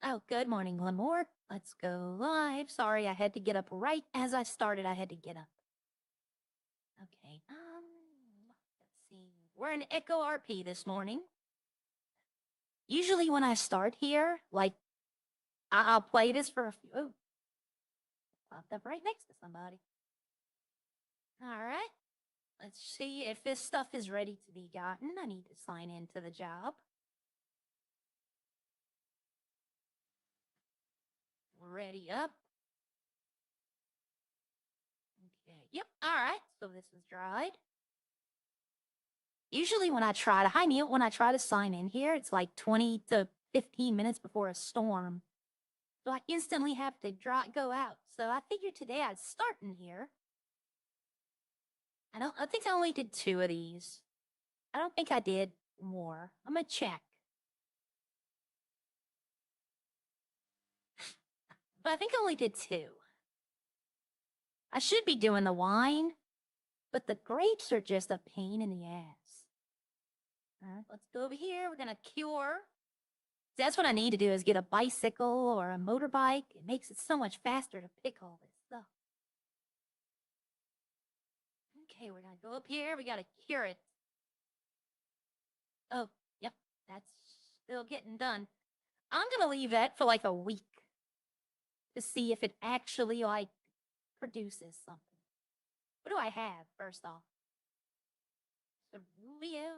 Oh, good morning, Lamore. Let's go live. Sorry, I had to get up right as I started. I had to get up. Okay. Let's see. We're in Echo RP this morning. Usually when I start here, like, I'll play this for a few. Oh, popped up right next to somebody. All right. Let's see if this stuff is ready to be gotten. I need to sign into the job. Ready up. Okay. Yep. All right. So this is dried. Usually when I try to sign in here, it's like 20 to 15 minutes before a storm. So I instantly have to go out. So I figured today I'd start in here. I think I only did 2 of these. I don't think I did more. I'm gonna check. But I think I only did 2. I should be doing the wine, but the grapes are just a pain in the ass. All right, let's go over here. We're gonna cure. That's what I need to do is get a bicycle or a motorbike. It makes it so much faster to pick all this stuff. Okay, we're gonna go up here. We gotta cure it. Oh, yep, that's still getting done. I'm gonna leave that for like a week to see if it actually like produces something. What do I have first off? Ceruleo.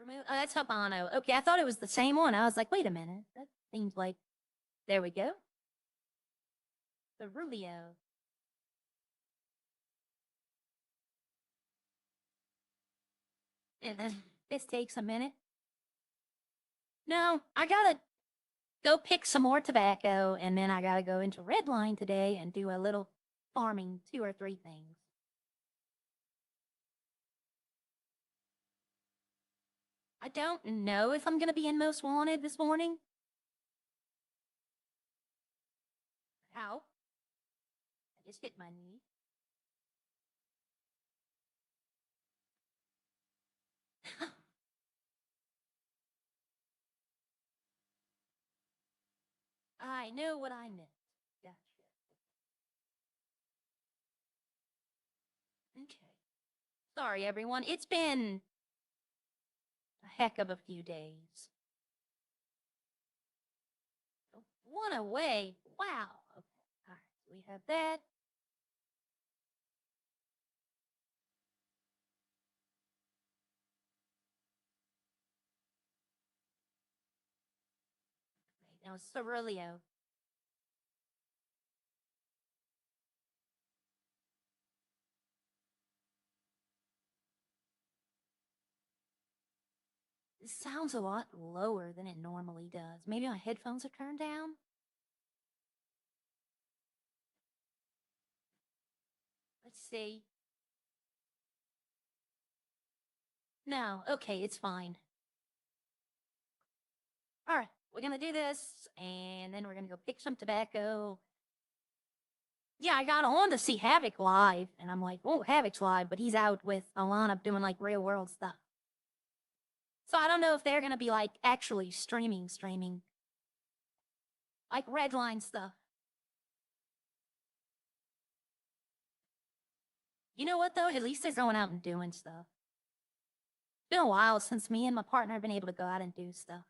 Remove. Oh, that's Habano. Okay, I thought it was the same one. I was like, wait a minute. That seems like. There we go. Ceruleo. And then this takes a minute. No, I gotta go pick some more tobacco, and then I gotta go into Redline today and do a little farming, 2 or 3 things. I don't know if I'm gonna be in Most Wanted this morning. How? I just hit my knee. I know what I meant. Gotcha. Okay. Sorry, everyone. It's been a heck of a few days. One away. Wow. Okay. All right. So we have that. Right, now Ceruleo. This sounds a lot lower than it normally does. Maybe my headphones are turned down? Let's see. No. Okay, it's fine. All right. We're going to do this, and then we're going to go pick some tobacco. Yeah, I got on to see Havoc live, and I'm like, oh, Havoc's live, but he's out with Alana doing like real world stuff. So I don't know if they're gonna be like actually streaming, like Redline stuff. You know what though? At least they're going out and doing stuff. It's been a while since me and my partner have been able to go out and do stuff.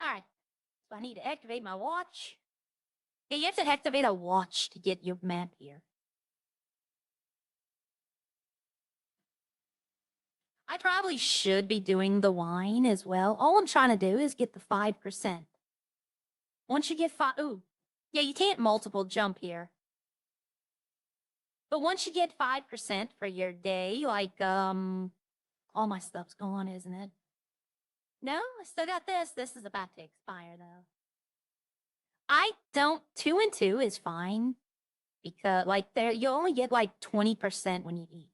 All right, so I need to activate my watch. Yeah, you have to activate a watch to get your map here. I probably should be doing the wine as well. All I'm trying to do is get the 5%. Once you get 5, ooh, yeah, you can't multiple jump here. But once you get 5% for your day, like, all my stuff's gone, isn't it? No, I still got this. This is about to expire, though. I don't, 2 and 2 is fine. Because, like, there, you only get, like, 20% when you eat.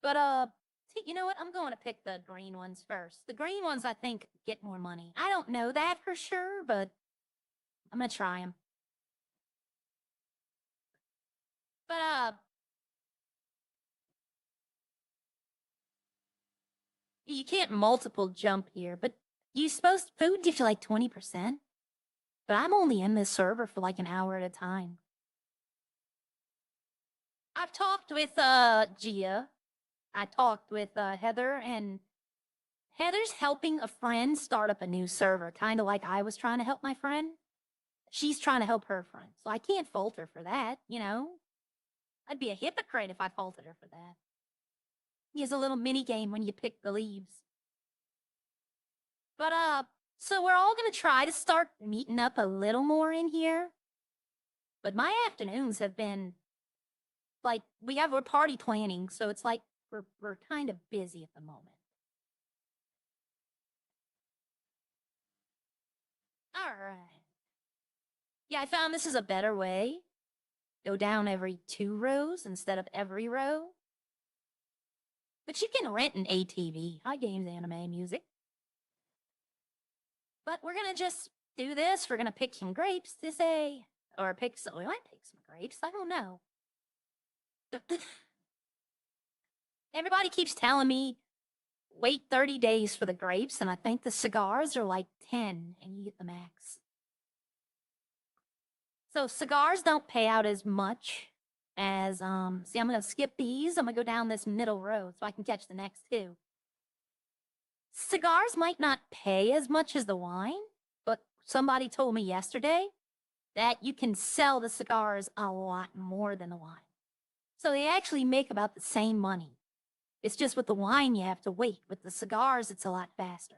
But, see, you know what? I'm going to pick the green ones first. The green ones, I think, get more money. I don't know that for sure, but I'm gonna try them. But, You can't multiple jump here, but food gives you like 20%. But I'm only in this server for like an hour at a time. I've talked with Gia. I talked with Heather, and Heather's helping a friend start up a new server, kind of like I was trying to help my friend. She's trying to help her friend, so I can't fault her for that, you know? I'd be a hypocrite if I faulted her for that. Here's a little mini game when you pick the leaves. But, so we're all gonna try to start meeting up a little more in here. But my afternoons have been, like, we're party planning, so it's like we're kind of busy at the moment. All right. Yeah, I found this is a better way. Go down every 2 rows instead of every row. But you can rent an ATV. Hi, games, anime, music. But we're gonna just do this. We're gonna pick some grapes to say, or pick some. We might pick some grapes. I don't know. Everybody keeps telling me wait 30 days for the grapes, and I think the cigars are like 10, and you get the max. So cigars don't pay out as much as see, I'm gonna skip these. I'm gonna go down this middle row so I can catch the next 2. Cigars might not pay as much as the wine, but somebody told me yesterday that you can sell the cigars a lot more than the wine. So they actually make about the same money. It's just with the wine you have to wait. With the cigars, it's a lot faster.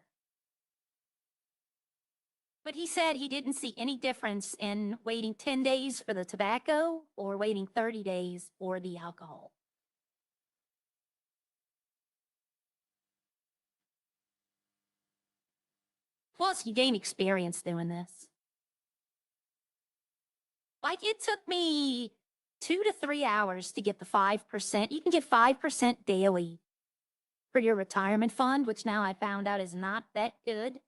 But he said he didn't see any difference in waiting 10 days for the tobacco or waiting 30 days for the alcohol. Plus, you gain experience doing this. Like, it took me 2 to 3 hours to get the 5%. You can get 5% daily for your retirement fund, which now I found out is not that good.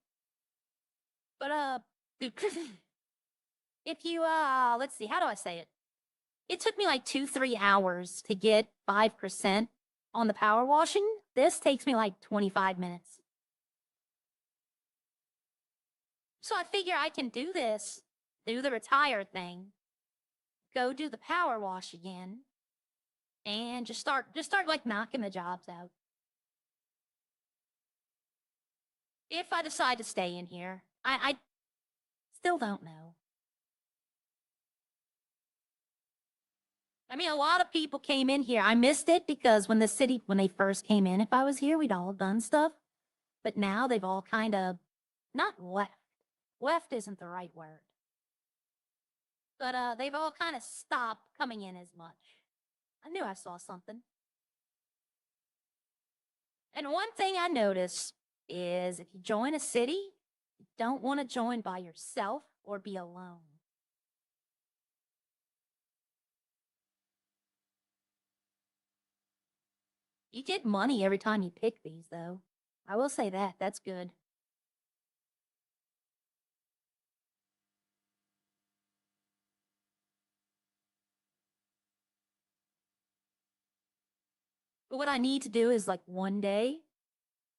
But, if you, let's see, how do I say it? It took me like 2, 3 hours to get 5% on the power washing. This takes me like 25 minutes. So I figure I can do this, do the retire thing, go do the power wash again, and just start like knocking the jobs out. If I decide to stay in here, I still don't know. I mean, a lot of people came in here. I missed it because when they first came in, if I was here, we'd all done stuff. But now they've all kind of not left. Left isn't the right word. But they've all kind of stopped coming in as much. I knew I saw something. And one thing I noticed is if you join a city, you don't want to join by yourself or be alone. You get money every time you pick these, though. I will say that. That's good. But what I need to do is like one day,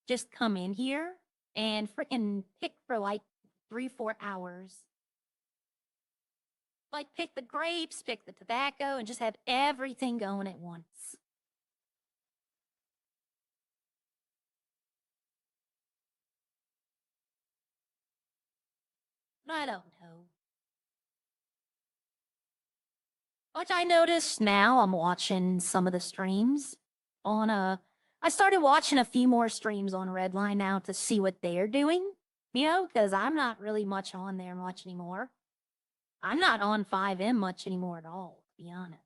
just come in here and freaking pick for like 3, 4 hours. Like pick the grapes, pick the tobacco, and just have everything going at once. I don't know. Like I noticed now I'm watching some of the streams on I started watching a few more streams on Redline now to see what they're doing. You know, because I'm not really much on there much anymore. I'm not on 5M much anymore at all, to be honest.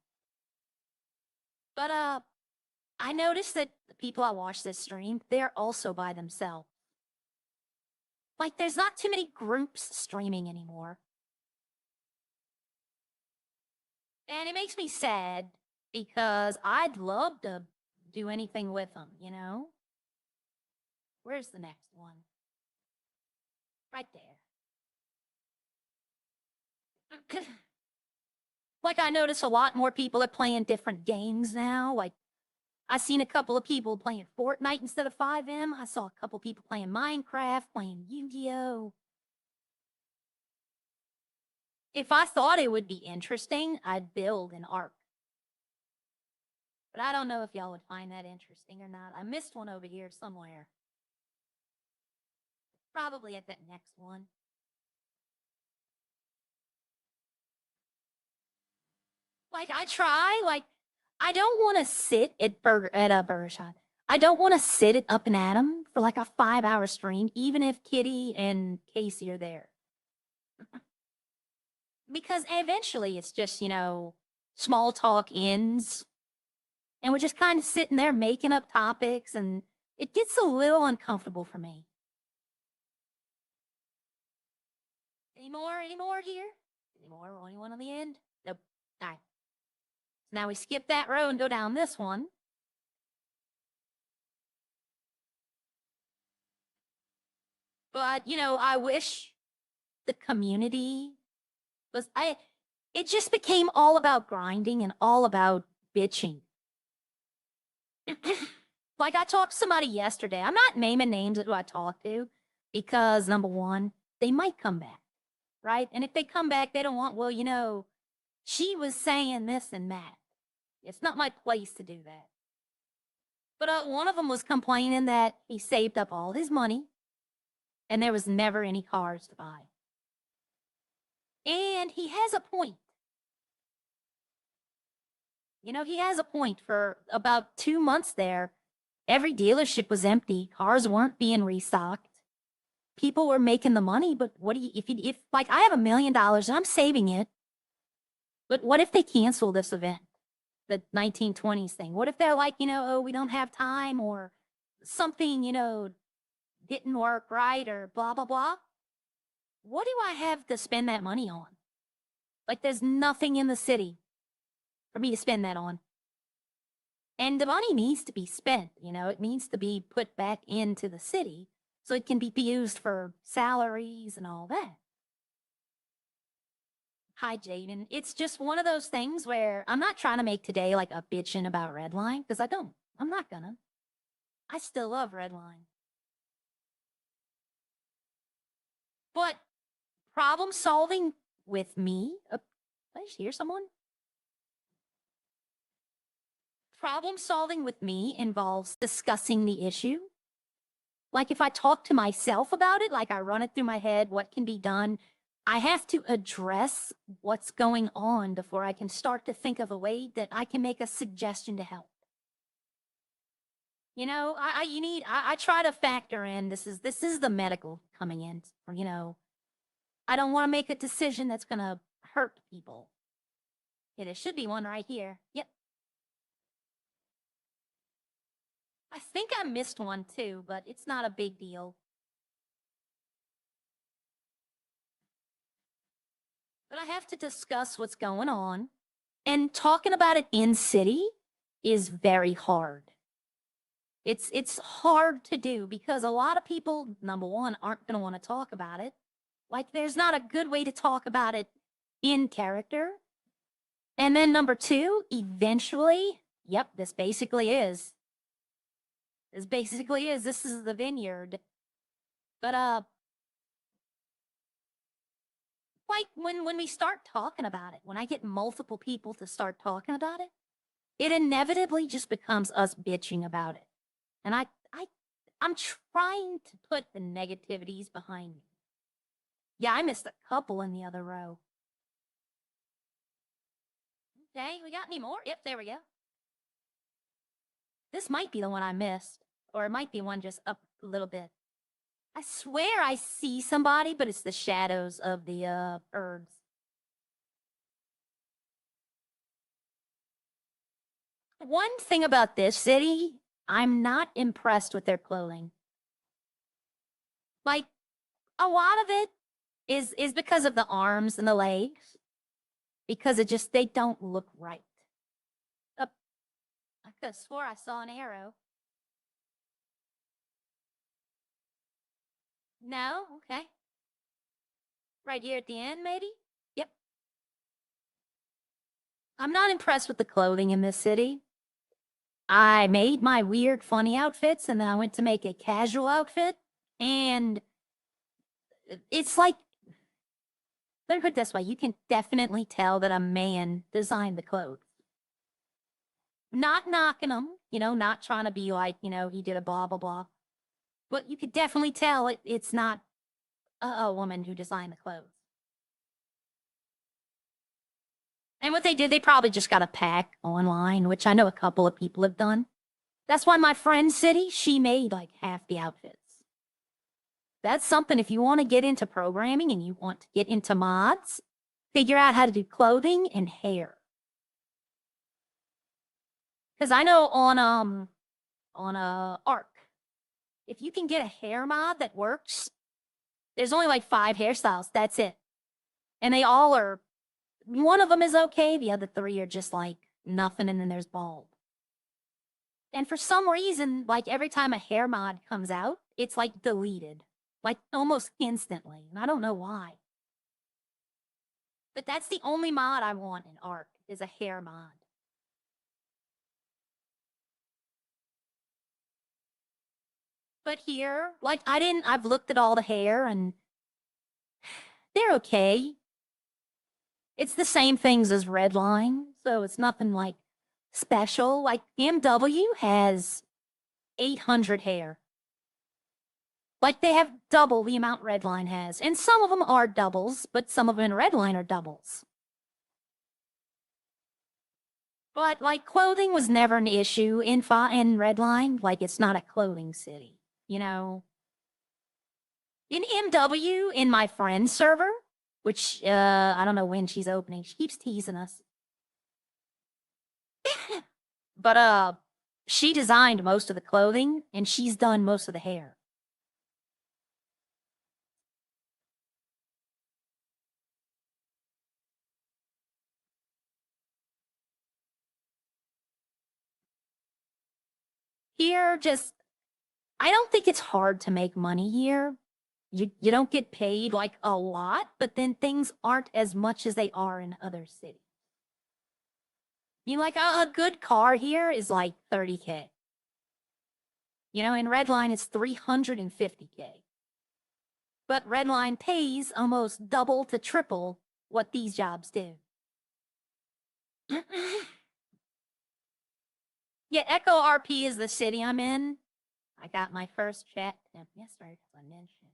But I noticed that the people I watch this stream, they're also by themselves. Like there's not too many groups streaming anymore. And it makes me sad because I'd love to do anything with them, you know? Where's the next one? Right there. Like I notice a lot more people are playing different games now. Like I seen a couple of people playing Fortnite instead of 5M. I saw a couple people playing Minecraft, playing Yu-Gi-Oh. If I thought it would be interesting, I'd build an arc. But I don't know if y'all would find that interesting or not. I missed one over here somewhere. Probably at that next one. Like, I don't want to sit at a burger shop. I don't want to sit it up and at 'em for like a 5-hour stream, even if Kitty and Casey are there. Because eventually it's just, small talk ends. And we're just kind of sitting there making up topics, and it gets a little uncomfortable for me. Any more here? Any more? Only one on the end? Nope. All right. So now we skip that row and go down this one. But, I wish the community was, it just became all about grinding and all about bitching. Like, I talked to somebody yesterday. I'm not naming names of who I talked to because, number one, they might come back, right? And if they come back, they don't want, well, she was saying this and that. It's not my place to do that. But one of them was complaining that he saved up all his money and there was never any cars to buy. And he has a point. He has a point. For about 2 months there, every dealership was empty. Cars weren't being restocked. People were making the money, but what do you, if like I have $1 million and I'm saving it, but what if they cancel this event, the 1920s thing? What if they're like, oh, we don't have time, or something, didn't work right, or blah, blah, blah? What do I have to spend that money on? Like, there's nothing in the city for me to spend that on. And the money needs to be spent, it needs to be put back into the city so it can be used for salaries and all that. Hi, Jaden. It's just one of those things where I'm not trying to make today like a bitching about Redline, because I don't. I'm not gonna. I still love Redline. But problem solving with me, did I just hear someone? Problem solving with me involves discussing the issue. Like, if I talk to myself about it, like I run it through my head, what can be done, I have to address what's going on before I can start to think of a way that I can make a suggestion to help. I try to factor in, this is the medical coming in, or, I don't want to make a decision that's going to hurt people. Yeah, there should be one right here. Yep. I think I missed one too, but it's not a big deal. But I have to discuss what's going on. And talking about it in city is very hard. It's hard to do because a lot of people, number one, aren't going to want to talk about it. Like, there's not a good way to talk about it in character. And then number two, eventually, yep, this basically is. This is the vineyard. But like when we start talking about it, when I get multiple people to start talking about it, it inevitably just becomes us bitching about it. And I'm trying to put the negativities behind me. Yeah, I missed a couple in the other row. Okay, we got any more? Yep, there we go. This might be the one I missed, or it might be one just up a little bit. I swear I see somebody, but it's the shadows of the herbs. One thing about this city, I'm not impressed with their clothing. Like, a lot of it is because of the arms and the legs, because they don't look right. I could have swore I saw an arrow. No? Okay. Right here at the end, maybe? Yep. I'm not impressed with the clothing in this city. I made my weird, funny outfits, and then I went to make a casual outfit, and it's like, let me put it this way, you can definitely tell that a man designed the clothes. Not knocking them, not trying to be like, he did a blah, blah, blah. But you could definitely tell it's not a woman who designed the clothes. And what they did, they probably just got a pack online, which I know a couple of people have done. That's why my friend City, she made like half the outfits. That's something, if you want to get into programming and you want to get into mods, figure out how to do clothing and hair. Because I know on Arc, if you can get a hair mod that works, there's only like 5 hairstyles. That's it. And they all are, one of them is okay. The other 3 are just like nothing. And then there's bald. And for some reason, like every time a hair mod comes out, it's like deleted, like almost instantly. And I don't know why. But that's the only mod I want in Arc, is a hair mod. But here, like I've looked at all the hair and they're okay. It's the same things as Redline, so it's nothing like special. Like MW has 800 hair. Like they have double the amount Redline has. And some of them are doubles, but some of them in Redline are doubles. But like clothing was never an issue in Redline. Like it's not a clothing city, In MW, in my friend's server, which I don't know when she's opening. She keeps teasing us. But she designed most of the clothing and she's done most of the hair. Here, I don't think it's hard to make money here. You don't get paid like a lot, but then things aren't as much as they are in other cities. Like a good car here is like 30K. In Redline it's 350K. But Redline pays almost double to triple what these jobs do. Yeah, Echo RP is the city I'm in. I got my first chat yesterday because I mentioned.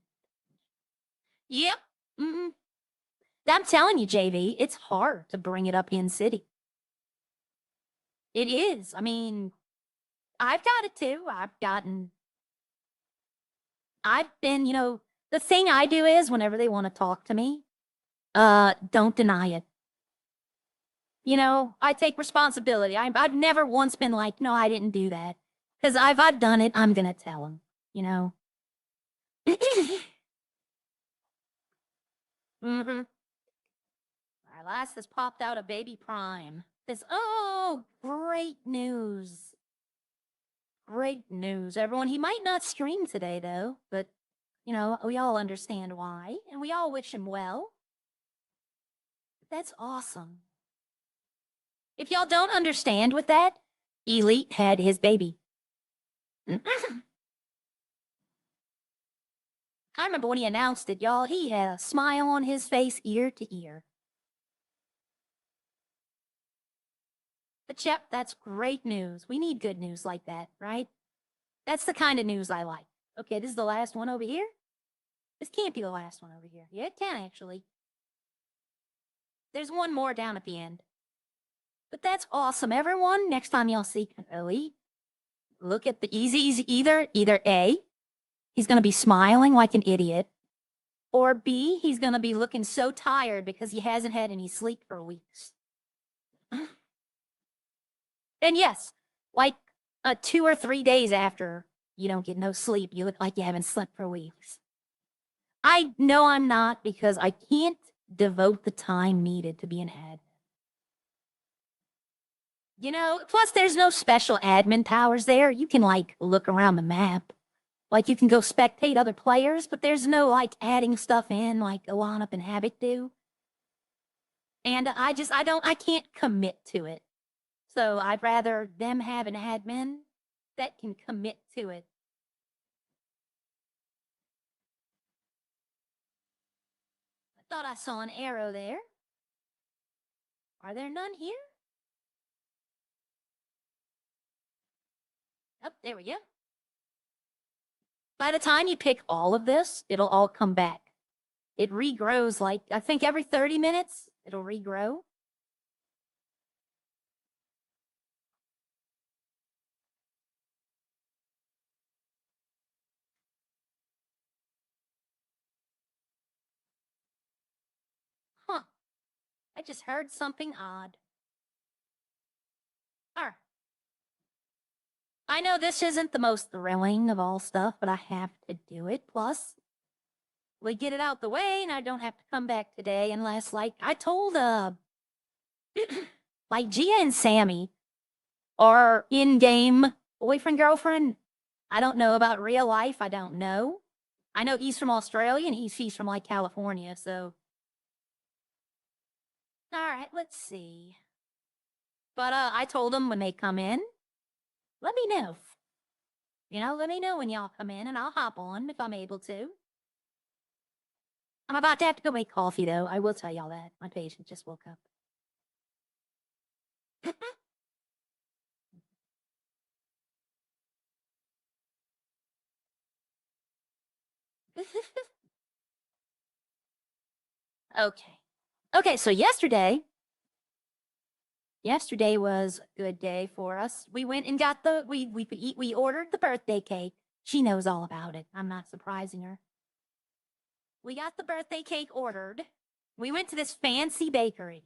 Yep. Mm-mm. I'm telling you, JV, it's hard to bring it up in city. It is. I mean, I've got it too. I've been, the thing I do is whenever they want to talk to me, don't deny it. I take responsibility. I've never once been like, no, I didn't do that. Because if I've done it, I'm going to tell them, Mm-hmm. Our last has popped out a baby prime. Great news. Great news, everyone. He might not stream today, though, but, we all understand why, and we all wish him well. That's awesome. If y'all don't understand with that, Elite had his baby. I remember when he announced it, y'all, he had a smile on his face ear to ear. But yep, that's great news. We need good news like that, right? That's the kind of news I like. Okay, this is the last one over here. This can't be the last one over here. Yeah, it can actually. There's one more down at the end. But that's awesome, everyone. Next time y'all see Elite, look at the either A, he's going to be smiling like an idiot, or B, he's going to be looking so tired because he hasn't had any sleep for weeks. And yes, like 2 or 3 days after you don't get no sleep, you look like you haven't slept for weeks. I know I'm not, because I can't devote the time needed to be an admin. Plus there's no special admin powers there. You can like look around the map. Like you can go spectate other players, but there's no like adding stuff in like Awanop and Habit do. And I can't commit to it. so I'd rather them have an admin that can commit to it. I thought I saw an arrow there. Are there none here? Oh, there we go. By the time you pick all of this, it'll all come back. It regrows like, I think every 30 minutes, it'll regrow. Huh. I just heard something odd. I know this isn't the most thrilling of all stuff, but I have to do it. Plus, we get it out the way and I don't have to come back today unless, like, I told, like, Gia and Sammy are in-game boyfriend, girlfriend. I don't know about real life. I don't know. I know he's from Australia and she's from, like, California, so. All right, let's see. But I told them when they come in, let me know. You know, let me know when y'all come in and I'll hop on if I'm able to. I'm about to have to go make coffee, though. I will tell y'all that. My patient just woke up. Okay. Okay, so yesterday was a good day for us. We went and got we ordered the birthday cake. She knows all about it. I'm not surprising her. We got the birthday cake ordered. We went to this fancy bakery.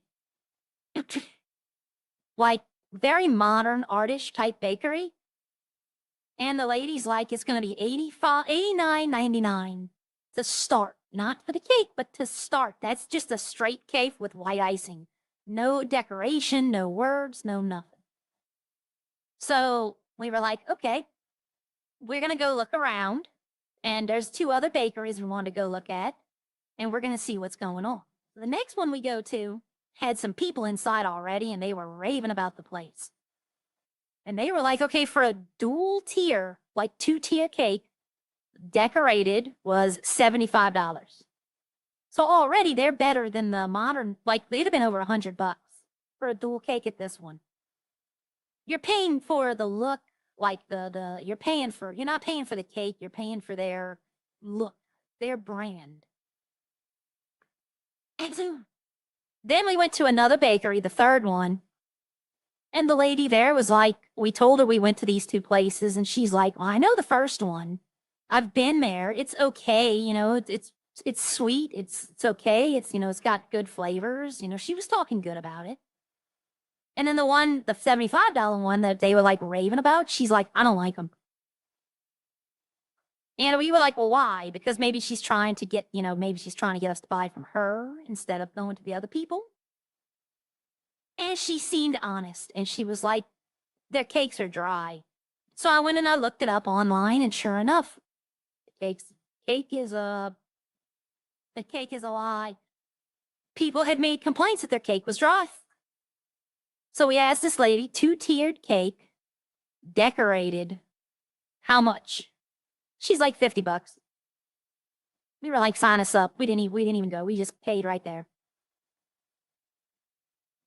Like very modern artish type bakery. And the lady's like, it's gonna be $89.99 to start. Not for the cake, but to start. That's just a straight cake with white icing. No decoration, no words, no nothing. So we were like, okay, we're going to go look around. And there's 2 other bakeries we want to go look at. And we're going to see what's going on. The next one we go to had some people inside already, and they were raving about the place. And they were like, okay, for a dual tier, like 2-tier cake, decorated was $75. So already they're better than the modern, like they'd have been over $100 for a dual cake at this one. You're paying for the look, like you're not paying for the cake, you're paying for their look, their brand. And so then we went to another bakery, the third one. And the lady there was like, we told her we went to these 2 places, and she's like, well, I know the first one. I've been there. It's okay. You know, it's sweet. It's okay. It's, you know, it's got good flavors. You know, she was talking good about it. And then the $75 one that they were like raving about, she's like, I don't like them. And we were like, well, why? Because maybe she's trying to get, you know, maybe she's trying to get us to buy from her instead of going to the other people. And she seemed honest. And she was like, their cakes are dry. So I went and I looked it up online, and sure enough, the cake is a lie. People had made complaints that their cake was dry. So we asked this lady, 2-tiered cake, decorated, how much? She's like $50. We were like, sign us up. We didn't even go. We just paid right there.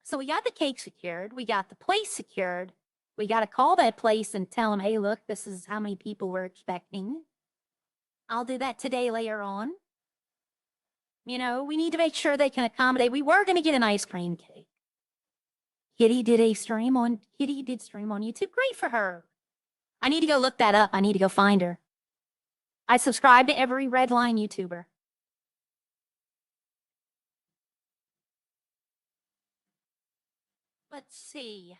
So we got the cake secured. We got the place secured. We got to call that place and tell them, hey, look, this is how many people we're expecting. I'll do that today later on. You know, we need to make sure they can accommodate. We were going to get an ice cream cake. Kitty did stream on YouTube. Great for her. I need to go look that up. I need to go find her. I subscribe to every Redline YouTuber. Let's see.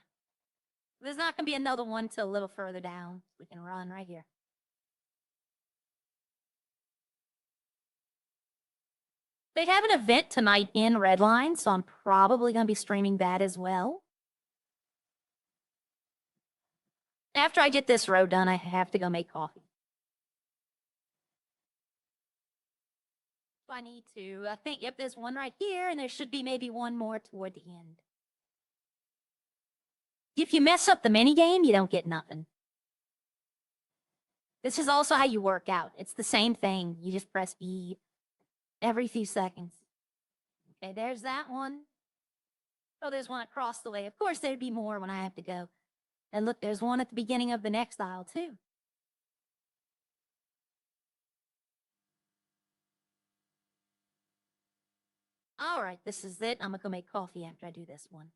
There's not going to be another one till a little further down. We can run right here. They have an event tonight in Redline, so I'm probably going to be streaming that as well. After I get this row done, I have to go make coffee. I need to. I think, yep, there's one right here, and there should be maybe one more toward the end. If you mess up the mini game, you don't get nothing. This is also how you work out. It's the same thing. You just press B every few seconds. Okay, there's that one. Oh, there's one across the way. Of course, there'd be more when I have to go. And look, there's one at the beginning of the next aisle, too. All right, this is it. I'm gonna go make coffee after I do this one.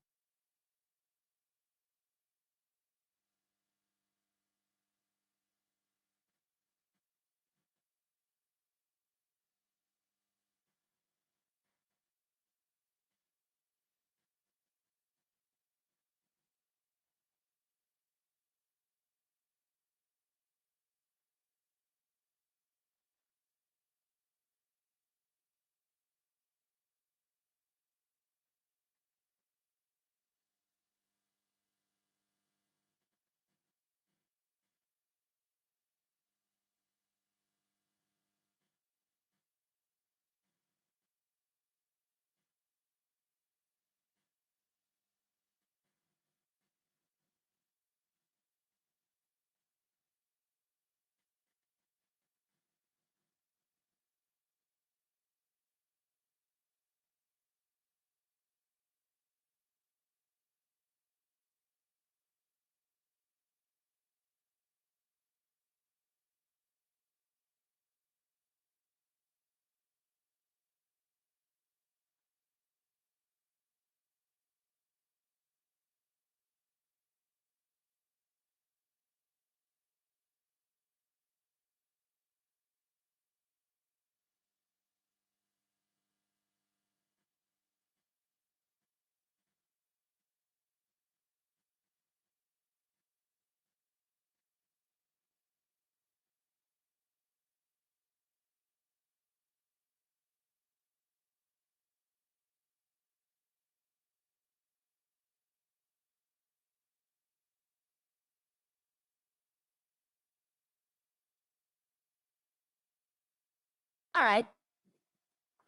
All right,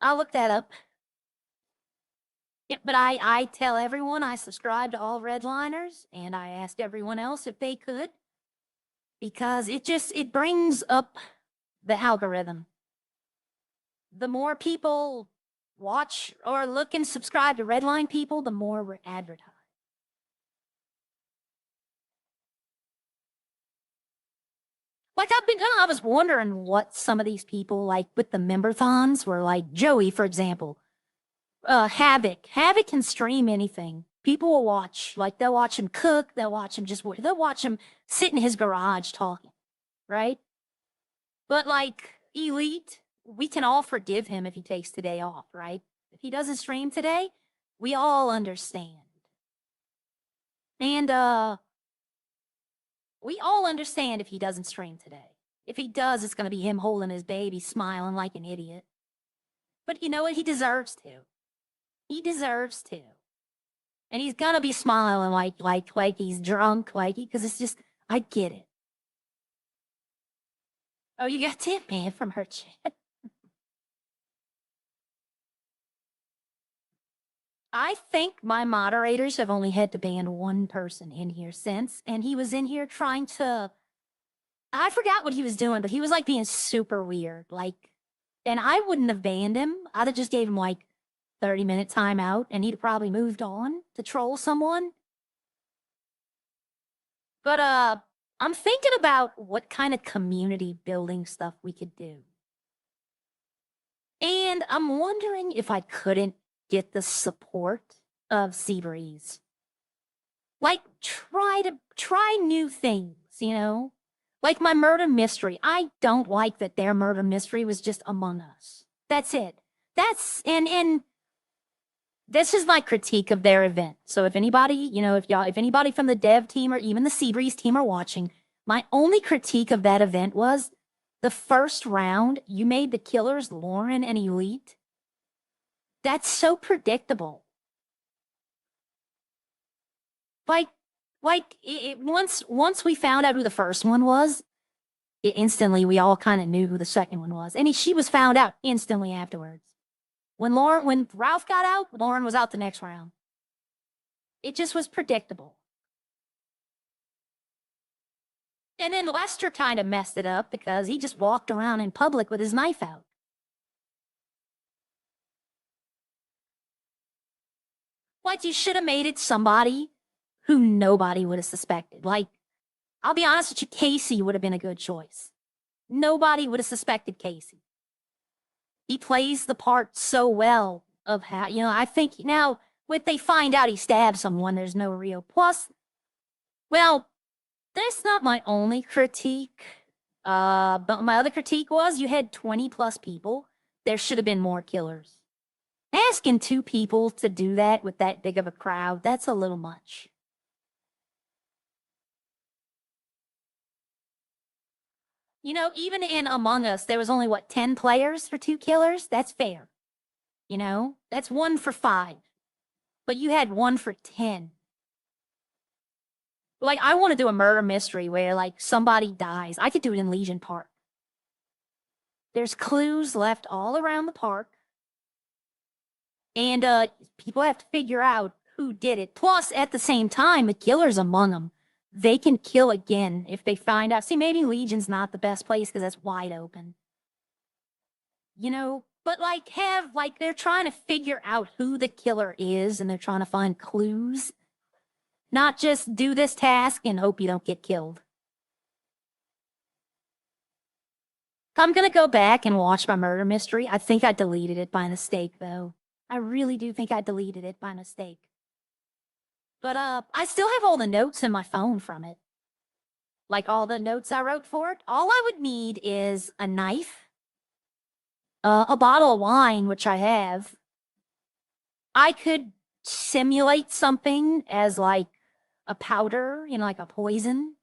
I'll look that up. Yeah, but I tell everyone I subscribe to all Redliners, and I asked everyone else if they could, because it brings up the algorithm. The more people watch or look and subscribe to Redline people, the more we're advertised. Like I was wondering what some of these people like with the memberthons were like. Joey, for example, Havoc. Havoc can stream anything. People will watch. Like they'll watch him cook. They'll watch him they'll watch him sit in his garage talking, right? But like Elite, we can all forgive him if he takes today off, right? If he doesn't stream today, we all understand. And we all understand if he doesn't stream today. If he does, it's going to be him holding his baby, smiling like an idiot. But you know what? He deserves to. He deserves to. And he's going to be smiling like he's drunk, because it's just, I get it. Oh, you got Tip Man from her chat. I think my moderators have only had to ban one person in here since, and he was in here trying to, I forgot what he was doing, but he was like being super weird. Like, and I wouldn't have banned him. I'd have just gave him like 30-minute timeout and he'd probably moved on to troll someone. But I'm thinking about what kind of community building stuff we could do. And I'm wondering if I couldn't get the support of Seabreeze. Like try new things, you know? Like my murder mystery. I don't like that their murder mystery was just Among Us. That's it. And this is my critique of their event. So if anybody, if anybody from the dev team or even the Seabreeze team are watching, my only critique of that event was the first round, you made the killers Lauren and Elite. That's so predictable. Once we found out who the first one was, instantly we all kind of knew who the second one was. And she was found out instantly afterwards. When Ralph got out, Lauren was out the next round. It just was predictable. And then Lester kind of messed it up because he just walked around in public with his knife out. Like, you should have made it somebody who nobody would have suspected. Like, I'll be honest with you, Casey would have been a good choice. Nobody would have suspected Casey. He plays the part so well of how, I think now, when they find out he stabbed someone, there's no real plus. Well, that's not my only critique. But my other critique was you had 20 plus people. There should have been more killers. Asking 2 people to do that with that big of a crowd, that's a little much. Even in Among Us, there was only, 10 players for 2 killers? That's fair. That's 1 for 5. But you had 1 for 10. Like, I want to do a murder mystery where, somebody dies. I could do it in Legion Park. There's clues left all around the park. And people have to figure out who did it. Plus, at the same time, the killer's among them. They can kill again if they find out. See, maybe Legion's not the best place because that's wide open. But they're trying to figure out who the killer is and they're trying to find clues. Not just do this task and hope you don't get killed. I'm gonna go back and watch my murder mystery. I think I deleted it by mistake, though. I really do think I deleted it by mistake. But I still have all the notes in my phone from it. Like all the notes I wrote for it. All I would need is a knife, a bottle of wine, which I have. I could simulate something as like a powder, like a poison.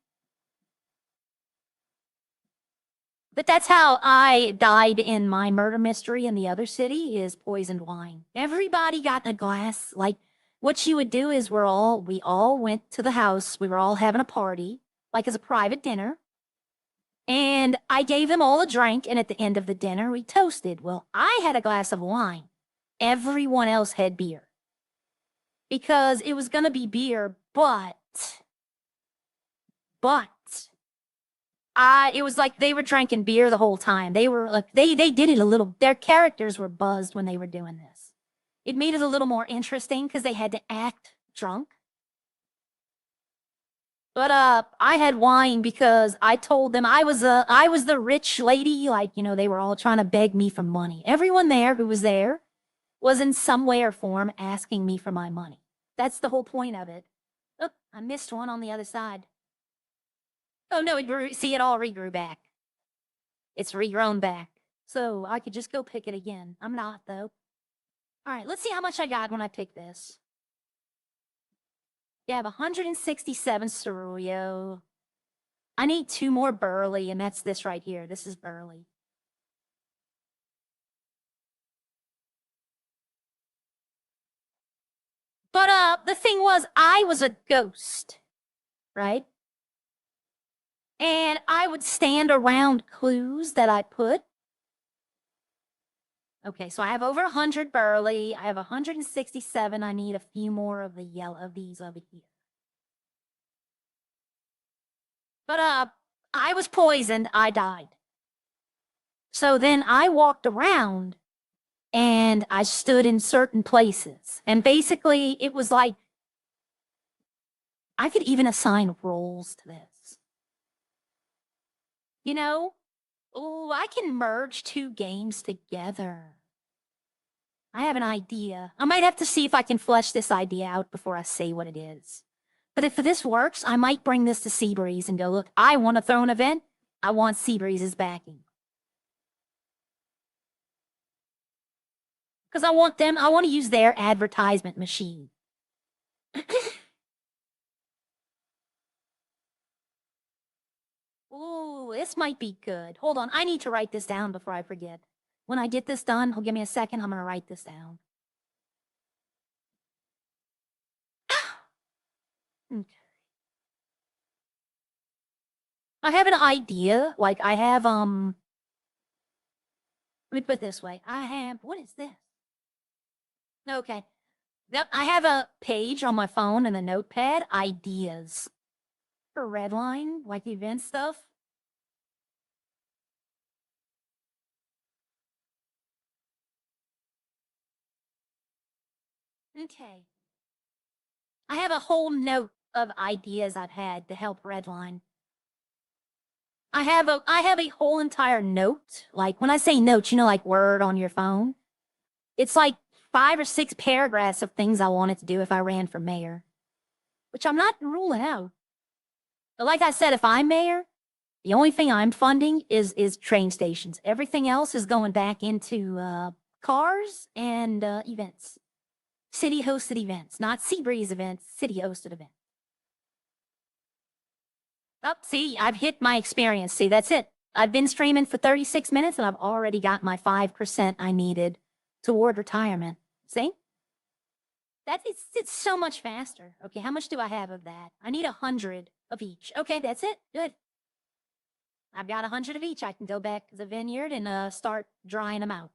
But that's how I died in my murder mystery in the other city, is poisoned wine. Everybody got in a glass. Like, what you would do is we all went to the house. We were all having a party, like as a private dinner. And I gave them all a drink, and at the end of the dinner, we toasted. Well, I had a glass of wine. Everyone else had beer. Because it was going to be beer, but it was like they were drinking beer the whole time. They were like, they did it a little, their characters were buzzed when they were doing this. It made it a little more interesting because they had to act drunk. But I had wine because I told them I was the rich lady. Like, they were all trying to beg me for money. Everyone there who was there was in some way or form asking me for my money. That's the whole point of it. Oh, I missed one on the other side. Oh no, it all regrew back. It's regrown back. So I could just go pick it again. I'm not, though. All right, let's see how much I got when I pick this. Yeah, I have 167 cerulean. I need 2 more burley, and that's this right here. This is burley. But the thing was, I was a ghost, right? And I would stand around clues that I put. Okay, so I have over 100 burley. I have 167. I need a few more of the yellow of these over here. But I was poisoned. I died. So then I walked around and I stood in certain places. And basically it was like I could even assign roles to this. Oh, I can merge 2 games together. I have an idea. I might have to see if I can flesh this idea out before I say what it is. But if this works, I might bring this to Seabreeze and go, look, I want to throw an event. I want Seabreeze's backing. Because I want to use their advertisement machine. Ooh, this might be good. Hold on, I need to write this down before I forget. When I get this done, give me a second, I'm going to write this down. Okay. I have an idea. Like, I have, let me put it this way. What is this? Okay. I have a page on my phone and a notepad, ideas. for Redline, like event stuff. Okay. I have a whole note of ideas I've had to help Redline. I have a whole entire note. Like when I say note, like Word on your phone. It's like 5 or 6 paragraphs of things I wanted to do if I ran for mayor, which I'm not ruling out. But like I said, if I'm mayor, the only thing I'm funding is train stations. Everything else is going back into cars and events. City hosted events, not Seabreeze events, city hosted events. Oh, see, I've hit my experience. See, that's it. I've been streaming for 36 minutes and I've already got my 5% I needed toward retirement. See? It's so much faster. Okay, how much do I have of that? I need 100 of each. Okay, that's it. Good. I've got 100 of each. I can go back to the vineyard and start drying them out.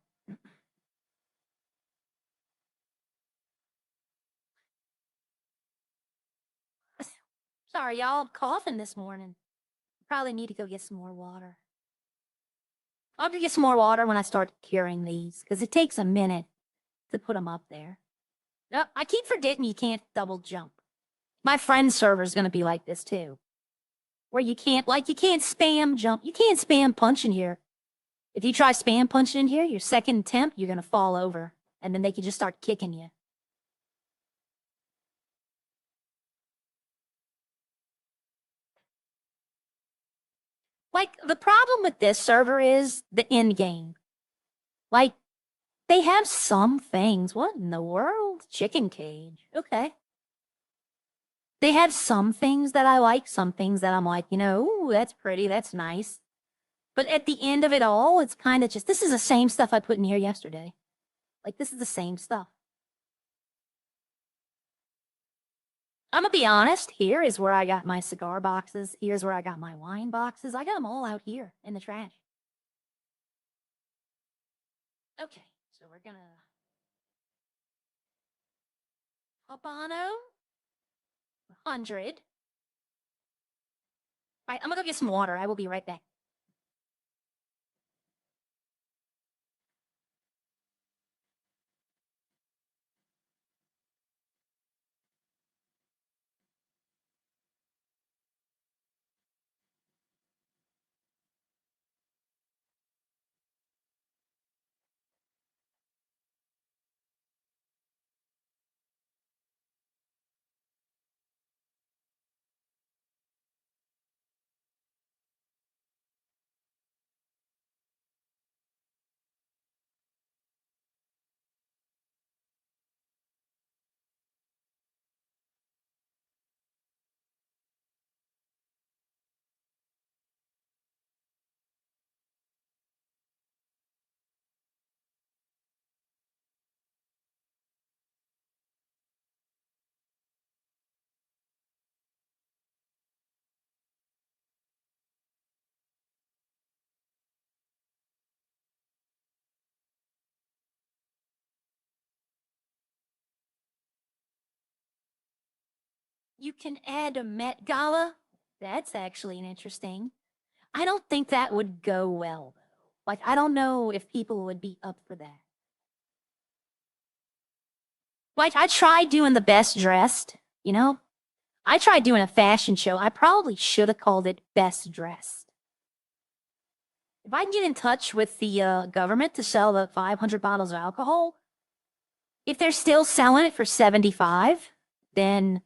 Sorry, y'all. I'm coughing this morning. Probably need to go get some more water. I'll go get some more water when I start curing these, because it takes a minute to put them up there. No, I keep forgetting you can't double jump. My friend's server is going to be like this too. Where you can't spam jump. You can't spam punch in here. If you try spam punching in here, your second attempt, you're going to fall over. And then they can just start kicking you. Like, the problem with this server is the end game. Like, they have some things. What in the world? Chicken cage. Okay. They have some things that I like, some things that I'm like, ooh, that's pretty, that's nice. But at the end of it all, it's kind of just, this is the same stuff I put in here yesterday. Like, this is the same stuff. I'm gonna be honest, here is where I got my cigar boxes. Here's where I got my wine boxes. I got them all out here in the trash. Okay, so we're gonna... Habano. 100. Right, I'm gonna go get some water. I will be right back. You can add a Met Gala. That's actually an interesting. I don't think that would go well, though. Like, I don't know if people would be up for that. Like, I tried doing the best dressed, I tried doing a fashion show. I probably should have called it best dressed. If I can get in touch with the government to sell the 500 bottles of alcohol, if they're still selling it for 75, then,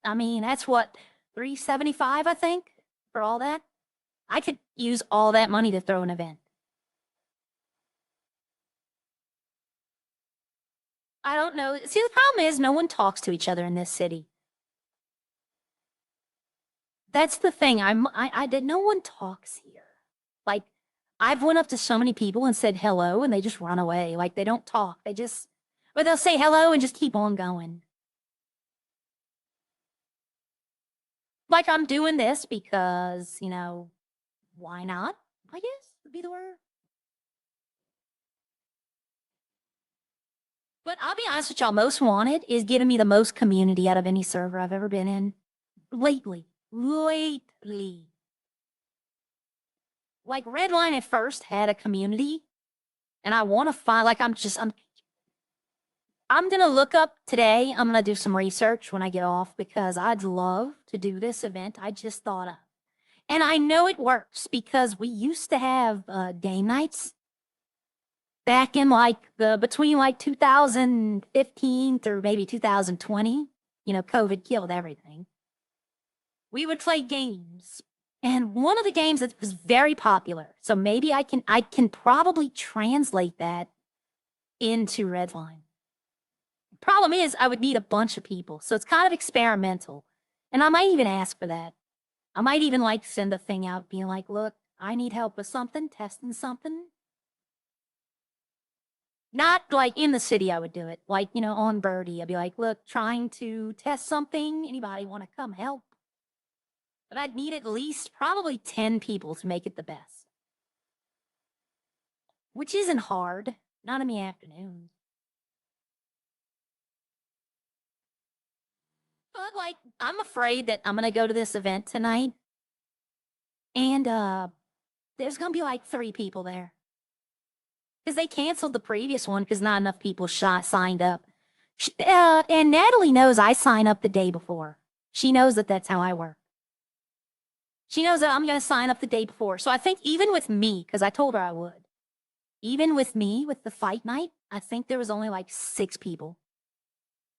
I mean, that's what, 375, I think, for all that. I could use all that money to throw an event. I don't know. See, the problem is no one talks to each other in this city. That's the thing. I did. No one talks here. Like, I've went up to so many people and said hello, and they just run away. Like, they don't talk. Or they'll say hello and just keep on going. Like, I'm doing this because, why not? I guess would be the word. But I'll be honest with y'all, most wanted is giving me the most community out of any server I've ever been in lately. lately. Like Redline at first had a community, and I want to find like I'm gonna look up today. I'm gonna do some research when I get off because I'd love to do this event I just thought of. And I know it works because we used to have game nights back in like the between like 2015 through maybe 2020. You know, COVID killed everything. We would play games. And one of the games that was very popular, so maybe I can probably translate that into Redline. Problem is I would need a bunch of people, so it's kind of experimental. And I might even ask for that. I might even like send a thing out being like, look, I need help with something, testing something. Not like in the city, I would do it. Like, you know, on Birdie, I'd be like, look, trying to test something. Anybody want to come help? But I'd need at least probably 10 people to make it the best. Which isn't hard. Not in the afternoons. But like, I'm afraid that I'm gonna go to this event tonight. And there's gonna be like 3 people there. Because they canceled the previous one because not enough people signed up. And Natalie knows I sign up the day before. She knows that that's how I work. She knows that I'm going to sign up the day before. So I think even with me, because I told her I would, even with me, with the fight night, I think there was only like 6 people.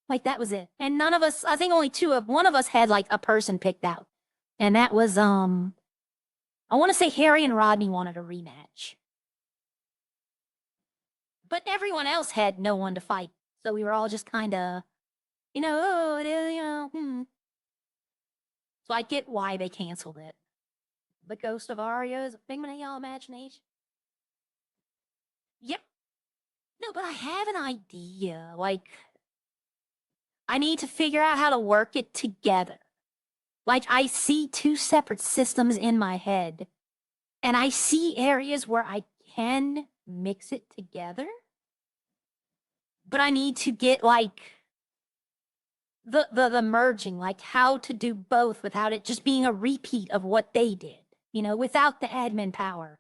Like that was it. And none of us, I think only one of us had like a person picked out. And that was, I want to say Harry and Rodney wanted a rematch. But everyone else had no one to fight. So we were all just kind of, you know, oh, it is, you know, So I get why they canceled it. The ghost of Arya is a figment of your imagination. Yep. No, but I have an idea. Like, I need to figure out how to work it together. Like, I see 2 separate systems in my head, and I see areas where I can mix it together. But I need to get, like, the merging, like how to do both without it just being a repeat of what they did, you know, without the admin power.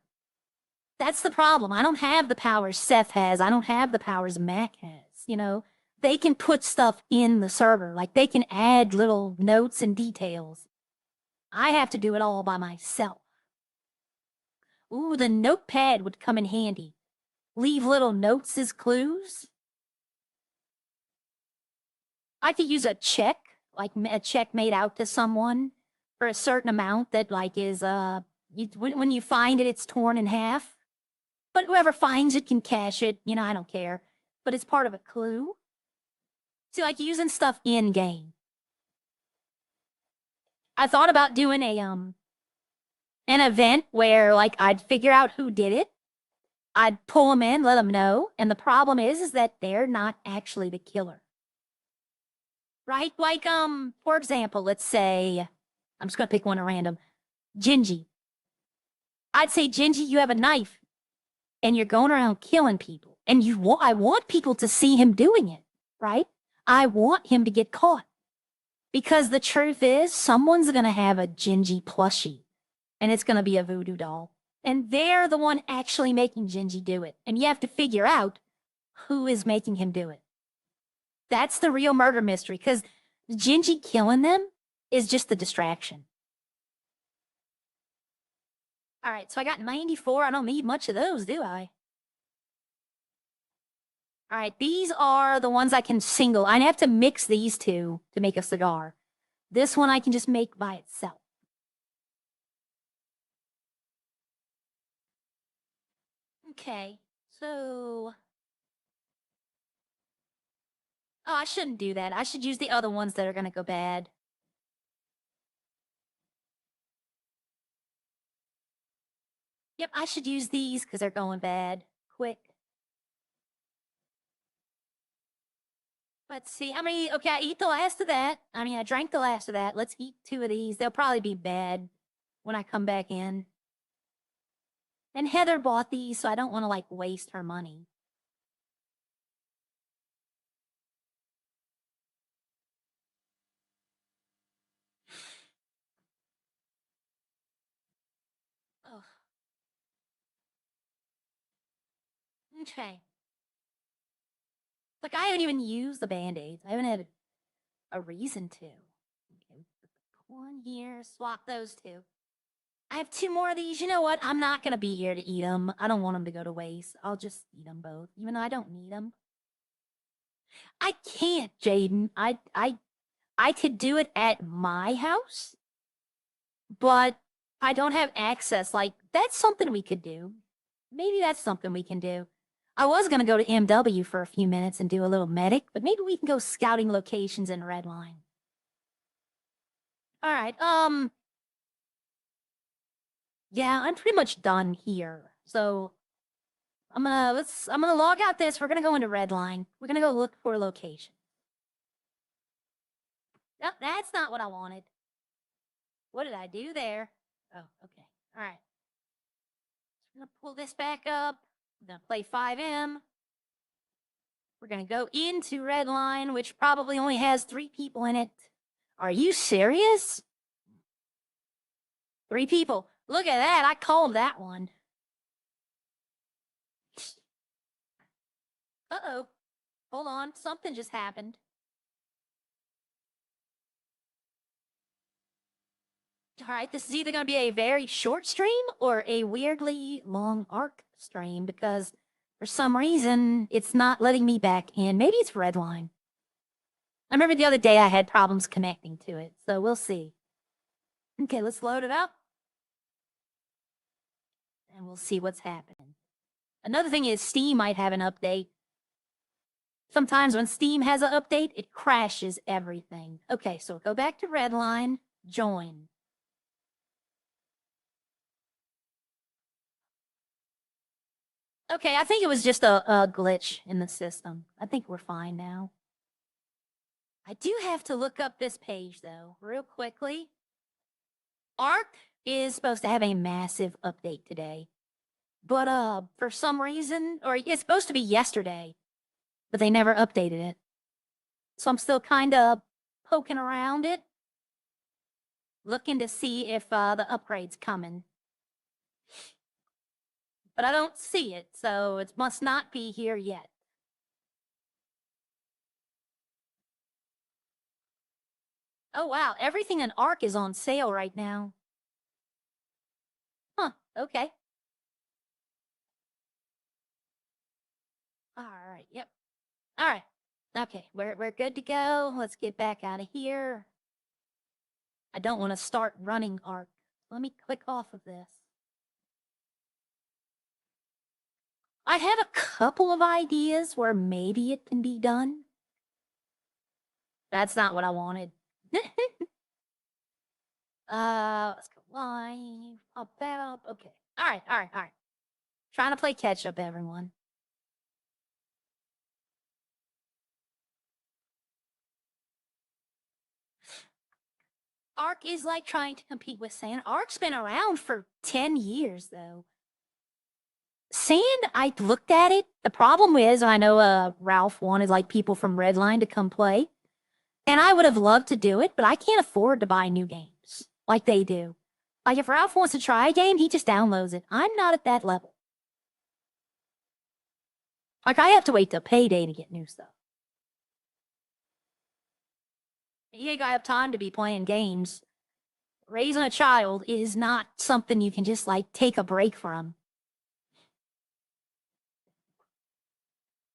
That's the problem. I don't have the powers Seth has. I don't have the powers Mac has, you know. They can put stuff in the server, like they can add little notes and details. I have to do it all by myself. Ooh, the notepad would come in handy. Leave little notes as clues. I could use a check, like a check made out to someone for a certain amount that like is, when you find it, it's torn in half. But whoever finds it can cash it. You know, I don't care. But it's part of a clue. See, like using stuff in game. I thought about doing an event where like I'd figure out who did it. I'd pull them in, let them know. And the problem is that they're not actually the killer. Right? Like, for example, let's say, I'm just gonna pick one at random. Gingy. I'd say, Gingy, you have a knife and you're going around killing people. And I want people to see him doing it, right? I want him to get caught. Because the truth is, someone's gonna have a Gingy plushie. And it's gonna be a voodoo doll. And they're the one actually making Gingy do it. And you have to figure out who is making him do it. That's the real murder mystery, because Gingy killing them is just the distraction. All right, so I got 94. I don't need much of those, do I? All right, these are the ones I can single. I have to mix these 2 to make a cigar. This one I can just make by itself. Okay, so... Oh, I shouldn't do that. I should use the other ones that are gonna go bad. Yep, I should use these because they're going bad. Quick. Let's see how many. Okay, I eat the last of that. I drank the last of that. Let's eat 2 of these. They'll probably be bad when I come back in. And Heather bought these, so I don't want to like waste her money. Okay. Like, I haven't even used the Band-Aids. I haven't had a reason to. Okay, one here, swap those two. I have two more of these. You know what? I'm not going to be here to eat them. I don't want them to go to waste. I'll just eat them both, even though I don't need them. I can't, Jaden. I could do it at my house, but I don't have access. Like, that's something we could do. Maybe that's something we can do. I was going to go to MW for a few minutes and do a little medic, but maybe we can go scouting locations in Redline. All right. Yeah, I'm pretty much done here. So I'm gonna log out this. We're gonna go into Redline. We're gonna go look for a location. No, that's not what I wanted. What did I do there? Oh, okay. All right. So I'm gonna pull this back up. I'm gonna play 5M. We're gonna go into Redline, which probably only has 3 people in it. Are you serious? 3 people. Look at that. I called that one. Uh-oh. Hold on. Something just happened. All right, this is either going to be a very short stream or a weirdly long arc stream because for some reason it's not letting me back in. Maybe it's Redline. I remember the other day I had problems connecting to it, so we'll see. Okay, let's load it up. And we'll see what's happening. Another thing is Steam might have an update. Sometimes when Steam has an update, it crashes everything. Okay, so go back to Redline, join. Okay, I think it was just a glitch in the system. I think we're fine now. I do have to look up this page, though, real quickly. Arc is supposed to have a massive update today. But for some reason, or it's supposed to be yesterday, but they never updated it. So I'm still kind of poking around it, looking to see if the upgrade's coming. But I don't see it, so it must not be here yet. Oh, wow. Everything in Arc is on sale right now. Huh. Okay. All right. Yep. All right. Okay. We're good to go. Let's get back out of here. I don't want to start running Arc. Let me click off of this. I have a couple of ideas where maybe it can be done. That's not what I wanted. Let's go live. Pop that up. Okay. All right. Trying to play catch up, everyone. Arc is like trying to compete with Sand. Arc's been around for 10 years, though. Sand, I looked at it. The problem is, I know Ralph wanted like people from Redline to come play. And I would have loved to do it, but I can't afford to buy new games like they do. Like, if Ralph wants to try a game, he just downloads it. I'm not at that level. Like, I have to wait till payday to get new stuff. You ain't got have time to be playing games. Raising a child is not something you can just, like, take a break from.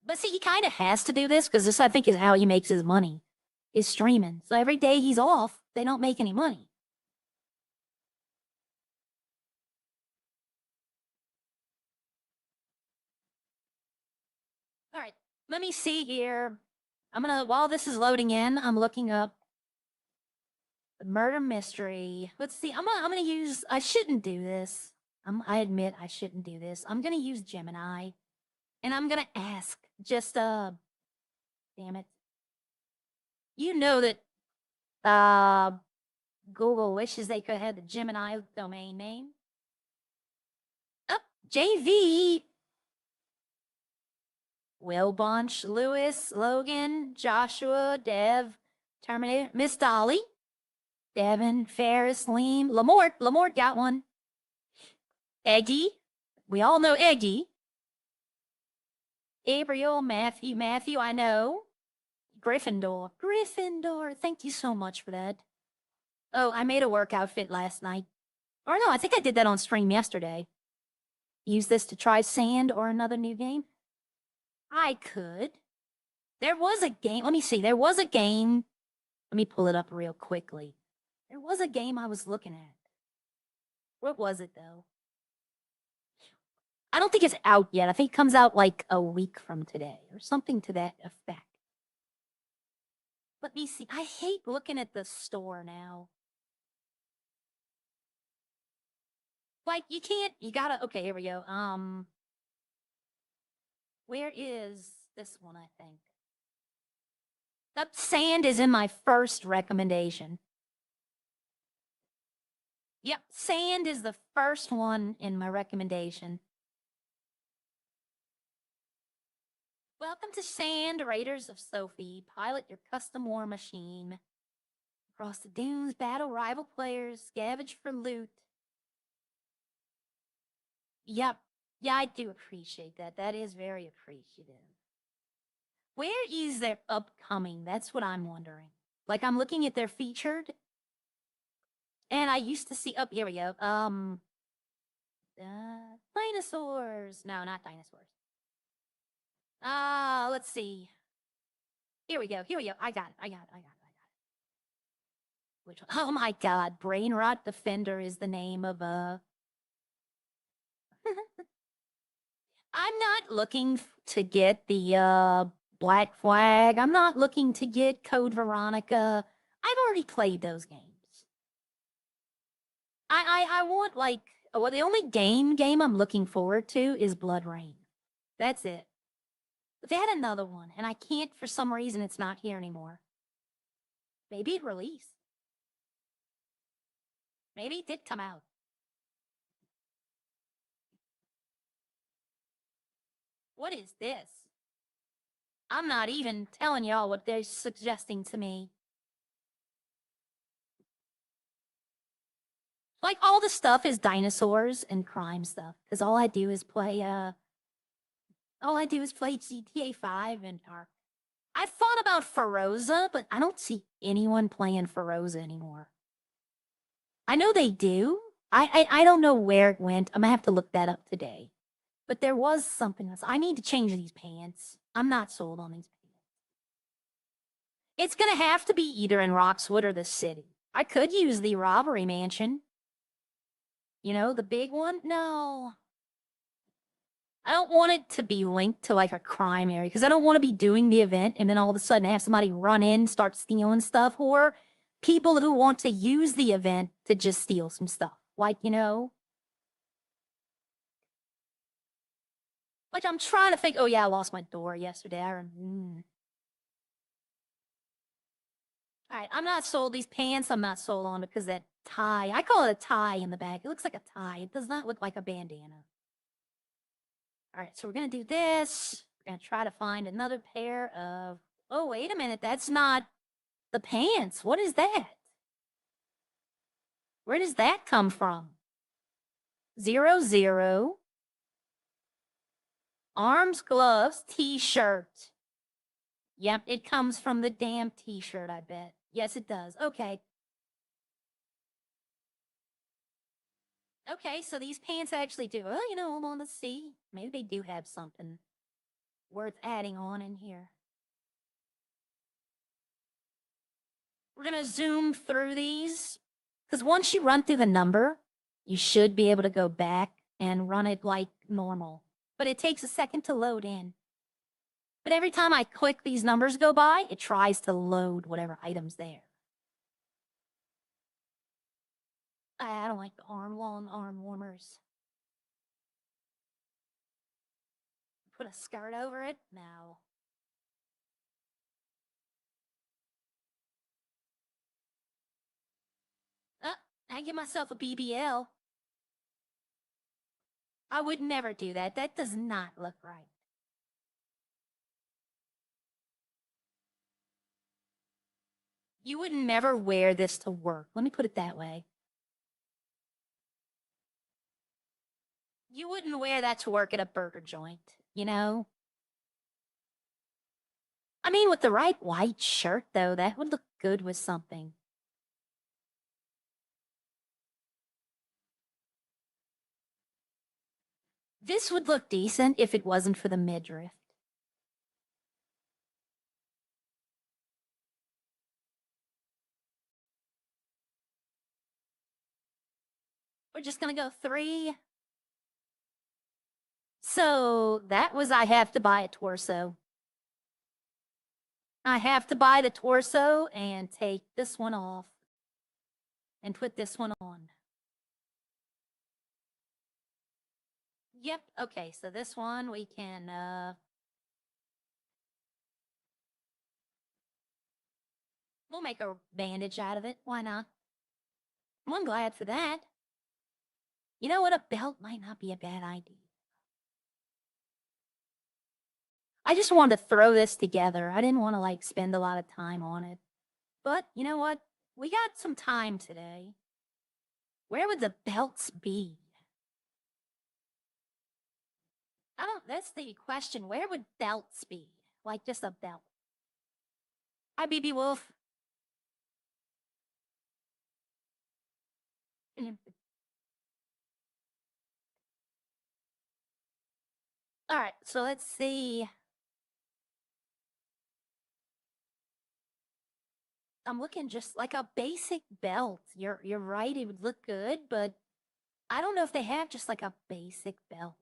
But see, he kind of has to do this, because this, I think, is how he makes his money, is streaming. So every day he's off, they don't make any money. All right, let me see here. While this is loading in, I'm looking up the murder mystery. Let's see, I'm gonna use, I shouldn't do this. I admit I shouldn't do this. I'm gonna use Gemini, and I'm gonna ask, just, damn it. You know that, Google wishes they could have the Gemini domain name. Oh, JV. Will Bunch, Lewis, Logan, Joshua, Dev, Terminator, Miss Dolly, Devin, Ferris, Liam, Lamort got one. Eggy. We all know Eggy. Gabriel, Matthew, I know. Gryffindor, thank you so much for that. Oh, I made a work outfit last night. Or no, I think I did that on stream yesterday. Use this to try sand or another new game? I could. There was a game. Let me see. There was a game. Let me pull it up real quickly. There was a game I was looking at. What was it, though? I don't think it's out yet. I think it comes out like a week from today or something to that effect. Let me see. I hate looking at the store now. Like, you can't, you gotta, okay, here we go. Where is this one, I think? That sand is in my first recommendation. Yep, sand is the first one in my recommendation. Welcome to Sand, Raiders of Sophie. Pilot your custom war machine. Across the dunes, battle rival players, scavenge for loot. Yep. Yeah, I do appreciate that. That is very appreciative. Where is their upcoming? That's what I'm wondering. Like, I'm looking at their featured, and I used to see, here we go. Dinosaurs. No, not dinosaurs. Let's see. Here we go. I got it. Which one? Oh my god, Brain Rot Defender is the name of a... I'm not looking to get the Black Flag. I'm not looking to get Code Veronica. I've already played those games. I want like... Well, the only game I'm looking forward to is Blood Rain. That's it. But they had another one, and I can't, for some reason, it's not here anymore. Maybe it released. Maybe it did come out. What is this? I'm not even telling y'all what they're suggesting to me. Like, all the stuff is dinosaurs and crime stuff. Because all I do is play, GTA 5 and Ark. I thought about Feroza, but I don't see anyone playing Feroza anymore. I know they do. I don't know where it went. I'm gonna have to look that up today. But there was something else. I need to change these pants. I'm not sold on these pants. It's gonna have to be either in Roxwood or the city. I could use the robbery mansion. You know, the big one? No. I don't want it to be linked to like a crime area because I don't want to be doing the event and then all of a sudden have somebody run in, start stealing stuff, or people who want to use the event to just steal some stuff. Like, you know? Like, I'm trying to think, oh yeah, I lost my door yesterday. I remember. All right, I'm not sold. These pants, I'm not sold on because that tie. I call it a tie in the back. It looks like a tie. It does not look like a bandana. All right, so we're going to do this. We're going to try to find another pair of... Oh, wait a minute. That's not the pants. What is that? Where does that come from? 00. Arms, gloves, t-shirt. Yep, it comes from the damn t-shirt, I bet. Yes, it does. Okay. Okay, so these pants actually do. Well, you know, I'm on the sea. Maybe they do have something worth adding on in here. We're going to zoom through these. Because once you run through the number, you should be able to go back and run it like normal. But it takes a second to load in. But every time I click these numbers go by, it tries to load whatever item's there. I don't like the arm warmers. Put a skirt over it? No. I give myself a BBL. I would never do that. That does not look right. You would never wear this to work. Let me put it that way. You wouldn't wear that to work at a burger joint, you know? I mean, with the right white shirt, though, that would look good with something. This would look decent if it wasn't for the midriff. We're just gonna go 3. So that was I have to buy a torso. I have to buy the torso and take this one off and put this one on. Yep. Okay. So this one we can, we'll make a bandage out of it. Why not? Well, I'm glad for that. You know what? A belt might not be a bad idea. I just wanted to throw this together. I didn't want to like spend a lot of time on it. But you know what? We got some time today. Where would the belts be? I don't, that's the question. Where would belts be? Like just a belt. Hi, BB Wolf. All right, so let's see. I'm looking just like a basic belt. You're right, it would look good, but I don't know if they have just like a basic belt.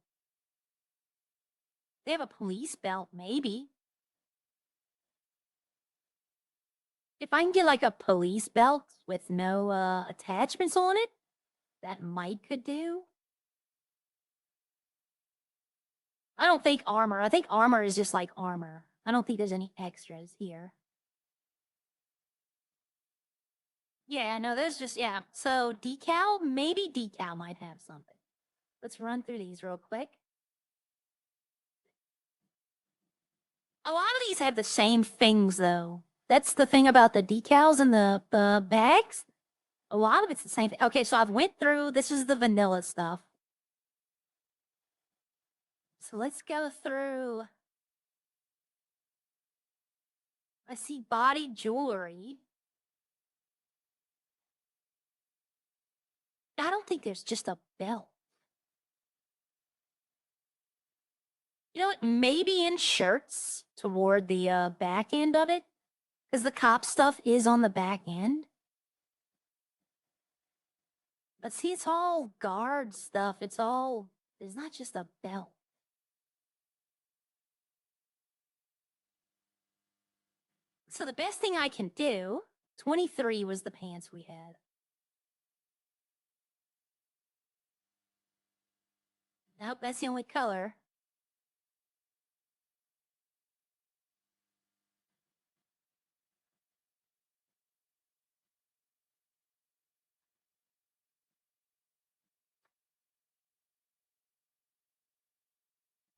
They have a police belt, maybe. If I can get like a police belt with no attachments on it, that might could do. I don't think armor. I think armor is just like armor. I don't think there's any extras here. Yeah, no, there's just, yeah. So decal, maybe decal might have something. Let's run through these real quick. A lot of these have the same things, though. That's the thing about the decals and the bags. A lot of it's the same thing. Okay, so I've went through. This is the vanilla stuff. So let's go through. I see body jewelry. I don't think there's just a belt. You know what? Maybe in shirts toward the back end of it, because the cop stuff is on the back end. But see, it's all guard stuff. It's all, there's not just a belt. So the best thing I can do, 23 was the pants we had. Nope, that's the only color.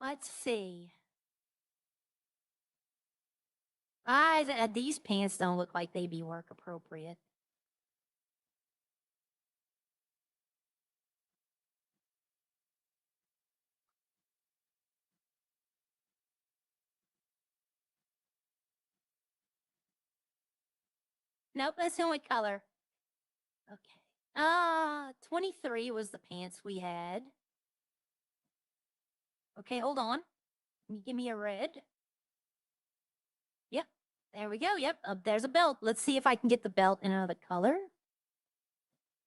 Let's see. These pants don't look like they'd be work appropriate. Nope, that's the only color. Okay. 23 was the pants we had. Okay, hold on. Give me a red. Yep, there we go. Yep, there's a belt. Let's see if I can get the belt in another color.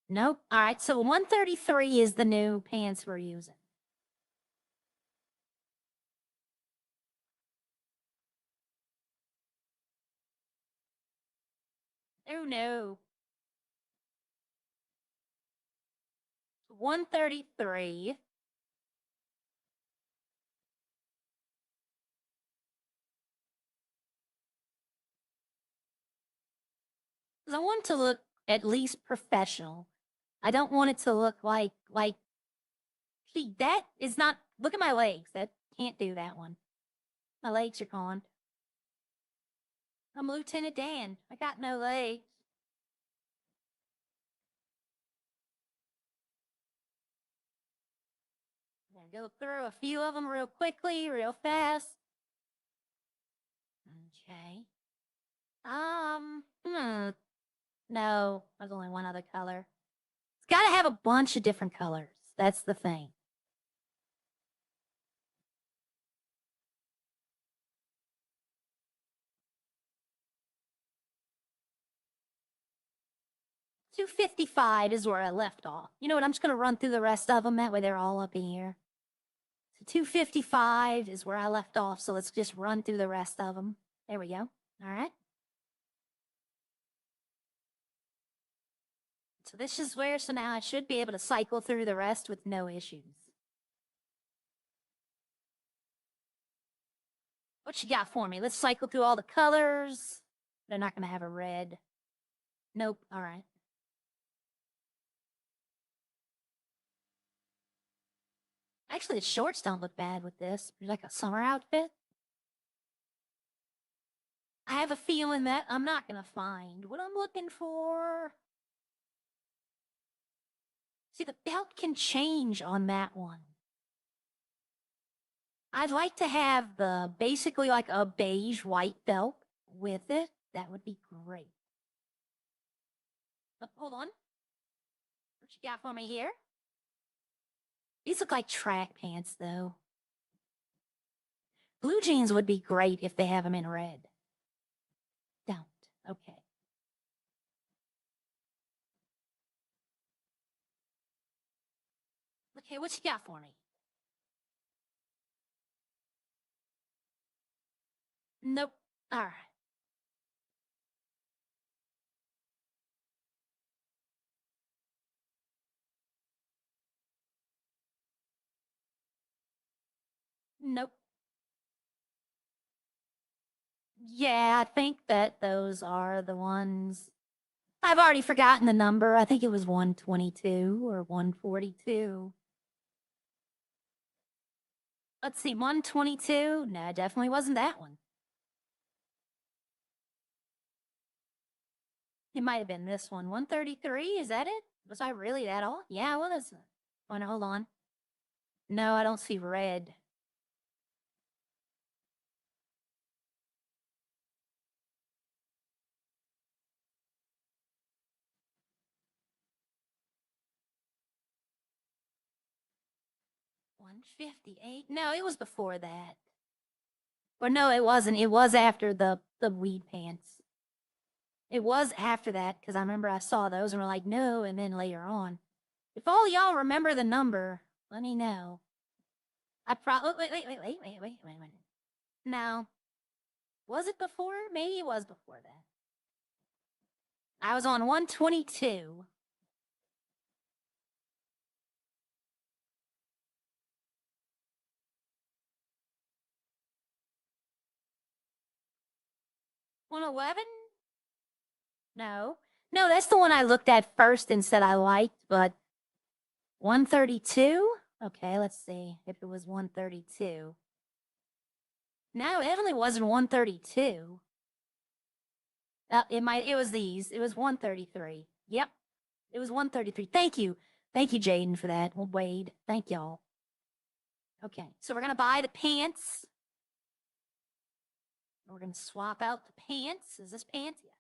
Nope. All right, so 133 is the new pants we're using. Oh no. 133. Because I want it to look at least professional. I don't want it to look like see, that is not, look at my legs. That can't do that one. My legs are gone. I'm Lieutenant Dan. I got no legs. I'm gonna go through a few of them real quickly, real fast. Okay. No, there's only one other color. It's got to have a bunch of different colors. That's the thing. $255 is where I left off. You know what? I'm just going to run through the rest of them. That way they're all up in here. So $255 is where I left off. So let's just run through the rest of them. There we go. All right. So this is where, so now I should be able to cycle through the rest with no issues. What you got for me? Let's cycle through all the colors. They're not going to have a red. Nope. All right. Actually, the shorts don't look bad with this. Like a summer outfit. I have a feeling that I'm not going to find what I'm looking for. See, the belt can change on that one. I'd like to have the basically like a beige white belt with it. That would be great. Oh, hold on. What you got for me here? These look like track pants, though. Blue jeans would be great if they have them in red. Don't. Okay. Okay, what you got for me? Nope. All right. Nope. Yeah, I think that those are the ones. I've already forgotten the number. I think it was 122 or 142. Let's see, 122? No, it definitely wasn't that one. It might have been this one. 133? Is that it? Was I really that old? Yeah, I was. Oh, no, hold on. No, I don't see red. $158? No, it was before that. Or no, it wasn't. It was after the weed pants. It was after that because I remember I saw those and were like, no, and then later on. If all y'all remember the number, let me know. I probably wait. No. Was it before? Maybe it was before that. I was on 122. $111? No. No, that's the one I looked at first and said I liked, but 132? Okay, let's see if it was 132. No, it definitely wasn't 132. It was these. It was 133. Yep. It was 133. Thank you. Thank you, Jaden, for that. Well, Wade. Thank y'all. Okay, so we're gonna buy the pants. We're gonna swap out the pants. Is this pants? Yes.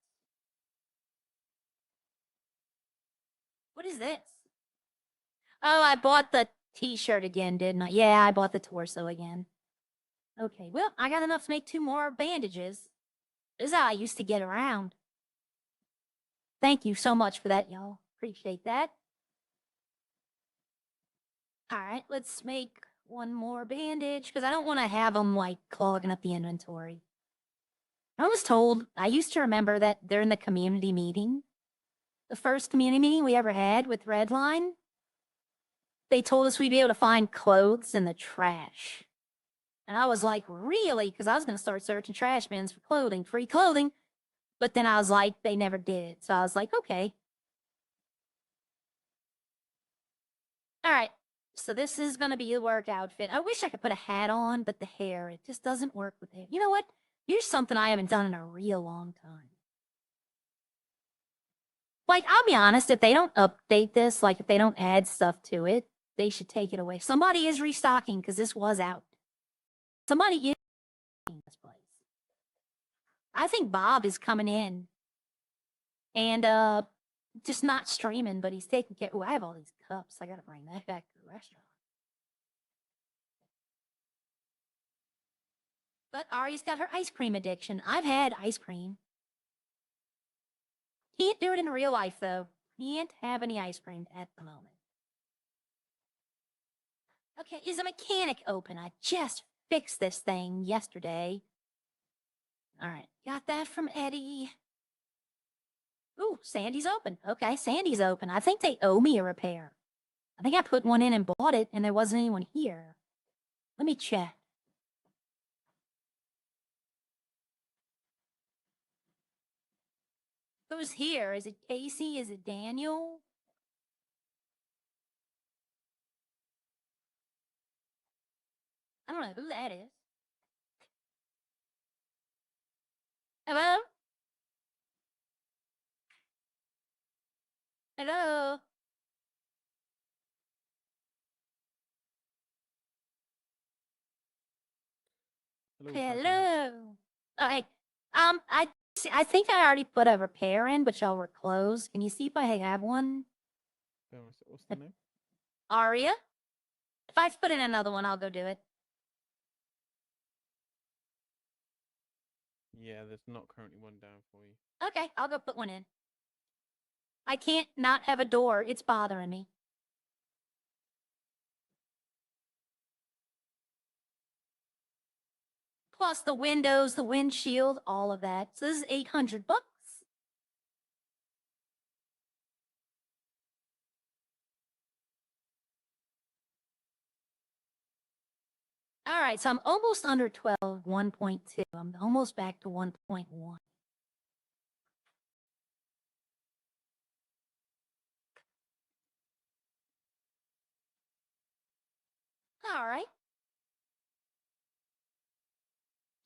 What is this? Oh, I bought the t-shirt again, didn't I? Yeah, I bought the torso again. Okay, well, I got enough to make 2 more bandages. This is how I used to get around. Thank you so much for that, y'all. Appreciate that. All right, let's make 1 more bandage because I don't want to have them like clogging up the inventory. I was told, I used to remember that during the community meeting, the first community meeting we ever had with Redline, they told us we'd be able to find clothes in the trash. And I was like, really? Because I was going to start searching trash bins for clothing, free clothing. But then I was like, they never did. So I was like, okay. All right. So this is going to be a work outfit. I wish I could put a hat on, but the hair, it just doesn't work with it. You know what? Here's something I haven't done in a real long time. Like, I'll be honest, if they don't update this, like if they don't add stuff to it, they should take it away. Somebody is restocking because this was out. Somebody is in this place. I think Bob is coming in and just not streaming, but he's taking care. Oh, I have all these cups. I gotta bring that back to the restaurant. But Ari's got her ice cream addiction. I've had ice cream. Can't do it in real life though. Can't have any ice cream at the moment. Okay, is the mechanic open? I just fixed this thing yesterday. All right, got that from Eddie. Ooh, Sandy's open. Okay, Sandy's open. I think they owe me a repair. I think I put one in and bought it, and there wasn't anyone here. Let me check. Who's here? Is it Casey? Is it Daniel? I don't know who that is. Hello? Hello? Hello. All right. I think I already put a repair in, but y'all were closed. Can you see if I have one? What's the name? Aria? If I put in another one, I'll go do it. Yeah, there's not currently one down for you. Okay, I'll go put one in. I can't not have a door. It's bothering me. Plus the windows, the windshield, all of that. So this is $800. All right, so I'm almost under 12, 1.2. I'm almost back to 1.1. All right.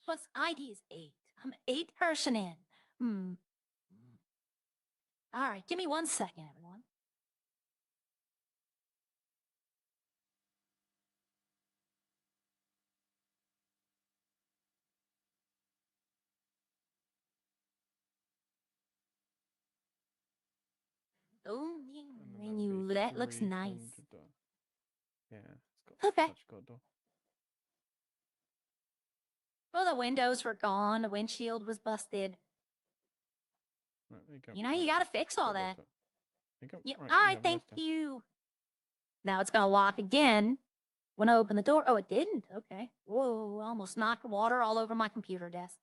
Plus ID is 8. I'm 8 person in. All right, give me 1 second, everyone. Oh, menu. That looks nice. Yeah, it's got Okay. got a door. Well, the windows were gone. The windshield was busted. Right, there you go. You know, you gotta fix all that. There you go. Yeah. Right, All right, thank you. Now it's gonna lock again. When I open the door, oh, it didn't. Okay. Whoa, almost knocked water all over my computer desk.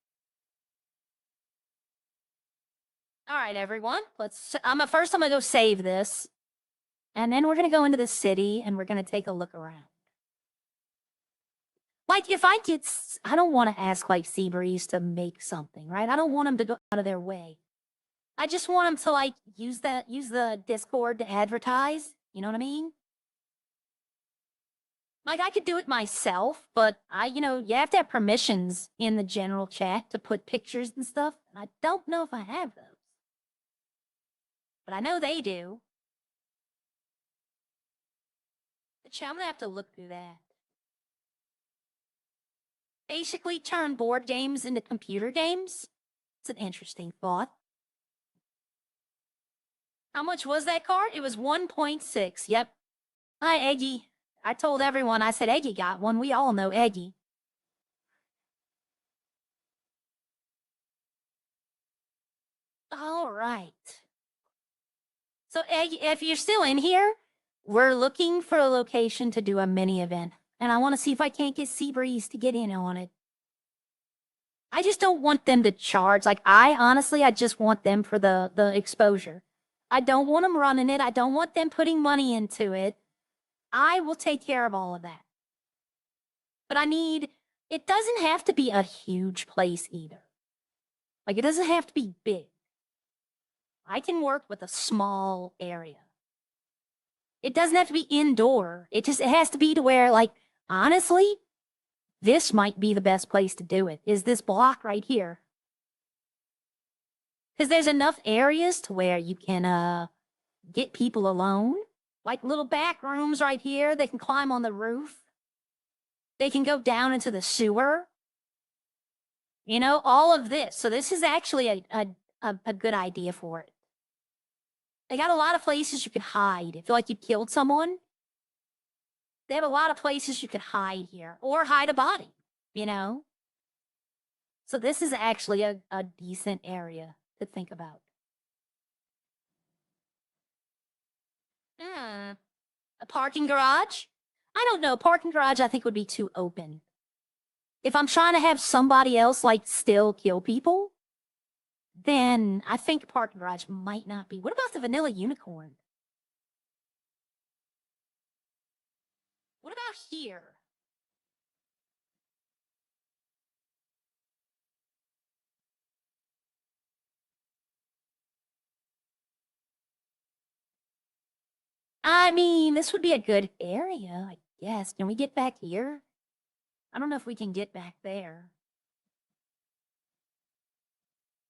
All right, everyone. First I'm gonna go save this. And then we're gonna go into the city and we're gonna take a look around. Like if I don't want to ask like Seabreeze to make something, right? I don't want them to go out of their way. I just want them to like use the Discord to advertise. You know what I mean? Like I could do it myself, but you have to have permissions in the general chat to put pictures and stuff. And I don't know if I have those. But I know they do. I'm gonna have to look through that. Basically turn board games into computer games. It's an interesting thought. How much was that card? It was 1.6. Yep. Hi, Eggy. I told everyone, I said Eggy got one. We all know Eggy. All right. So, Eggy, if you're still in here, we're looking for a location to do a mini event. And I want to see if I can't get Seabreeze to get in on it. I just don't want them to charge. Like, I just want them for the exposure. I don't want them running it. I don't want them putting money into it. I will take care of all of that. But it doesn't have to be a huge place either. Like, it doesn't have to be big. I can work with a small area. It doesn't have to be indoor. It has to be to where, like, honestly, this might be the best place to do it, is this block right here. Because there's enough areas to where you can get people alone. Like little back rooms right here. They can climb on the roof. They can go down into the sewer. You know, all of this. So this is actually a good idea for it. They got a lot of places you could hide. If you like you killed someone, they have a lot of places you could hide here or hide a body, you know? So this is actually a decent area to think about. A parking garage? I don't know. Parking garage, I think, would be too open. If I'm trying to have somebody else, like, still kill people, then I think parking garage might not be. What about the vanilla unicorn? What about here? I mean, this would be a good area, I guess. Can we get back here? I don't know if we can get back there.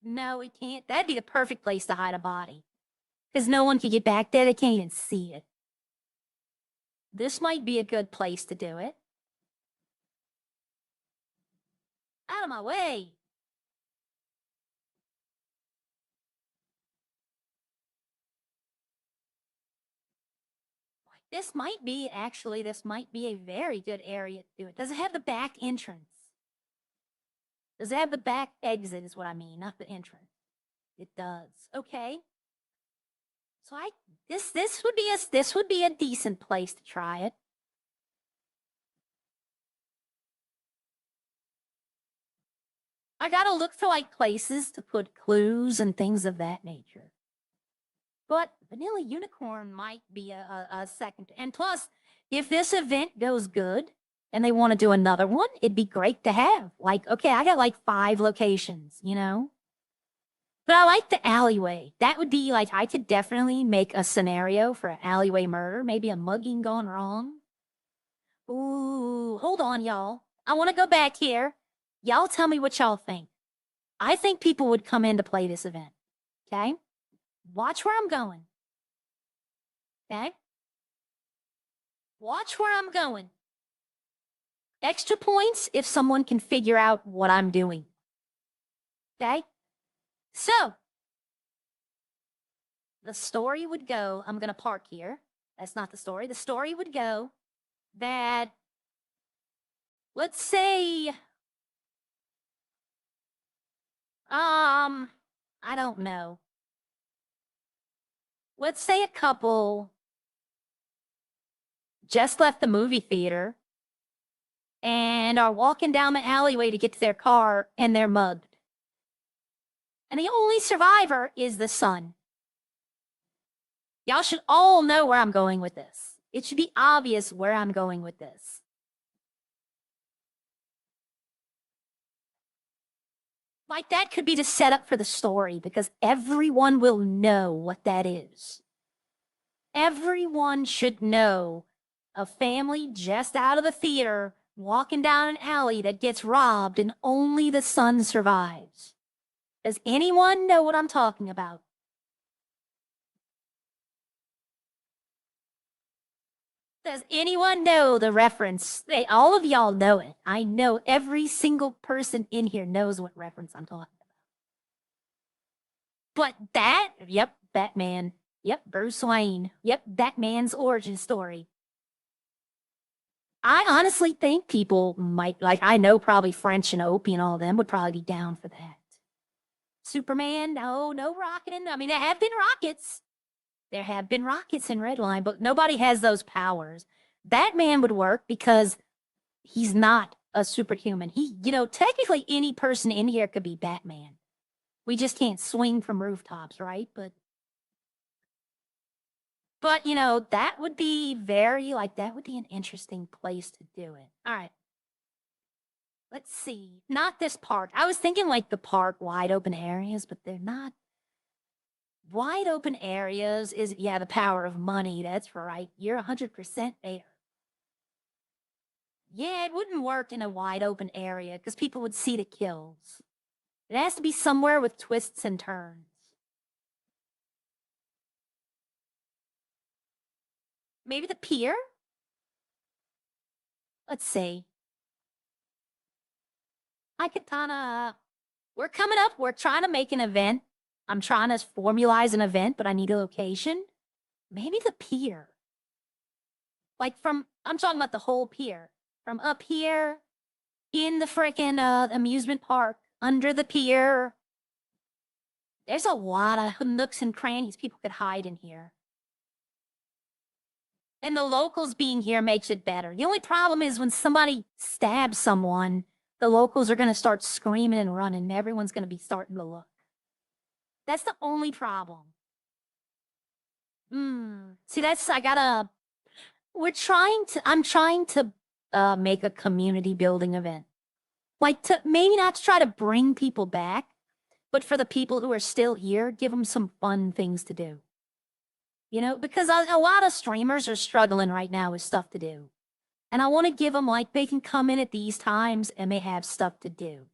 No, we can't. That'd be the perfect place to hide a body. Because no one can get back there. They can't even see it. This might be a good place to do it. Out of my way. This might be a very good area to do it. Does it have the back entrance? Does it have the back exit is what I mean, not the entrance. It does. Okay. So this would be a decent place to try it. I gotta look for like places to put clues and things of that nature. But Vanilla Unicorn might be a second. And plus, if this event goes good and they want to do another one, it'd be great to have. Like, okay, I got like 5 locations, you know? But I like the alleyway. That would be like, I could definitely make a scenario for an alleyway murder, maybe a mugging gone wrong. Ooh, hold on, y'all. I want to go back here. Y'all tell me what y'all think. I think people would come in to play this event. Okay? Watch where I'm going. Okay? Watch where I'm going. Extra points if someone can figure out what I'm doing. Okay? So, the story would go, I'm going to park here. That's not the story. The story would go that, let's say, I don't know. Let's say a couple just left the movie theater and are walking down the alleyway to get to their car and they're mugged. And the only survivor is the son. Y'all should all know where I'm going with this. It should be obvious where I'm going with this. Like, that could be the setup for the story because everyone will know what that is. Everyone should know a family just out of the theater walking down an alley that gets robbed and only the son survives. Does anyone know what I'm talking about? Does anyone know the reference? All of y'all know it. I know every single person in here knows what reference I'm talking about. But yep, Batman. Yep, Bruce Wayne. Yep, Batman's origin story. I honestly think people might, like, I know probably French and Opie and all of them would probably be down for that. Superman, no rocketing. I mean, there have been rockets. There have been rockets in Redline, but nobody has those powers. Batman would work because he's not a superhuman. Technically any person in here could be Batman. We just can't swing from rooftops, right? But that would be that would be an interesting place to do it. All right. Let's see. Not this park. I was thinking like the park wide open areas, but they're not. Wide open areas is, the power of money. That's right. You're 100% there. Yeah, it wouldn't work in a wide open area because people would see the kills. It has to be somewhere with twists and turns. Maybe the pier? Let's see. Hi, Katana. We're coming up. We're trying to make an event. I'm trying to formalize an event, but I need a location. Maybe the pier. Like I'm talking about the whole pier. From up here in the frickin' amusement park, under the pier. There's a lot of nooks and crannies people could hide in here. And the locals being here makes it better. The only problem is when somebody stabs someone, the locals are going to start screaming and running, and everyone's going to be starting to look. That's the only problem. See, I'm trying to make a community building event. Like, maybe not to try to bring people back, but for the people who are still here, give them some fun things to do. You know, because a lot of streamers are struggling right now with stuff to do. And I want to give them, like, they can come in at these times and they have stuff to do.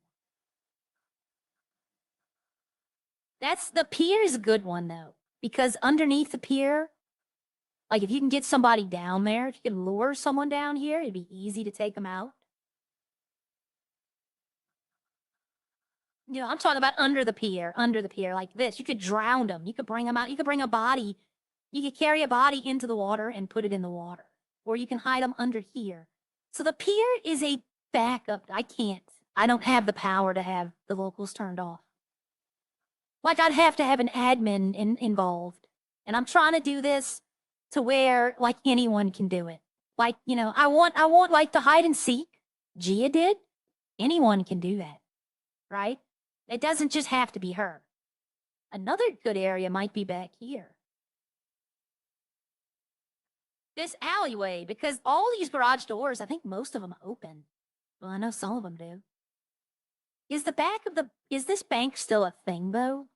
The pier is a good one, though, because underneath the pier, like, if you can get somebody down there, if you can lure someone down here, it'd be easy to take them out. You know, I'm talking about under the pier, like this. You could drown them. You could bring them out. You could bring a body. You could carry a body into the water and put it in the water. Or you can hide them under here. So the pier is a backup. I don't have the power to have the locals turned off. Like, I'd have to have an admin involved. And I'm trying to do this to where, like, anyone can do it. Like, you know, I want like the hide and seek Gia did. Anyone can do that, right? It doesn't just have to be her. Another good area might be back here. This alleyway, because all these garage doors, I think most of them open. Well, I know some of them do. Is this bank still a thing, though?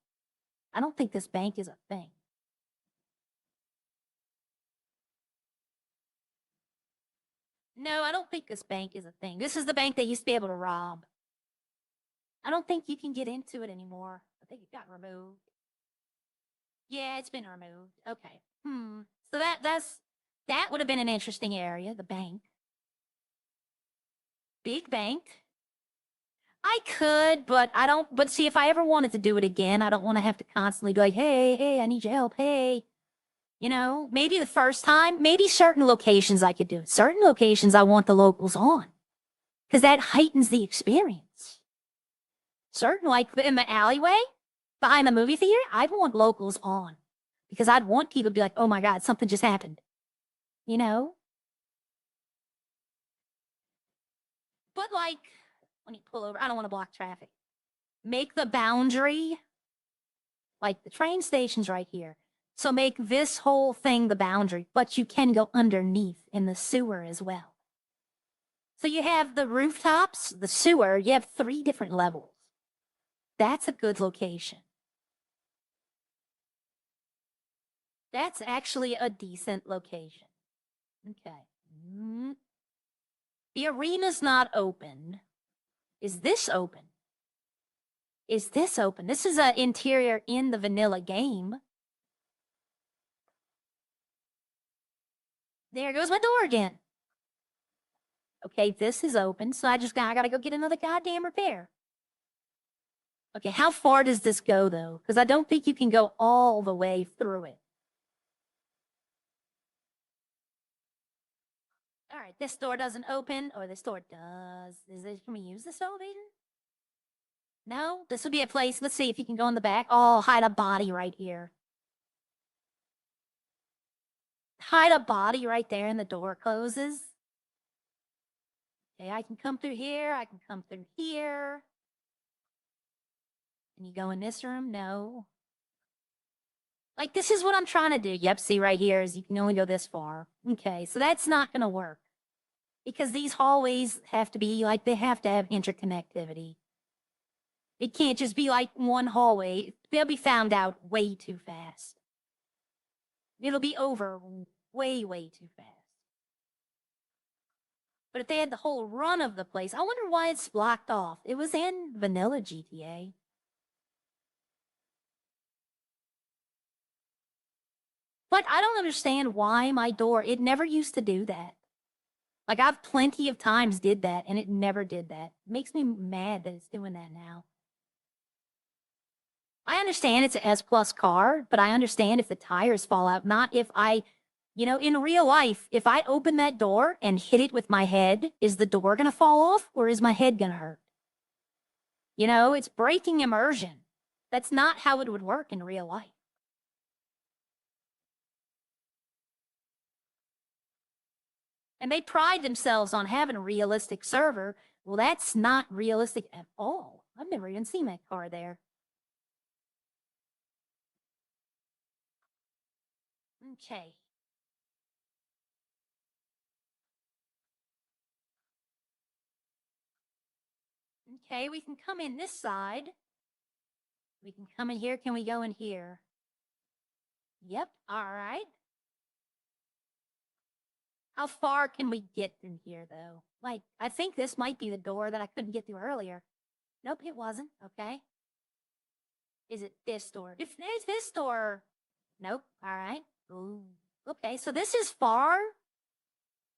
I don't think this bank is a thing. No, I don't think this bank is a thing. This is the bank they used to be able to rob. I don't think you can get into it anymore. I think it got removed. Yeah, it's been removed. Okay. So that would have been an interesting area, the bank. Big bank. I could, but I don't. But see, if I ever wanted to do it again, I don't want to have to constantly be like, hey, I need your help. Hey, you know, maybe the first time, maybe certain locations I could do it. Certain locations I want the locals on because that heightens the experience. Certain, like in the alleyway behind the movie theater, I'd want locals on because I'd want people to be like, oh my God, something just happened. You know? But like, when you pull over, I don't want to block traffic. Make the boundary, like the train station's right here. So make this whole thing the boundary, but you can go underneath in the sewer as well. So you have the rooftops, the sewer, you have 3 different levels. That's a good location. That's actually a decent location. Okay. The arena's not open. Is this open? Is this open? This is an interior in the vanilla game. There goes my door again. Okay, this is open, so I gotta go get another goddamn repair. Okay, how far does this go, though? Because I don't think you can go all the way through it. All right, this door doesn't open, or this door does. Can we use this elevator? No? This would be a place. Let's see if you can go in the back. Oh, hide a body right here. Hide a body right there and the door closes. Okay, I can come through here. I can come through here. Can you go in this room? No. Like, this is what I'm trying to do. Yep, see right here is you can only go this far. Okay, so that's not going to work. Because these hallways have to be, like, they have to have interconnectivity. It can't just be, like, one hallway. They'll be found out way too fast. It'll be over way, way too fast. But if they had the whole run of the place, I wonder why it's blocked off. It was in vanilla GTA. But I don't understand why my door, it never used to do that. Like, I've plenty of times did that, and it never did that. It makes me mad that it's doing that now. I understand it's an S+ car, but I understand if the tires fall out, not if I, in real life, if I open that door and hit it with my head, is the door going to fall off or is my head going to hurt? It's braking immersion. That's not how it would work in real life. And they pride themselves on having a realistic server. Well, that's not realistic at all. I've never even seen that car there. Okay. Okay, we can come in this side. We can come in here. Can we go in here? Yep, all right. How far can we get in here, though? Like, I think this might be the door that I couldn't get through earlier. Nope, it wasn't. Okay. Is it this door? If there's this door. Nope. All right. Ooh. Okay, so this is far,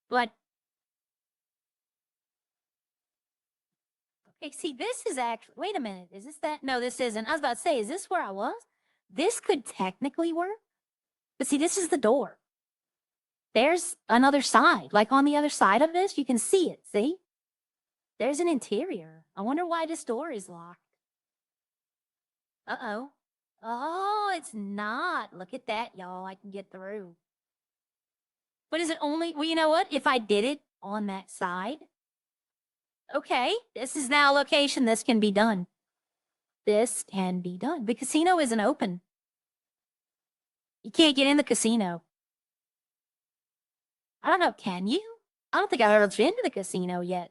but okay, see, this is actually, wait a minute, is this that? No, this isn't. I was about to say, is this where I was? This could technically work, but see, this is the door. There's another side, like on the other side of this, you can see it, see? There's an interior. I wonder why this door is locked. Uh-oh. Oh, it's not. Look at that, y'all. I can get through. But is it only, well, you know what? If I did it on that side, okay, this is now a location. This can be done. This can be done. The casino isn't open. You can't get in the casino. I don't know, can you? I don't think I've ever been to the casino yet.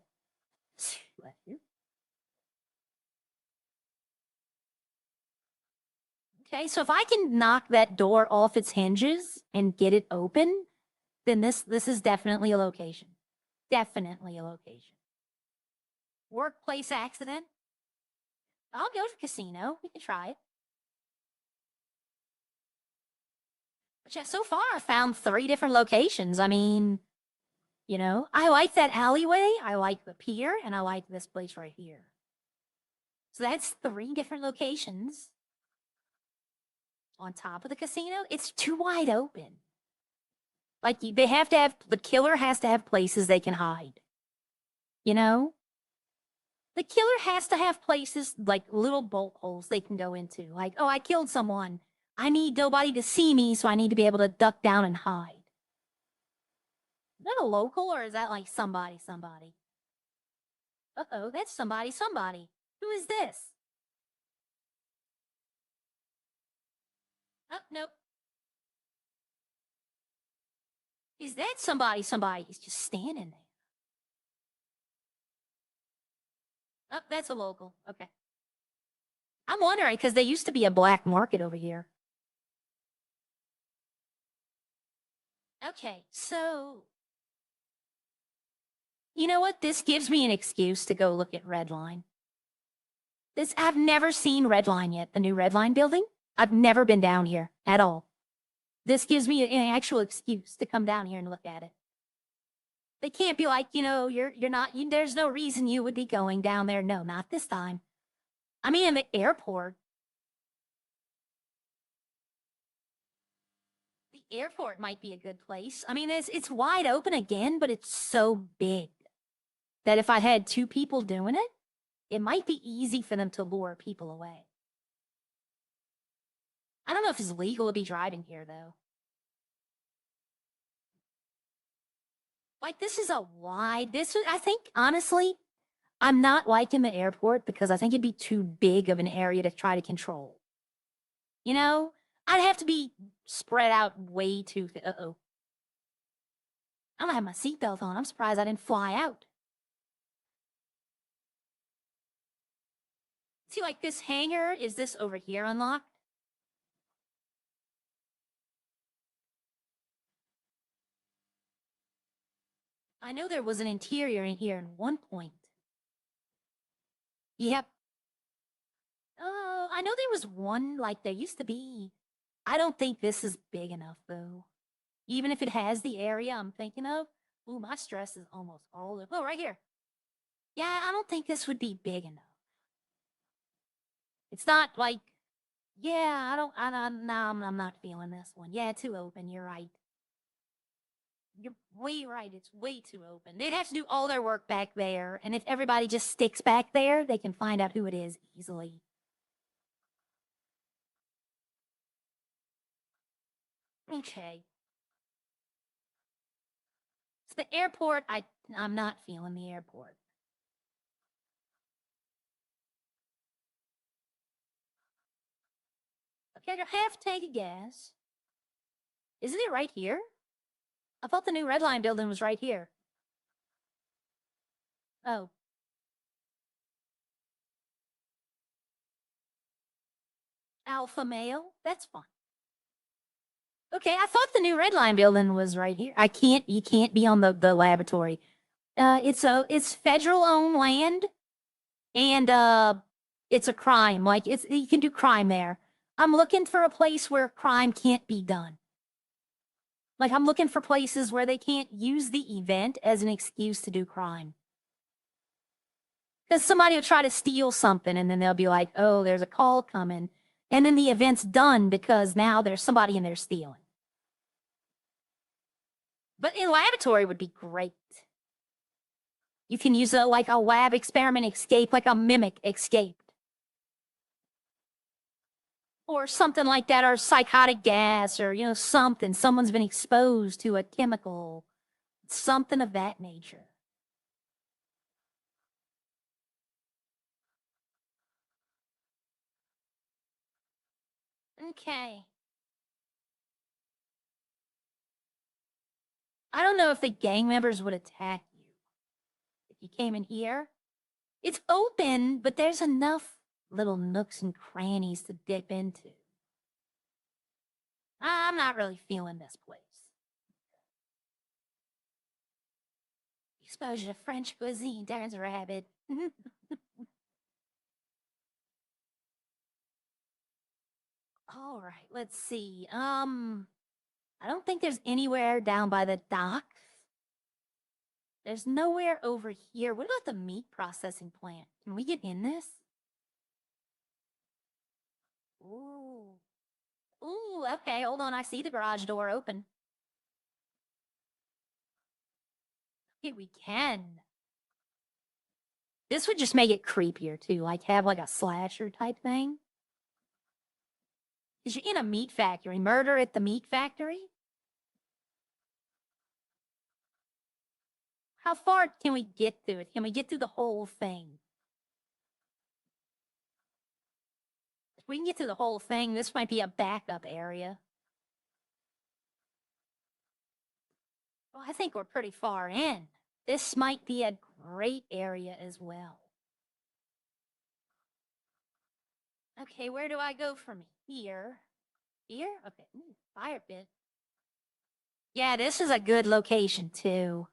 Okay, so if I can knock that door off its hinges and get it open, then this is definitely a location. Definitely a location. Workplace accident? I'll go to the casino. We can try it. But yeah, so far I found 3 different locations. I mean, I like that alleyway, I like the pier, and I like this place right here. So that's 3 different locations. On top of the casino, it's too wide open. Like, they have to have, the killer has to have places they can hide. The killer has to have places, like little bolt holes they can go into. Like, oh, I killed someone. I need nobody to see me, so I need to be able to duck down and hide. Is that a local, or is that like somebody? Uh-oh, that's somebody. Who is this? Oh, nope. Is that somebody? He's just standing there. Oh, that's a local. Okay. I'm wondering, because there used to be a black market over here. Okay, so you know what? This gives me an excuse to go look at Redline. I've never seen Redline yet, the new Redline building. I've never been down here at all. This gives me an actual excuse to come down here and look at it. They can't be like, you're not, there's no reason you would be going down there. No, not this time. I mean, in the airport. The airport might be a good place. I mean, it's wide open again, but it's so big that if I had 2 people doing it, it might be easy for them to lure people away. I don't know if it's legal to be driving here, though. Like, this is a wide, I think, honestly, I'm not liking the airport because I think it'd be too big of an area to try to control. I'd have to be spread out way too uh-oh. I don't have my seatbelt on. I'm surprised I didn't fly out. See, like this hangar, is this over here unlocked? I know there was an interior in here at one point. Yep. Oh, I know there was one, like there used to be. I don't think this is big enough, though. Even if it has the area I'm thinking of. Ooh, my stress is almost all over. Oh, right here. Yeah, I don't think this would be big enough. It's not like, Yeah, no, I'm not feeling this one. Yeah, too open. You're right. You're way right. It's way too open. They'd have to do all their work back there. And if everybody just sticks back there, they can find out who it is easily. Okay. So the airport, I'm not feeling the airport. Okay, I have to take a guess. Isn't it right here? I thought the new Redline building was right here. Oh. Alpha male? That's fine. Okay, I thought the new Redline building was right here. You can't be on the laboratory. It's federal owned land and it's a crime. Like you can do crime there. I'm looking for a place where crime can't be done. Like I'm looking for places where they can't use the event as an excuse to do crime. Because somebody will try to steal something and then they'll be like, oh, there's a call coming. And then the event's done because now there's somebody in there stealing. But in laboratory would be great. You can use like a lab experiment escape, like a mimic escaped. Or something like that, or psychotic gas, or, something. Someone's been exposed to a chemical, something of that nature. Okay. I don't know if the gang members would attack you if you came in here. It's open, but there's enough little nooks and crannies to dip into. I'm not really feeling this place. Exposure to French cuisine, Darren's a rabbit. All right, let's see. I don't think there's anywhere down by the docks. There's nowhere over here. What about the meat processing plant? Can we get in this? Ooh. Ooh, okay, hold on. I see the garage door open. Okay, we can. This would just make it creepier too, like have like a slasher type thing. Because you're in a meat factory. Murder at the meat factory? How far can we get through it? Can we get through the whole thing? If we can get through the whole thing, this might be a backup area. Well, I think we're pretty far in. This might be a great area as well. Okay, where do I go from here? Here? Okay, fire pit. Yeah, this is a good location too.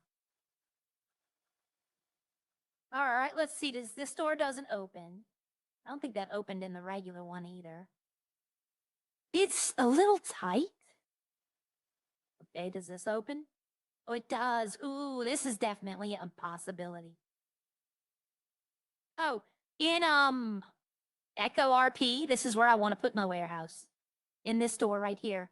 All right, let's see. This door doesn't open? I don't think that opened in the regular one either. It's a little tight. Okay, does this open? Oh, it does. Ooh, this is definitely a possibility. Oh, in Echo RP, this is where I want to put my warehouse. In this door right here.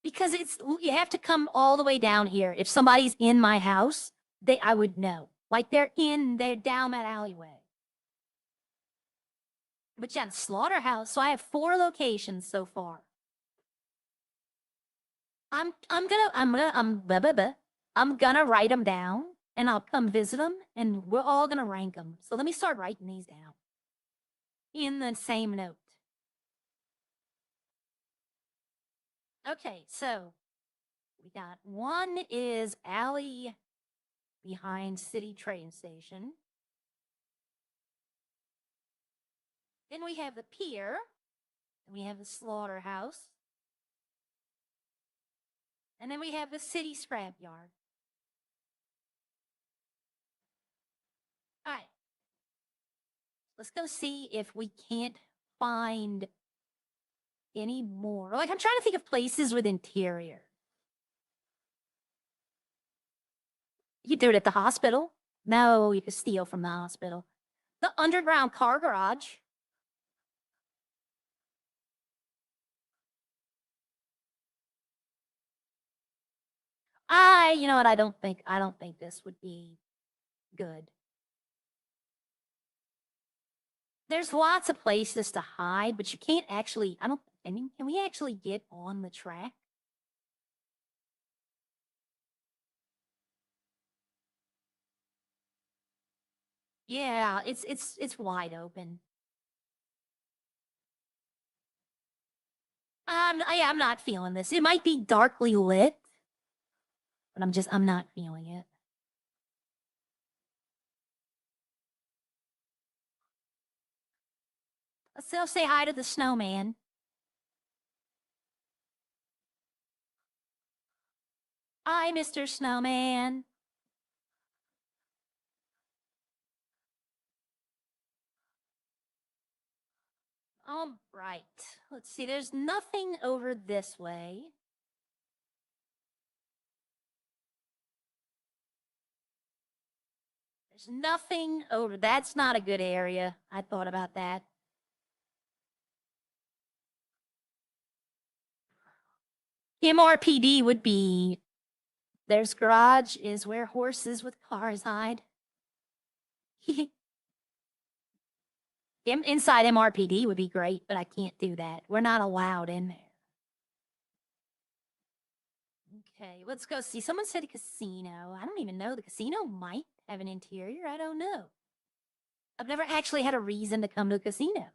Because you have to come all the way down here. If somebody's in my house, I would know. Like they're down that alleyway. But yeah, the slaughterhouse. So I have 4 locations so far. I'm gonna write them down and I'll come visit them and we're all gonna rank them. So let me start writing these down in the same note. Okay, so we got one is alley behind city train station. Then we have the pier. And we have the slaughterhouse. And then we have the city scrapyard. All right. Let's go see if we can't find any more. Like, I'm trying to think of places with interior. You do it at the hospital. No, you could steal from the hospital. The underground car garage. You know what? I don't think this would be good. There's lots of places to hide, but you can't actually, I mean, can we actually get on the track? Yeah, it's wide open. I'm not feeling this. It might be darkly lit, but I'm not feeling it. Let's still say hi to the snowman. Hi, Mr. Snowman. All right. Let's see. There's nothing over this way. There's nothing over. That's not a good area. I thought about that. MRPD would be. There's garage is where horses with cars hide. Inside MRPD would be great, but I can't do that. We're not allowed in there. Okay, let's go see. Someone said a casino. I don't even know. The casino might have an interior. I don't know. I've never actually had a reason to come to a casino.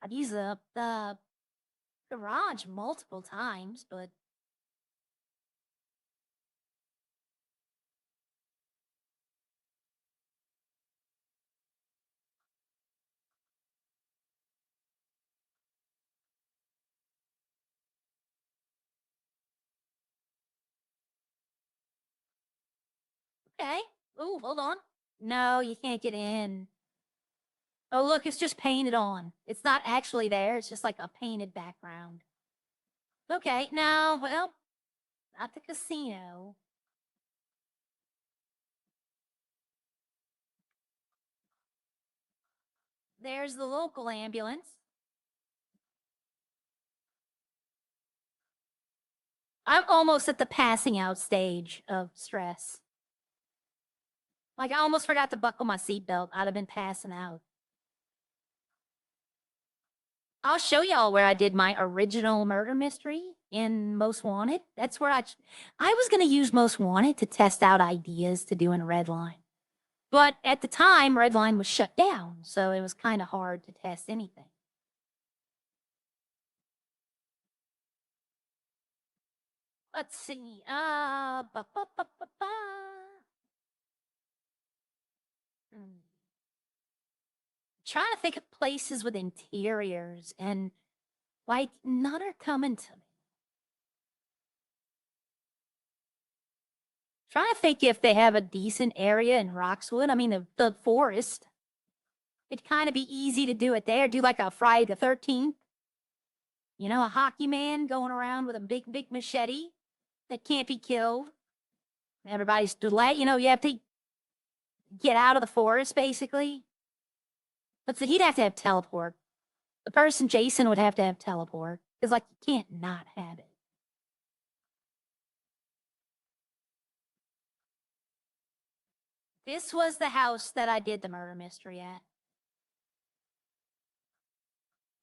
I've used the garage multiple times, but okay. Oh, hold on. No, you can't get in. Oh, look, it's just painted on. It's not actually there. It's just like a painted background. Okay, now, well, not the casino. There's the local ambulance. I'm almost at the passing out stage of stress. Like, I almost forgot to buckle my seatbelt. I'd have been passing out. I'll show y'all where I did my original murder mystery in Most Wanted. That's where I was going to use Most Wanted to test out ideas to do in Redline. But at the time, Redline was shut down, so it was kind of hard to test anything. Let's see. Trying to think of places with interiors, and like none are coming to me. Trying to think if they have a decent area in Roxwood. I mean, the forest. It'd kind of be easy to do it there. Do like a Friday the 13th. You know, a hockey man going around with a big machete that can't be killed. Everybody's delay. You know, you have to get out of the forest, basically. But so he'd have to have teleport. The person, Jason, would have to have teleport. Because, like, you can't not have it. This was the house that I did the murder mystery at.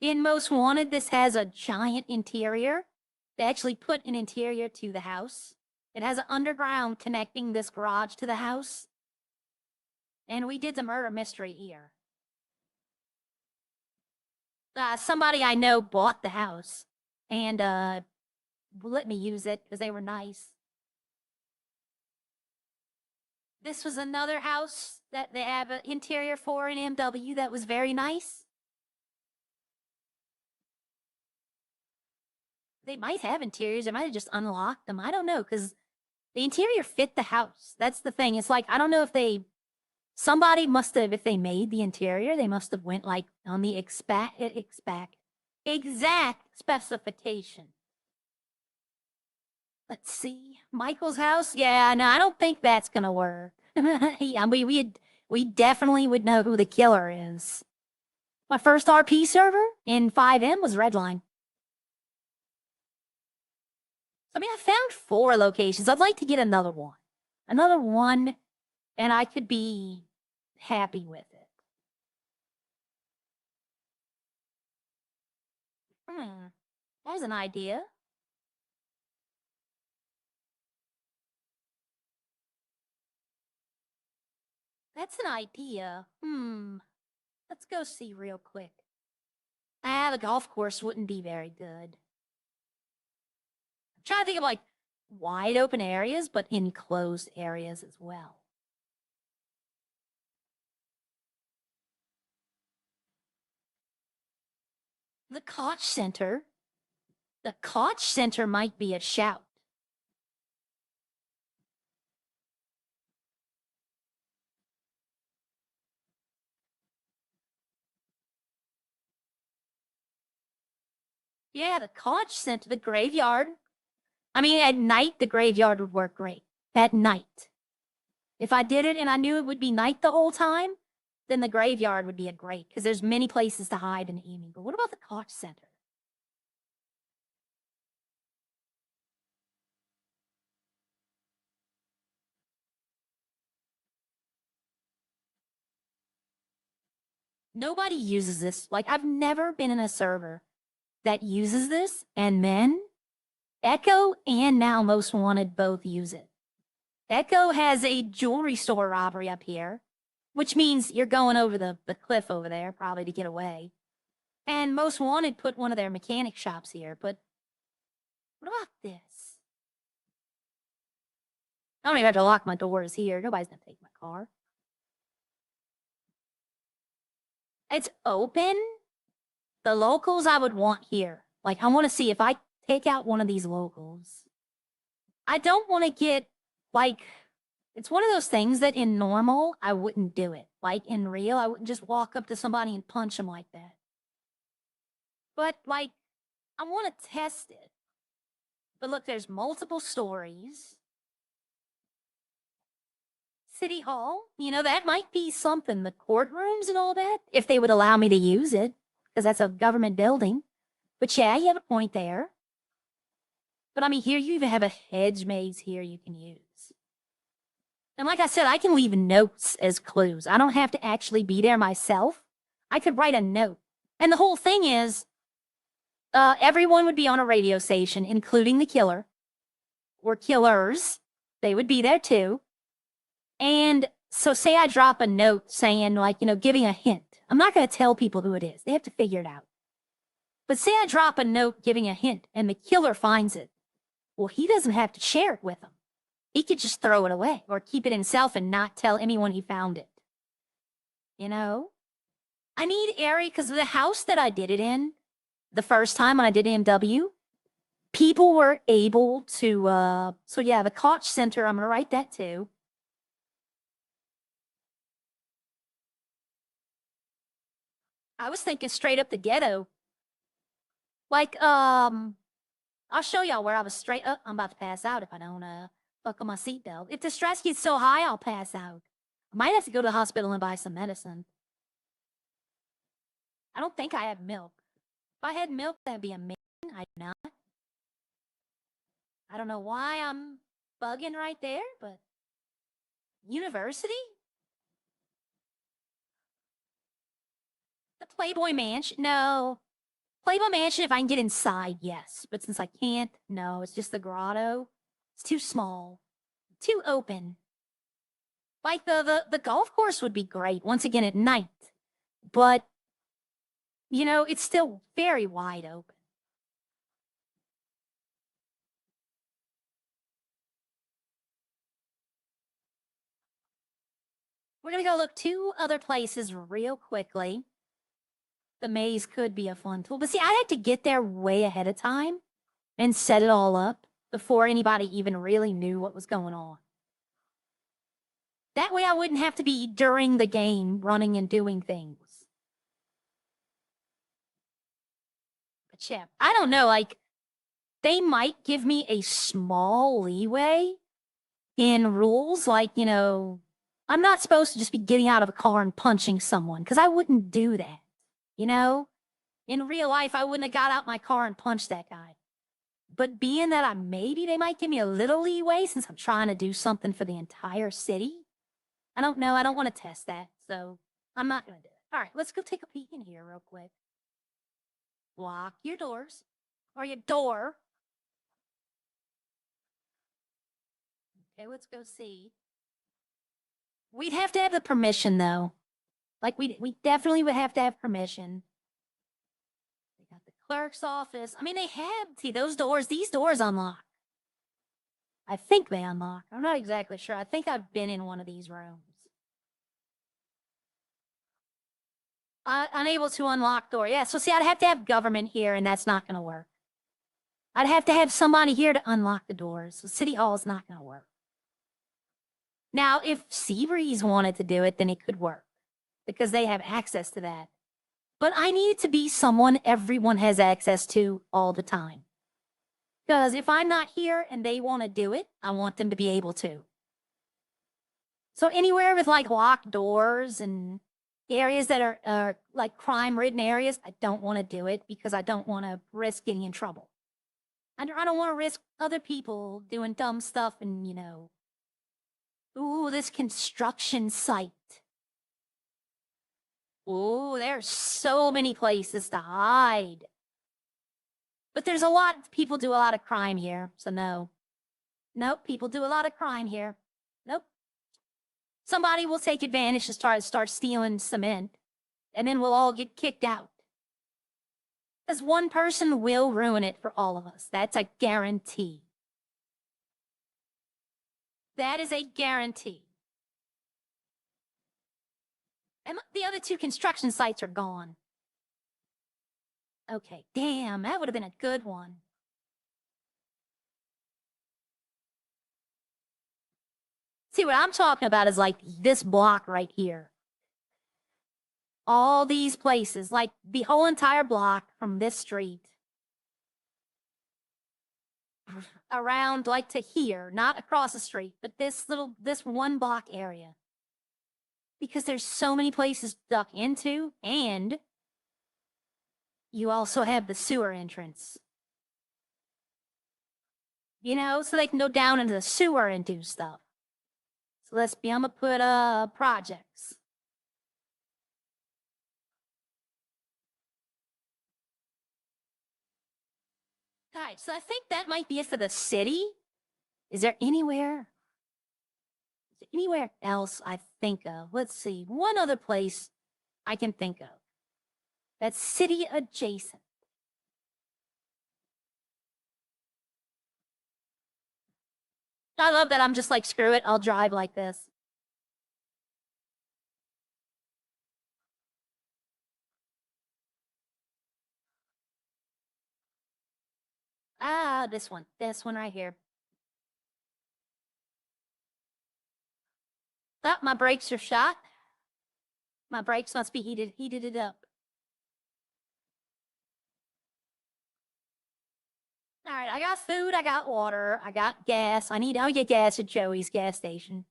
In Most Wanted, this has a giant interior. They actually put an interior to the house. It has an underground connecting this garage to the house. And we did the murder mystery here. Somebody I know bought the house and let me use it because they were nice. This was another house that they have an interior for in MW that was very nice. They might have interiors. They might have just unlocked them. I don't know because the interior fit the house. That's the thing. It's like, I don't know if somebody must have, if they made the interior, they must have went like on the exact specification. Let's see. Michael's house? Yeah, no, I don't think that's gonna work. Yeah, we definitely would know who the killer is. My first RP server in 5M was Redline. I mean, I found 4 locations. I'd like to get another one. Another one, and I could be happy with it. There's an idea. That's an idea. Let's go see real quick. The golf course wouldn't be very good. I'm trying to think of like wide open areas, but enclosed areas as well. The Koch Center. The Koch Center might be a shout. Yeah, the Koch Center, the graveyard. I mean, at night, the graveyard would work great. At night. If I did it and I knew it would be night the whole time, then the graveyard would be a great, because there's many places to hide in the evening. But what about the Koch Center? Nobody uses this. Like, I've never been in a server that uses this, and then Echo and now Most Wanted both use it. Echo has a jewelry store robbery up here, which means you're going over the cliff over there, probably to get away. And Most Wanted put one of their mechanic shops here, but what about this? I don't even have to lock my doors here. Nobody's gonna take my car. It's open. The locals I would want here. Like, I want to see if I take out one of these locals. I don't want to get, like, it's one of those things that in normal, I wouldn't do it. Like, in real, I wouldn't just walk up to somebody and punch them like that. But, like, I want to test it. But look, there's multiple stories. City Hall, you know, that might be something. The courtrooms and all that, if they would allow me to use it, because that's a government building. But yeah, you have a point there. But I mean, here you even have a hedge maze here you can use. And like I said, I can leave notes as clues. I don't have to actually be there myself. I could write a note. And the whole thing is, everyone would be on a radio station, including the killer. Or killers. They would be there too. And so say I drop a note saying, like, you know, giving a hint. I'm not going to tell people who it is. They have to figure it out. But say I drop a note giving a hint and the killer finds it. Well, he doesn't have to share it with them. He could just throw it away or keep it himself and not tell anyone he found it. You know? I need area because the house that I did it in, the first time when I did MW, people were able to, so yeah, the Koch Center, I'm going to write that too. I was thinking straight up the ghetto. Like, I'll show y'all where I was straight up. I'm about to pass out if I don't, buckle my seatbelt. If the stress gets so high, I'll pass out. I might have to go to the hospital and buy some medicine. I don't think I have milk. If I had milk, that'd be amazing. I do not. I don't know why I'm bugging right there, but university? The Playboy Mansion? No. Playboy Mansion, if I can get inside, yes. But since I can't, no, it's just the grotto. It's too small. Too open. Like, the golf course would be great, once again, at night. But, you know, it's still very wide open. We're gonna go look 2 other places real quickly. The maze could be a fun tool. But see, I had to get there way ahead of time and set it all up before anybody even really knew what was going on. That way I wouldn't have to be during the game running and doing things. But yeah, I don't know, like, they might give me a small leeway in rules, like, you know, I'm not supposed to just be getting out of a car and punching someone, because I wouldn't do that, you know? In real life, I wouldn't have got out my car and punched that guy. But being that maybe they might give me a little leeway since I'm trying to do something for the entire city. I don't know. I don't want to test that. So I'm not going to do it. All right, let's go take a peek in here real quick. Lock your doors or your door. Okay, let's go see. We'd have to have the permission though. Like we definitely would have to have permission. They got the clerk's office. I mean, they have, see those doors, these doors unlock. I think they unlock. I'm not exactly sure. I think I've been in one of these rooms. Unable to unlock door. Yeah, so see, I'd have to have government here, and that's not going to work. I'd have to have somebody here to unlock the doors. So City Hall is not going to work. Now, if Seabreeze wanted to do it, then it could work because they have access to that. But I need it to be someone everyone has access to all the time. Because if I'm not here and they want to do it, I want them to be able to. So anywhere with like locked doors and areas that are like crime-ridden areas, I don't want to do it because I don't want to risk getting in trouble. I don't want to risk other people doing dumb stuff and, you know, ooh, this construction site. Ooh, there's so many places to hide. But there's a lot, people do a lot of crime here, so no. Nope, people do a lot of crime here. Nope. Somebody will take advantage to start stealing cement, and then we'll all get kicked out. Because one person will ruin it for all of us. That's a guarantee. That is a guarantee. And the other two construction sites are gone. Okay, damn, that would have been a good one. See, what I'm talking about is like this block right here. All these places, like the whole entire block from this street around like to here, not across the street, but this one block area. Because there's so many places to duck into, and you also have the sewer entrance. You know, so they can go down into the sewer and do stuff. So I'm gonna put projects. All right, so I think that might be it for the city. Is there anywhere else I think of? Let's see, one other place I can think of that's city adjacent. I love that I'm just like, screw it, I'll drive like this. Ah, this one right here. Oh, my brakes are shot. My brakes must be heated it up. All right, I got food, I got water, I got gas. I'll get gas at Joey's gas station.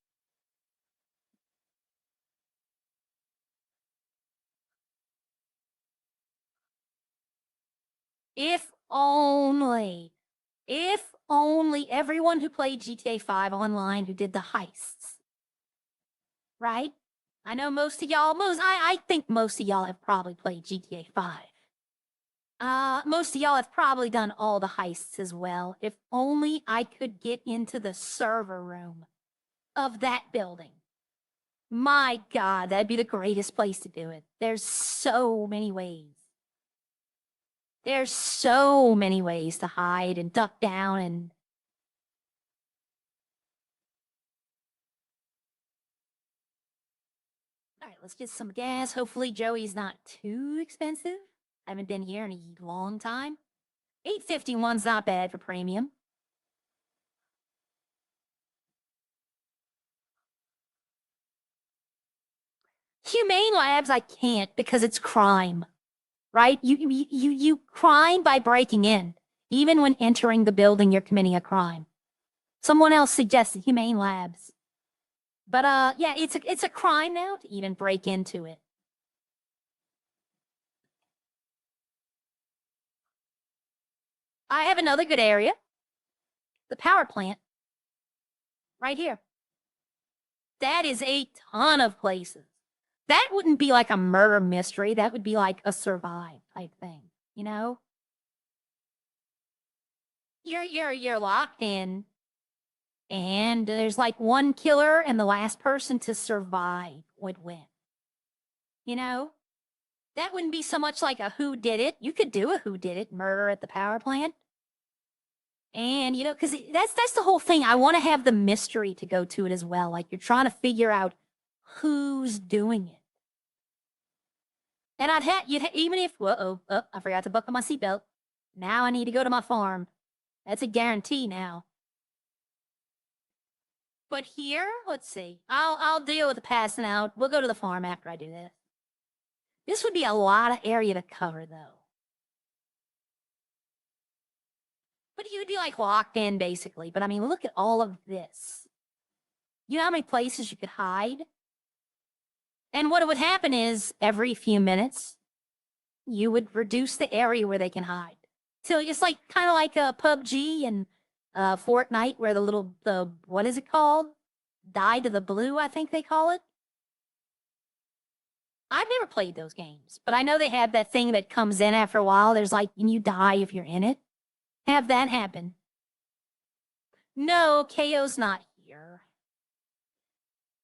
If only everyone who played GTA 5 online who did the heists, right? I know most of y'all, I think most of y'all have probably played GTA 5. Most of y'all have probably done all the heists as well. If only I could get into the server room of that building. My God, that'd be the greatest place to do it. There's so many ways. There's so many ways to hide and duck down and... All right, let's get some gas. Hopefully Joey's not too expensive. I haven't been here in a long time. $8.51's not bad for premium. Humane Labs, I can't because it's crime, right? You crime by breaking in. Even when entering the building, you're committing a crime. Someone else suggested Humane Labs. But yeah, it's a crime now to even break into it. I have another good area. The power plant. Right here. That is a ton of places. That wouldn't be like a murder mystery. That would be like a survive type thing, you know? You're locked in, and there's like one killer, and the last person to survive would win. You know? That wouldn't be so much like a who did it. You could do a who did it murder at the power plant. And you know, because that's the whole thing. I want to have the mystery to go to it as well. Like you're trying to figure out who's doing it. And even if I forgot to buckle my seatbelt. Now I need to go to my farm. That's a guarantee now. But here, let's see. I'll deal with the passing out. We'll go to the farm after I do this. This would be a lot of area to cover, though. But you would be like locked in, basically. But I mean, look at all of this. You know how many places you could hide? And what would happen is every few minutes, you would reduce the area where they can hide. So it's like kind of like a PUBG and Fortnite, where the what is it called? Die to the Blue, I think they call it. I've never played those games, but I know they have that thing that comes in after a while. There's like, and you die if you're in it. Have that happen. No, KO's not here.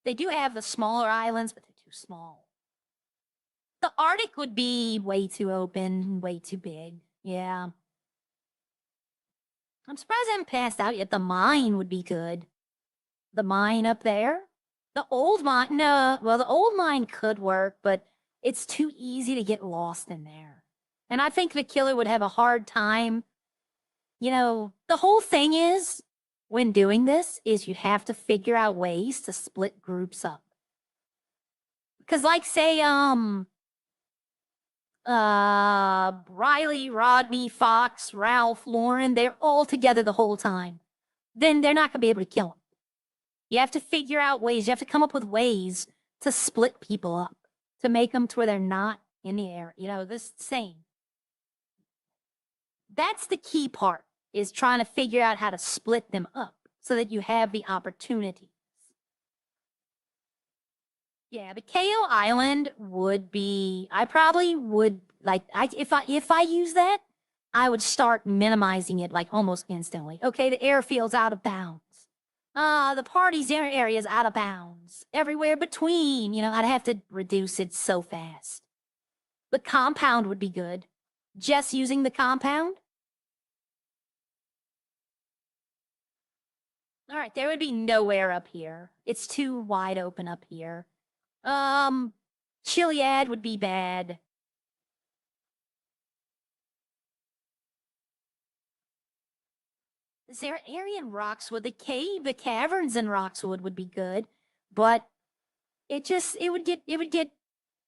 They do have the smaller islands, but they're too small. The Arctic would be way too open, way too big. Yeah. I'm surprised I haven't passed out yet. The mine would be good. The mine up there? The old mine, no, well, the old mine could work, but it's too easy to get lost in there. And I think the killer would have a hard time. You know, the whole thing is, when doing this, is you have to figure out ways to split groups up. Because like, say, Riley, Rodney, Fox, Ralph, Lauren, they're all together the whole time. Then they're not going to be able to kill them. You have to figure out ways. You have to come up with ways to split people up, to make them to where they're not in the air. You know, this same. That's the key part, is trying to figure out how to split them up so that you have the opportunities. Yeah, but KO Island would be, I probably would, like, if I use that, I would start minimizing it like almost instantly. Okay, the airfield's out of bounds. The party's area's out of bounds. Everywhere between, you know, I'd have to reduce it so fast. The compound would be good. Just using the compound? All right, there would be nowhere up here. It's too wide open up here. Chiliad would be bad. Is there an area in Roxwood? The caverns in Roxwood would be good, but it would get,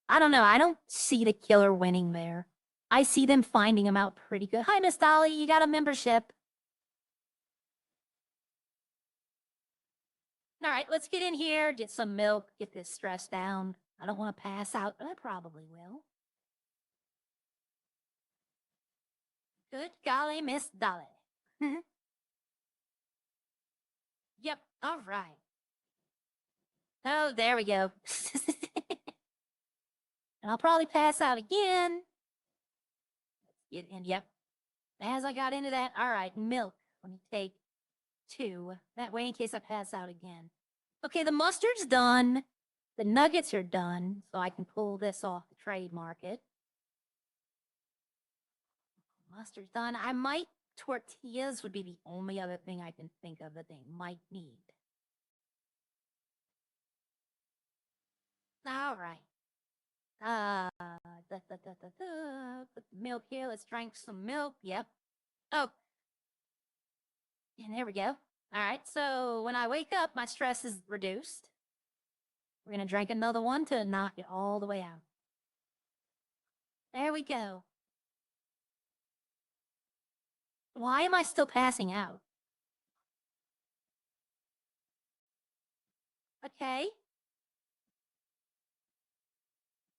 I don't know. I don't see the killer winning there. I see them finding him out pretty good. Hi, Miss Dolly, you got a membership. All right, let's get in here, get some milk, get this stress down. I don't want to pass out, but I probably will. Good golly, Miss Dolly. Yep, all right. Oh, there we go. And I'll probably pass out again. Get in, yep. As I got into that, all right, milk. Let me take 2. That way, in case I pass out again. Okay, the mustard's done. The nuggets are done, so I can pull this off the trade market. Mustard's done. Tortillas would be the only other thing I can think of that they might need. All right. Put the milk here. Let's drink some milk. Yep. Oh. And there we go. All right. So when I wake up, my stress is reduced. We're going to drink another one to knock it all the way out. There we go. Why am I still passing out? Okay.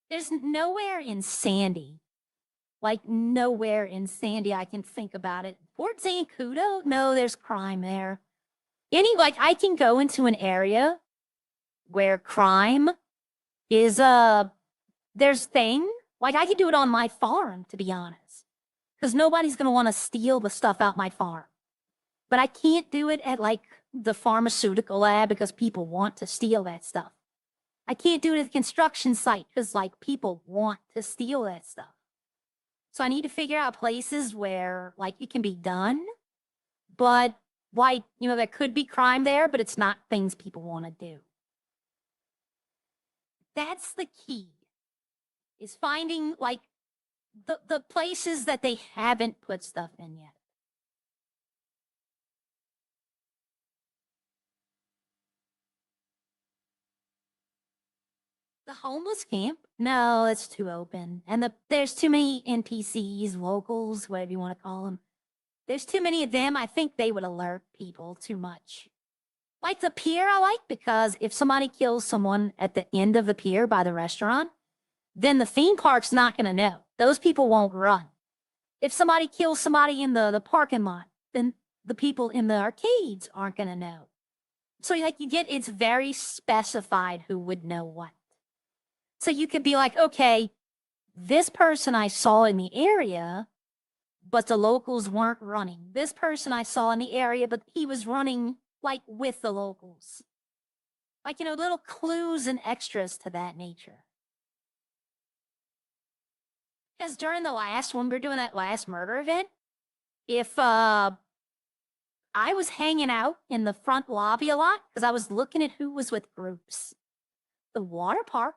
There's nowhere in Sandy Like nowhere in Sandy I can think about it. Fort Zancudo? No, there's crime there. Like I can go into an area where crime is there's thing. Like I could do it on my farm, to be honest. Because nobody's gonna want to steal the stuff out my farm. But I can't do it at like the pharmaceutical lab because people want to steal that stuff. I can't do it at the construction site because like people want to steal that stuff. So I need to figure out places where like it can be done, but why, there could be crime there, but it's not things people want to do. That's the key, is finding like the places that they haven't put stuff in yet. The homeless camp? No, it's too open. And there's too many NPCs, locals, whatever you want to call them. There's too many of them. I think they would alert people too much. Like the pier I like because if somebody kills someone at the end of the pier by the restaurant, then the theme park's not going to know. Those people won't run. If somebody kills somebody in the parking lot, then the people in the arcades aren't going to know. So like it's very specified who would know what. So you could be like, okay, this person I saw in the area, but the locals weren't running. This person I saw in the area, but he was running like with the locals. Like, little clues and extras to that nature. Because during when we were doing that last murder event, if I was hanging out in the front lobby a lot because I was looking at who was with groups. The water park.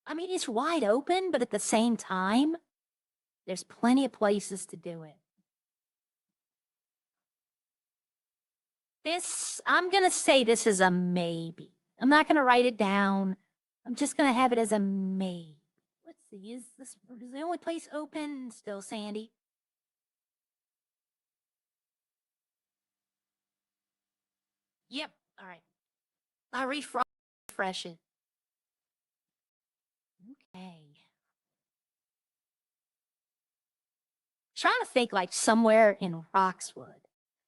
I mean, it's wide open, but at the same time, there's plenty of places to do it. I'm going to say this is a maybe. I'm not going to write it down. I'm just going to have it as a maybe. Let's see, is the only place open still, Sandy? Yep, all right. I'll refresh it. Okay. Trying to think like somewhere in Roxwood.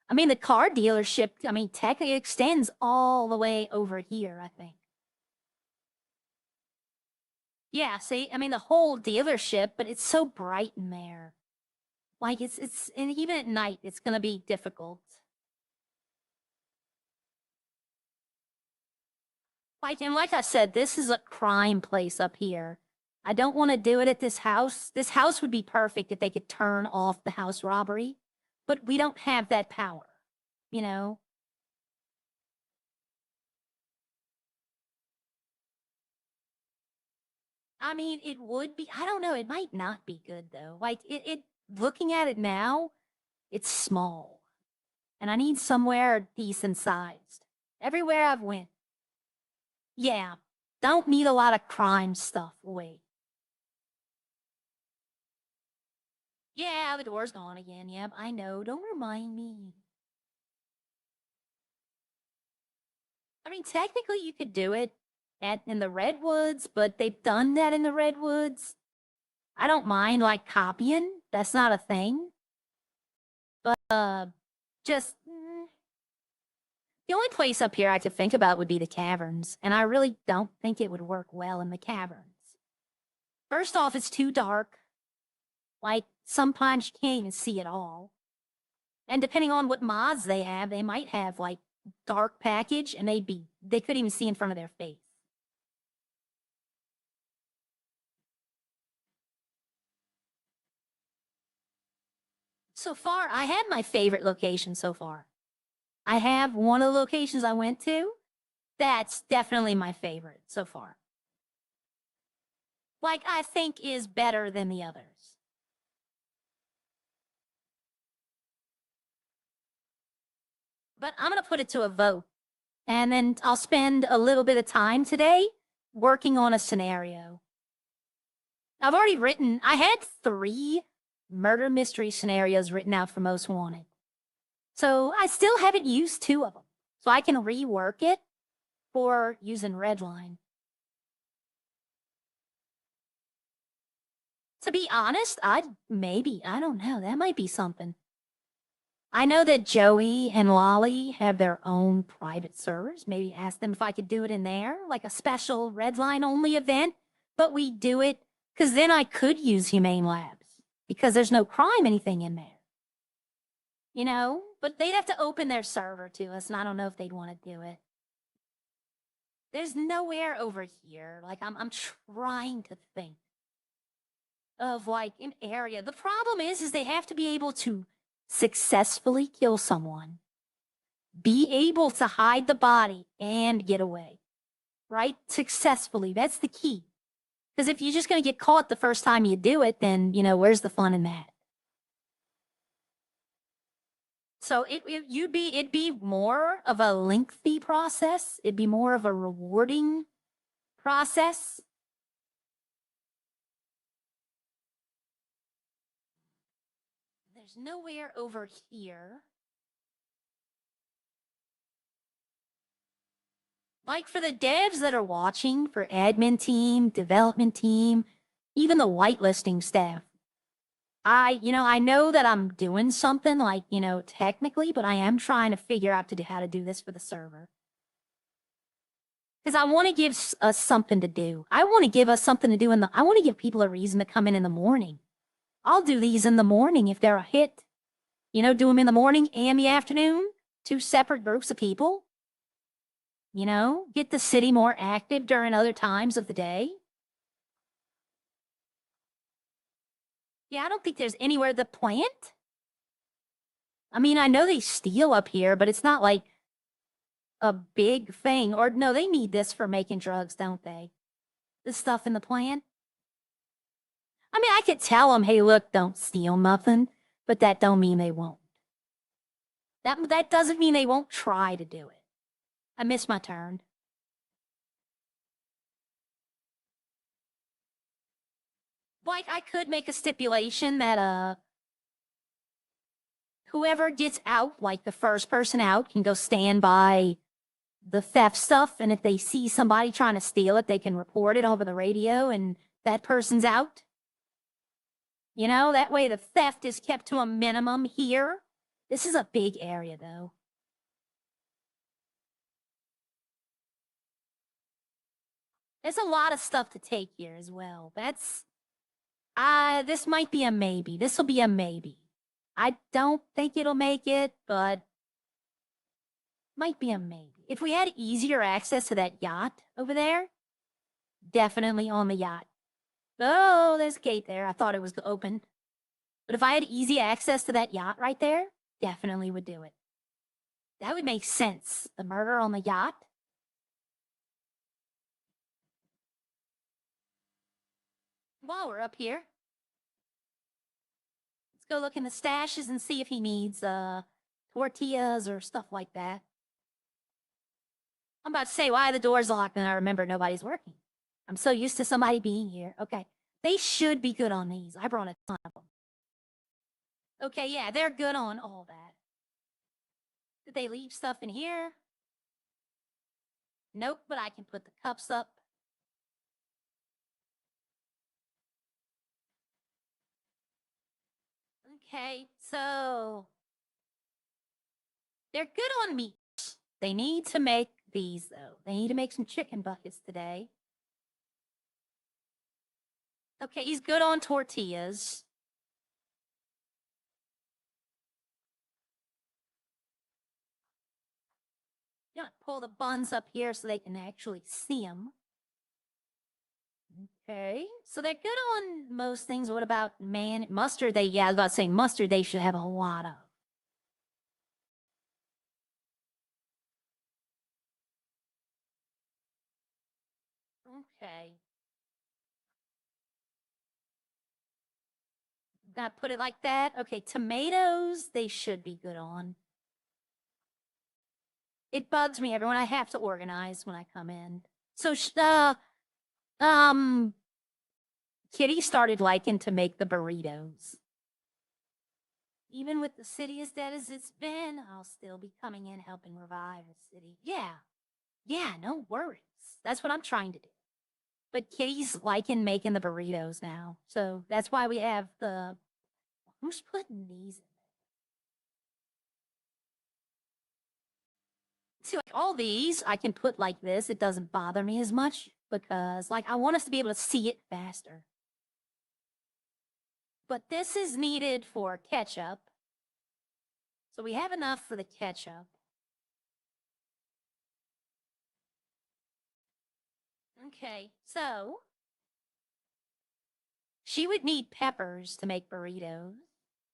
I mean, the car dealership, technically extends all the way over here, I think. Yeah, see, the whole dealership, but it's so bright in there. Like and even at night, it's going to be difficult. Like I said, this is a crime place up here. I don't want to do it at this house. This house would be perfect if they could turn off the house robbery, but we don't have that power, it would be, I don't know, it might not be good though. Like looking at it now, it's small. And I need somewhere decent sized. Everywhere I've went. Yeah, don't need a lot of crime stuff. Wait. Yeah, the door's gone again. Yep, I know. Don't remind me. Technically you could do it in the Redwoods, but they've done that in the Redwoods. I don't mind like copying. That's not a thing. But just the only place up here I could think about would be the caverns, and I really don't think it would work well in the caverns. First off, it's too dark. Like sometimes you can't even see it all. And depending on what mods they have, they might have like dark package and they couldn't even see in front of their face. So far, I have my favorite location so far. I have one of the locations I went to. That's definitely my favorite so far. Like, I think is better than the others. But I'm going to put it to a vote. And then I'll spend a little bit of time today working on a scenario. I've already I had 3 murder mystery scenarios written out for Most Wanted. So I still haven't used 2 of them. So I can rework it for using Redline. To be honest, I don't know. That might be something. I know that Joey and Lolly have their own private servers. Maybe ask them if I could do it in there, like a special Redline only event. But we do it because then I could use Humane Labs because there's no crime anything in there. You know, but they'd have to open their server to us, and I don't know if they'd want to do it. There's nowhere over here. Like I'm trying to think of like an area. The problem is they have to be able to successfully kill someone, be able to hide the body and get away, right? Successfully. That's the key. Because if you're just going to get caught the first time you do it, then, you know, where's the fun in that? So it'd be more of a lengthy process. It'd be more of a rewarding process. There's nowhere over here. Like for the devs that are watching, for admin team, development team, even the whitelisting staff, I know that I'm doing something like, technically, but I am trying to figure out how to do this for the server. Because I want to give us something to do. I want to give us something to do I want to give people a reason to come in the morning. I'll do these in the morning if they're a hit. Do them in the morning and the afternoon, 2 separate groups of people. Get the city more active during other times of the day. Yeah, I don't think there's anywhere to plant. I mean, I know they steal up here, but it's not like a big thing. Or no, they need this for making drugs, don't they? The stuff in the plant. I mean, I could tell them, hey, look, don't steal nothing, but that don't mean they won't. That doesn't mean they won't try to do it. I missed my turn. Like, I could make a stipulation that, whoever gets out, like the first person out, can go stand by the theft stuff. And if they see somebody trying to steal it, they can report it over the radio and that person's out. That way the theft is kept to a minimum here. This is a big area, though. There's a lot of stuff to take here as well. This might be a maybe. This will be a maybe. I don't think it'll make it, but might be a maybe. If we had easier access to that yacht over there, definitely on the yacht. Oh, there's a gate there. I thought it was open. But if I had easy access to that yacht right there, definitely would do it. That would make sense. The murder on the yacht. While we're up here, let's go look in the stashes and see if he needs tortillas or stuff like that. I'm about to say, why are the doors locked? And I remember nobody's working. I'm so used to somebody being here. Okay. They should be good on these. I brought a ton of them. Okay, yeah, they're good on all that. Did they leave stuff in here? Nope, but I can put the cups up. Okay, so they're good on meat. They need to make these, though. They need to make some chicken buckets today. Okay, he's good on tortillas. You know, pull the buns up here so they can actually see them. Okay, so they're good on most things. What about mustard? I was about to say mustard they should have a lot of. Okay. Gotta put it like that. Okay, tomatoes, they should be good on. It bugs me, everyone. I have to organize when I come in. So, Kitty started liking to make the burritos. Even with the city as dead as it's been, I'll still be coming in helping revive the city. Yeah, no worries. That's what I'm trying to do. But Kitty's liking making the burritos now. So that's why we have the... Who's putting these in? See, like all these, I can put like this. It doesn't bother me as much because, like, I want us to be able to see it faster. But this is needed for ketchup. So we have enough for the ketchup. Okay, so she would need peppers to make burritos,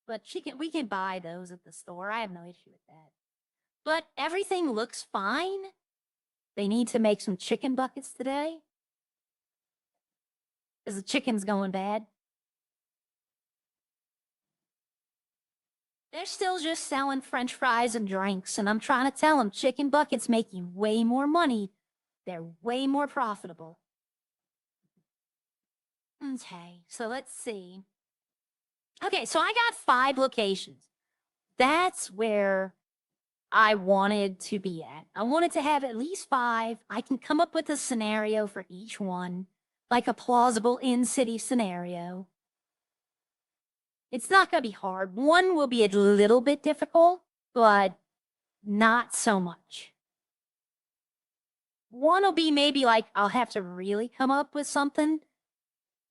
but we can buy those at the store. I have no issue with that. But everything looks fine. They need to make some chicken buckets today. Because the chicken's going bad. They're still just selling French fries and drinks, and I'm trying to tell them chicken buckets make you way more money. They're way more profitable. Okay, so let's see. Okay, so I got 5 locations. That's where I wanted to be at. I wanted to have at least 5. I can come up with a scenario for each one, like a plausible in-city scenario. It's not going to be hard. One will be a little bit difficult, but not so much. One will be maybe like I'll have to really come up with something,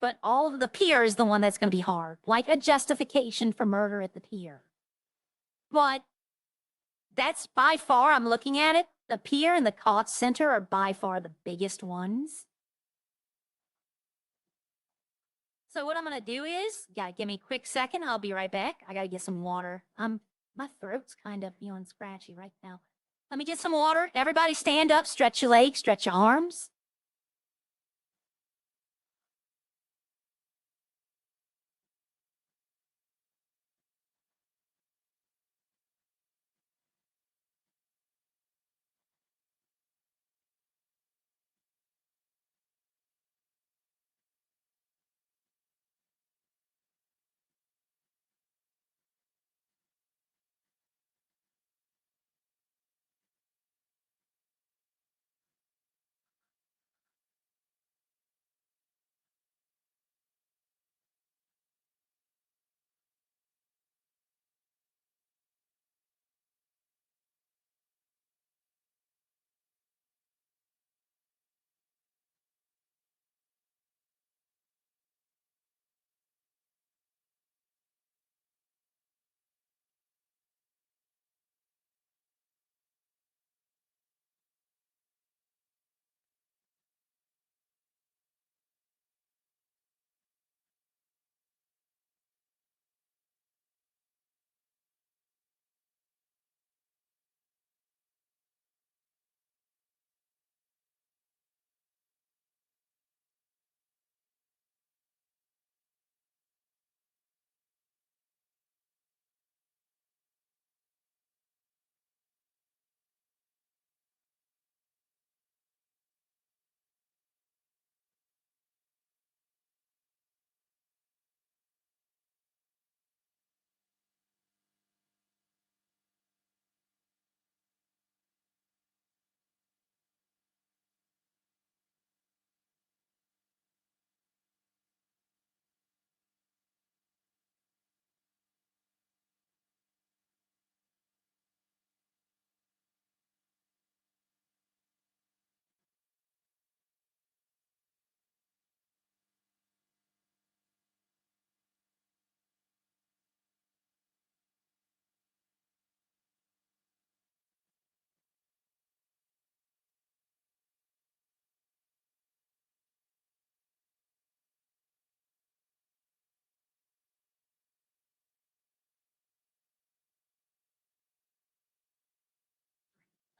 but all of the pier is the one that's going to be hard, like a justification for murder at the pier. But that's by far, I'm looking at it, the pier and the Cots Center are by far the biggest ones. So what I'm going to do is, give me a quick second. I'll be right back. I got to get some water. My throat's kind of feeling scratchy right now. Let me get some water. Everybody stand up, stretch your legs, stretch your arms.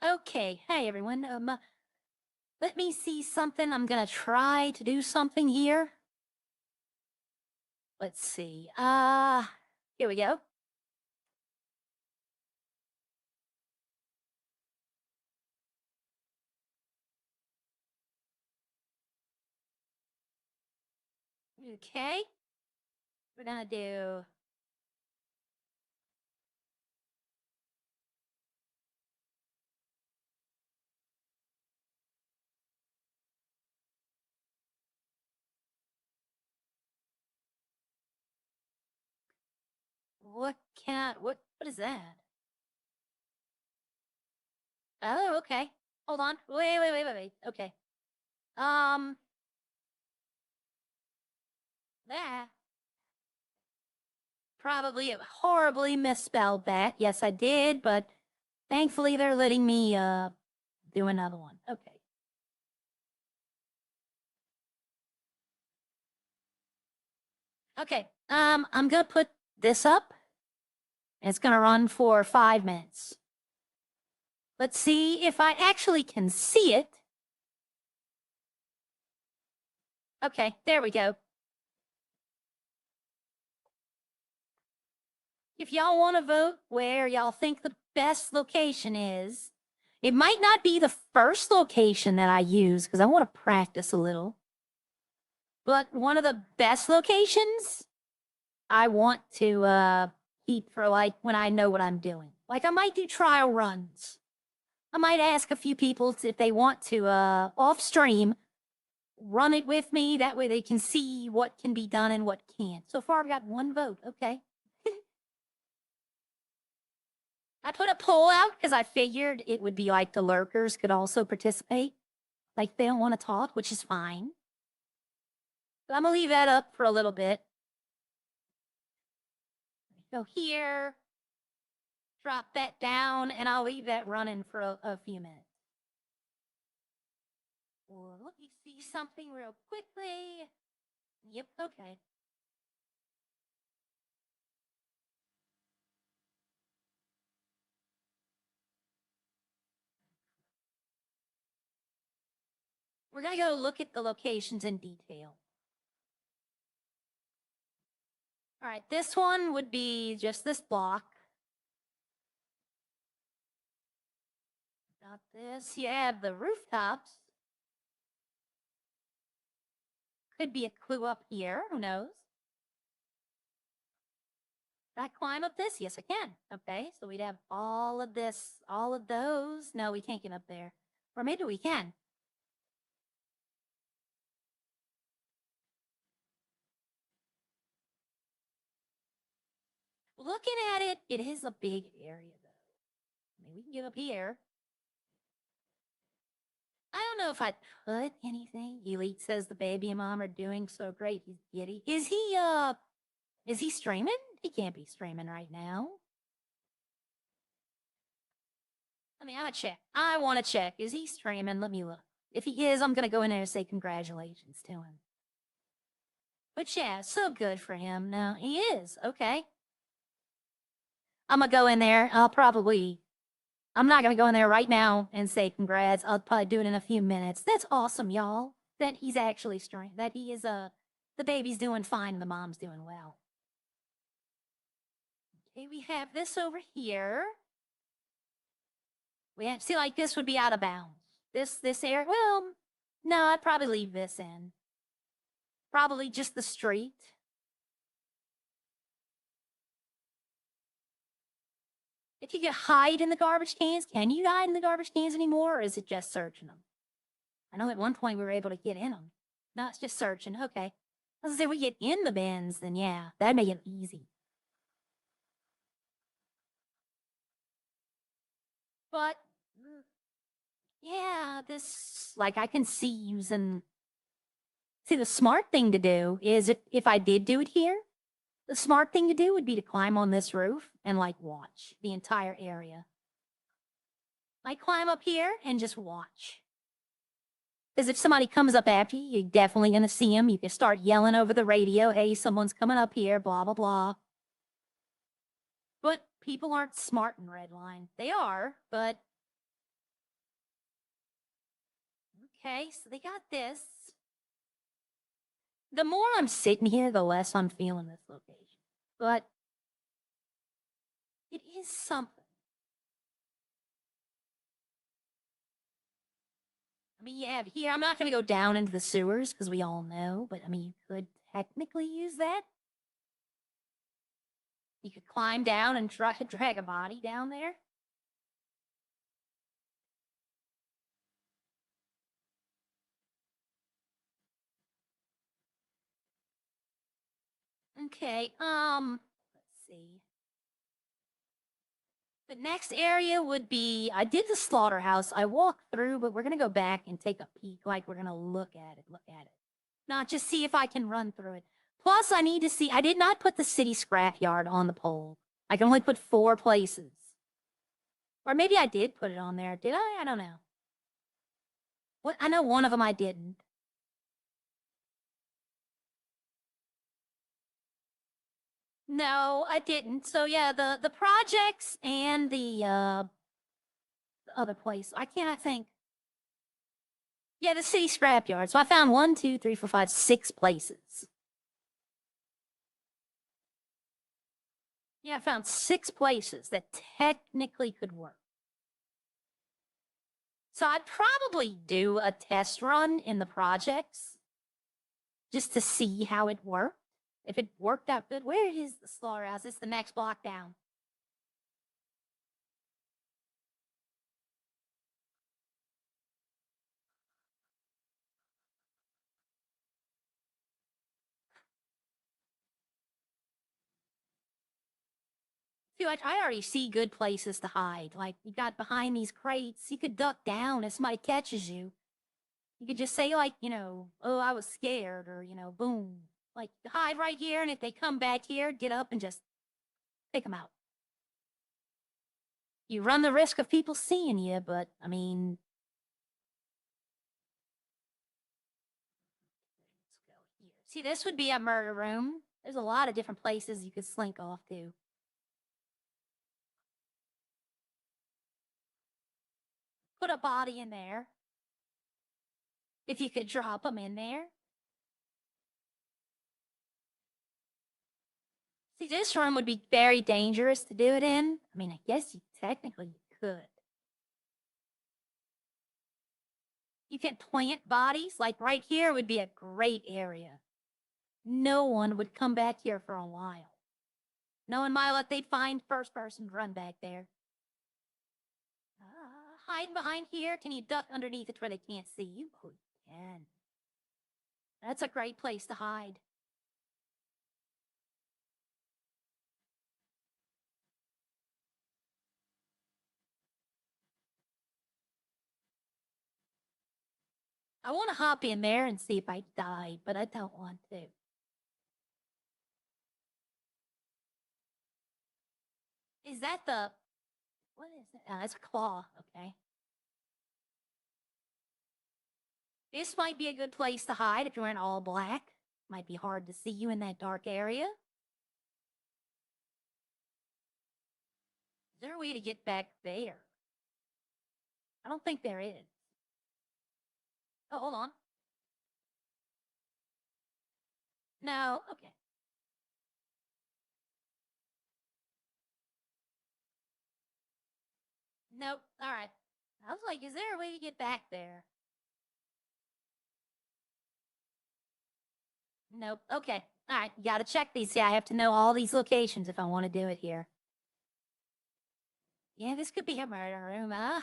Okay, hey everyone. Let me see something. I'm gonna try to do something here. Let's see. Here we go. Okay. We're gonna do What is that? Oh, okay. Hold on. Wait. Okay. That. Probably a horribly misspelled that. Yes, I did, but thankfully they're letting me, do another one. Okay. Okay. I'm gonna put this up. It's gonna run for 5 minutes. Let's see if I actually can see it. Okay, there we go. If y'all want to vote where y'all think the best location is, it might not be the first location that I use because I want to practice a little. But one of the best locations I want to keep for like when I know what I'm doing. Like I might do trial runs. I might ask a few people if they want to off stream run it with me. That way they can see what can be done and what can't. So far I've got 1 vote. Okay. I put a poll out because I figured it would be like the lurkers could also participate. Like they don't want to talk, which is fine. But I'm gonna leave that up for a little bit. Go here, drop that down, and I'll leave that running for a few minutes. Well, let me see something real quickly. Yep, okay. We're gonna go look at the locations in detail. All right, this one would be just this block. Got this. You have the rooftops. Could be a clue up here. Who knows? Can I climb up this? Yes, I can. Okay, so we'd have all of this, all of those. No, we can't get up there. Or maybe we can. Looking at it, it is a big area, though. I mean, we can get up here. I don't know if I'd put anything. Elite says the baby and mom are doing so great. He's giddy. Is he streaming? He can't be streaming right now. I mean, I'll check. I want to check. Is he streaming? Let me look. If he is, I'm going to go in there and say congratulations to him. But yeah, so good for him. Now, he is. Okay. I'm going to go in there. I'm not going to go in there right now and say congrats. I'll probably do it in a few minutes. That's awesome, y'all. That he's actually streaming. That he is, the baby's doing fine and the mom's doing well. Okay, we have this over here. We have, see, like this would be out of bounds. This area, well, no, I'd probably leave this in. Probably just the street. If you could hide in the garbage cans, can you hide in the garbage cans anymore, or is it just searching them? I know at one point we were able to get in them. No, it's just searching. Okay. I was gonna say, if we get in the bins, then yeah, that'd make it easy. But yeah, this, like, I can see using. See, the smart thing to do is if I did do it here, the smart thing to do would be to climb on this roof and like watch the entire area. Like climb up here and just watch. Because if somebody comes up after you, you're definitely going to see them. You can start yelling over the radio, hey, someone's coming up here, blah, blah, blah. But people aren't smart in Redline. They are, but... Okay, so they got this. The more I'm sitting here, the less I'm feeling this location. But it is something. I mean, yeah, here, I'm not going to go down into the sewers because we all know, but I mean, you could technically use that. You could climb down and drag a body down there. Okay, let's see. The next area would be, I did the slaughterhouse. I walked through, but we're going to go back and take a peek. Like, we're going to look at it. Not just see if I can run through it. Plus, I need to see, I did not put the city scrapyard on the poll. I can only put 4 places. Or maybe I did put it on there. Did I? I don't know. What? I know one of them I didn't. No, I didn't. So yeah, the projects and the other place. I can't think. Yeah, the city scrapyard. So I found 1, 2, 3, 4, 5, 6 places. Yeah, I found 6 places that technically could work. So I'd probably do a test run in the projects just to see how it worked. If it worked out good, where is the slaughterhouse? It's the next block down. See, like, I already see good places to hide. Like, you got behind these crates, you could duck down if somebody catches you. You could just say, like, oh, I was scared, or, boom. Like, hide right here, and if they come back here, get up and just take them out. You run the risk of people seeing you, but, I mean... Let's go here. See, this would be a murder room. There's a lot of different places you could slink off to. Put a body in there. If you could drop them in there. See, this room would be very dangerous to do it in. I mean, I guess you technically could. You can plant bodies. Like right here would be a great area. No one would come back here for a while. Knowing my luck, they'd find first person to run back there. Hide behind here. Can you duck underneath it where they can't see you? Oh, you can. That's a great place to hide. I want to hop in there and see if I die, but I don't want to. Is that the... What is it? It's a claw. Okay. This might be a good place to hide if you're wearing all black. Might be hard to see you in that dark area. Is there a way to get back there? I don't think there is. Oh, hold on. No, okay. Nope. All right. I was like, is there a way to get back there? Nope. Okay. All right. You got to check these. Yeah, I have to know all these locations if I want to do it here. Yeah, this could be a murder room, huh?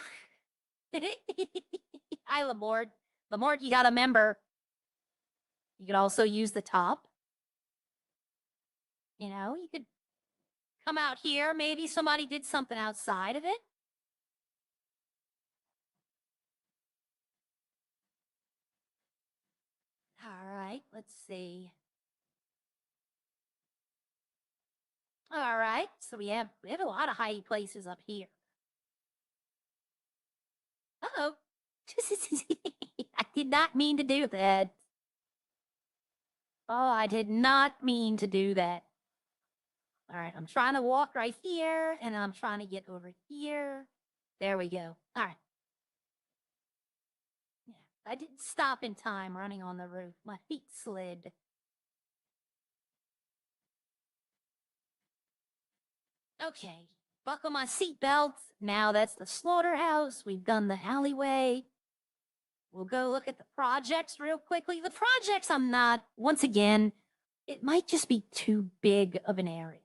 Hi, Lamord. Lamord, you got a member. You could also use the top. You could come out here. Maybe somebody did something outside of it. All right, let's see. All right, so we have a lot of hiding places up here. Uh-oh. I did not mean to do that. Oh, I did not mean to do that. All right, I'm trying to walk right here, and I'm trying to get over here. There we go. All right. Yeah, I didn't stop in time running on the roof. My feet slid. Okay, buckle my seatbelt. Now that's the slaughterhouse. We've done the alleyway. We'll go look at the projects real quickly. The projects, once again, it might just be too big of an area.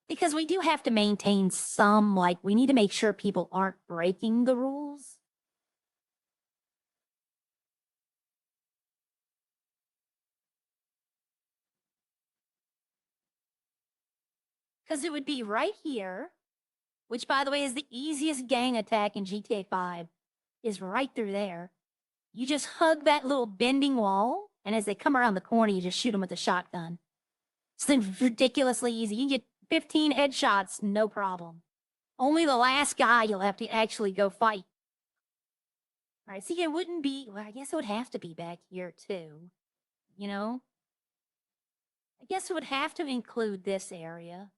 Because we do have to maintain some, we need to make sure people aren't breaking the rules. Because it would be right here. which by the way is the easiest gang attack in GTA 5, is right through there. You just hug that little bending wall, and as they come around the corner, you just shoot them with a shotgun. It's ridiculously easy. You can get 15 headshots, no problem. Only the last guy you'll have to actually go fight. All right, see, it wouldn't be, well, I guess it would have to be back here too. You know? I guess it would have to include this area.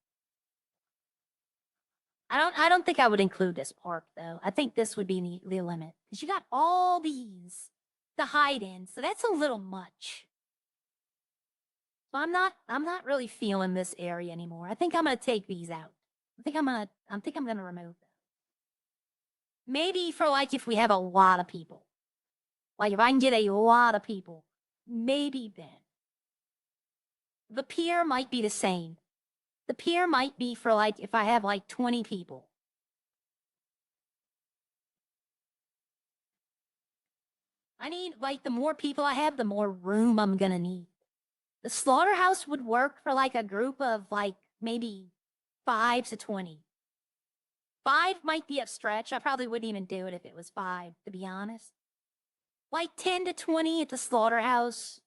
I don't think I would include this park though. I think this would be the limit. Because you got all these to hide in, so that's a little much. So I'm not really feeling this area anymore. I think I'm gonna take these out. I think I'm gonna remove them. Maybe for like if we have a lot of people. Like if I can get a lot of people, maybe then. The pier might be the same. The pier might be for like if I have like 20 people. I need like the more people I have, the more room I'm gonna need. The slaughterhouse would work for like a group of like maybe 5 to 20. 5 might be a stretch. I probably wouldn't even do it if it was 5, to be honest. Like 10 to 20 at the slaughterhouse,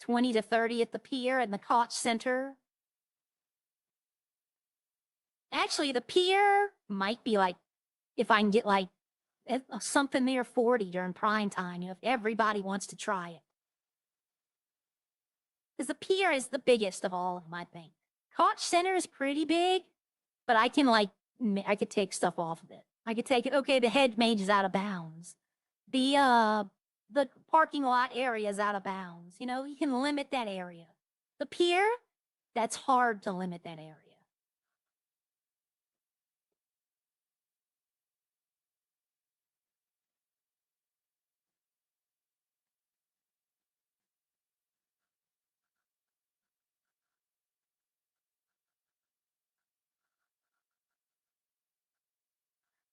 20 to 30 at the pier and the Koch Center. Actually, the pier might be like, if I can get like something near 40 during prime time, if everybody wants to try it. Because the pier is the biggest of all of them, I think. Koch Center is pretty big, but I could take stuff off of it. I could take it, okay, the head mage is out of bounds. The parking lot area is out of bounds. You know, you can limit that area. The pier, that's hard to limit that area.